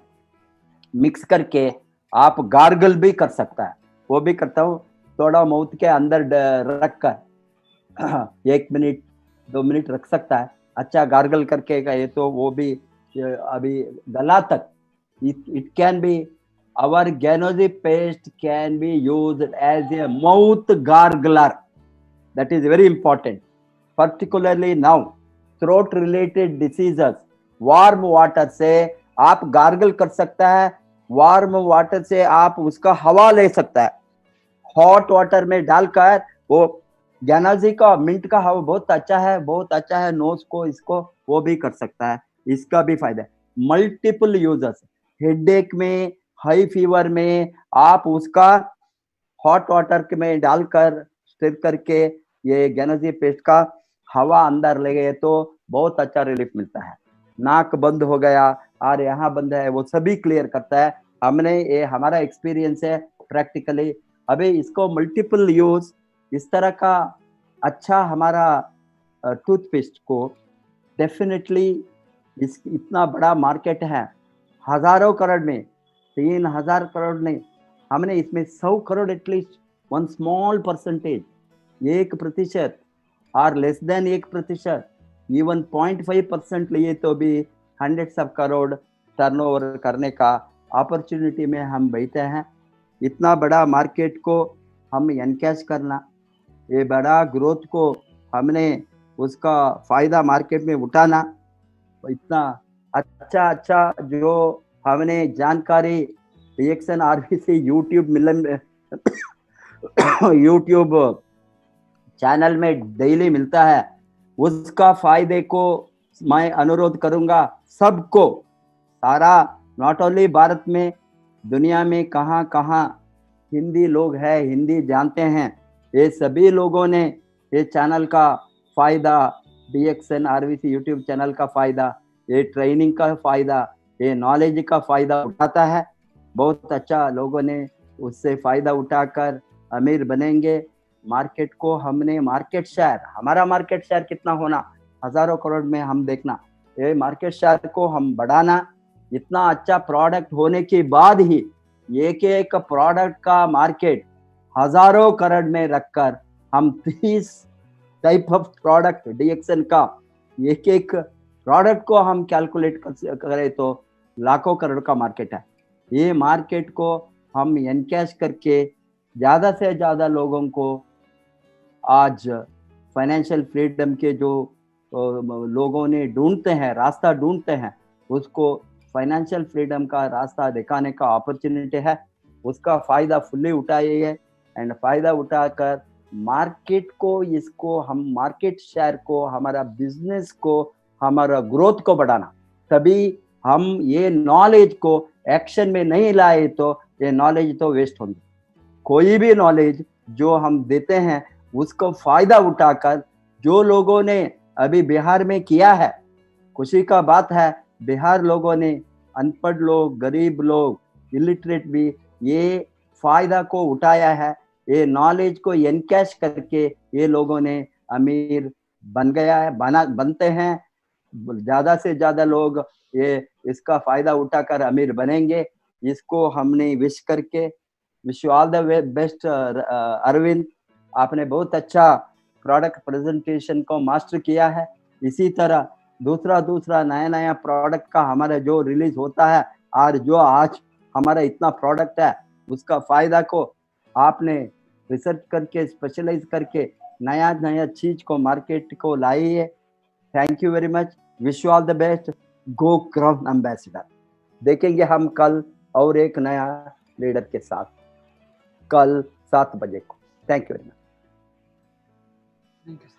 मिक्स करके आप गार्गल भी कर सकता है। वो भी करता हूँ, थोड़ा माउथ के अंदर रख कर 1 मिनट 2 मिनट रख सकता है, अच्छा गार्गल करके गए तो वो भी अभी गला तक, it can be, our Ganozip paste can be used as a mouth gargler. That is very important, particularly now throat related diseases। Warm water से आप गार्गल कर सकता है, वार्म वाटर से आप उसका हवा ले सकता है। हॉट वाटर में डालकर वो ज्ञानाजी का मिंट का हवा बहुत अच्छा है, बहुत अच्छा है नोज को, इसको वो भी कर सकता है, इसका भी फायदा है। मल्टीपल यूजर्स, हेडेक में, हाई फीवर में आप उसका हॉट वाटर में डालकर स्टिर करके ये ज्ञानाजी पेस्ट का हवा अंदर ले गए तो बहुत अच्छा रिलीफ मिलता है। नाक बंद हो गया और यहाँ बंद है, वो सभी क्लियर करता है। हमने ये हमारा एक्सपीरियंस है प्रैक्टिकली। अभी इसको मल्टीपल यूज इस तरह का अच्छा हमारा टूथपेस्ट को डेफिनेटली इस इतना बड़ा मार्केट है, हजारों करोड़ में, 3000 करोड़ नहीं, हमने इसमें 100 crore at least, one small percentage, 1% और लेस देन 1%, इवन 0.5% लिए तो भी हंड्रेड्स ऑफ करोड़ टर्नओवर करने का अपॉर्चुनिटी में हम बैठे हैं। इतना बड़ा मार्केट को हम एनकैश करना, ये बड़ा ग्रोथ को हमने उसका फायदा मार्केट में उठाना, इतना अच्छा जो हमने जानकारी रिएक्शन आरबीसी यूट्यूब चैनल में डेली मिलता है, उसका फायदे को मैं अनुरोध करूंगा सबको, सारा नॉट ओनली भारत में, दुनिया में कहाँ कहाँ हिंदी लोग हैं, हिंदी जानते हैं, ये सभी लोगों ने ये चैनल का फायदा, डीएक्सएन आरबीसी यूट्यूब चैनल का फायदा, ये ट्रेनिंग का फायदा, ये नॉलेज का फायदा उठाता है। बहुत अच्छा लोगों ने उससे फायदा उठाकर अमीर बनेंगे। मार्केट को हमने मार्केट शेयर, हमारा मार्केट शेयर कितना होना, हजारों करोड़ में हम देखना, ये मार्केट शेयर को हम बढ़ाना। इतना अच्छा प्रोडक्ट होने के बाद ही एक एक प्रोडक्ट का मार्केट हजारों करोड़ में रखकर हम 30 टाइप ऑफ प्रोडक्ट डीएक्सएन का एक एक प्रोडक्ट को हम कैलकुलेट करें तो लाखों करोड़ का मार्केट है। ये मार्केट को हम एनकैश करके ज़्यादा से ज़्यादा लोगों को आज फाइनेंशियल फ्रीडम के जो लोगों ने ढूंढते हैं, रास्ता ढूंढते हैं, उसको फाइनेंशियल फ्रीडम का रास्ता दिखाने का अपॉर्चुनिटी है। उसका फ़ायदा फुल्ली उठाइए एंड फ़ायदा उठाकर मार्केट को, इसको हम मार्केट शेयर को, हमारा बिजनेस को, हमारा ग्रोथ को बढ़ाना। तभी हम ये नॉलेज को एक्शन में नहीं लाए तो ये नॉलेज तो वेस्ट होंगी। कोई भी नॉलेज जो हम देते हैं उसको फायदा उठाकर जो लोगों ने अभी बिहार में किया है, खुशी का बात है, बिहार लोगों ने, अनपढ़ लोग, गरीब लोग, इलिटरेट भी, ये फायदा को उठाया है। ये नॉलेज को एनकैश करके ये लोगों ने अमीर बन गया है, बनते हैं। ज्यादा से ज्यादा लोग ये इसका फायदा उठाकर अमीर बनेंगे। इसको हमने विश करके, wish you all the best. Arvind, आपने बहुत अच्छा प्रोडक्ट प्रेजेंटेशन को मास्टर किया है। इसी तरह दूसरा नया प्रोडक्ट का हमारा जो रिलीज होता है और जो आज हमारा इतना प्रोडक्ट है उसका फायदा को आपने रिसर्च करके, स्पेशलाइज करके नया चीज को मार्केट को लाई है। Thank you very much, wish you all the best. Go crown ambassador. देखेंगे हम कल और एक नया लीडर के साथ कल 7 बजे को। Thank you very much. Thank you.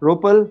Rupal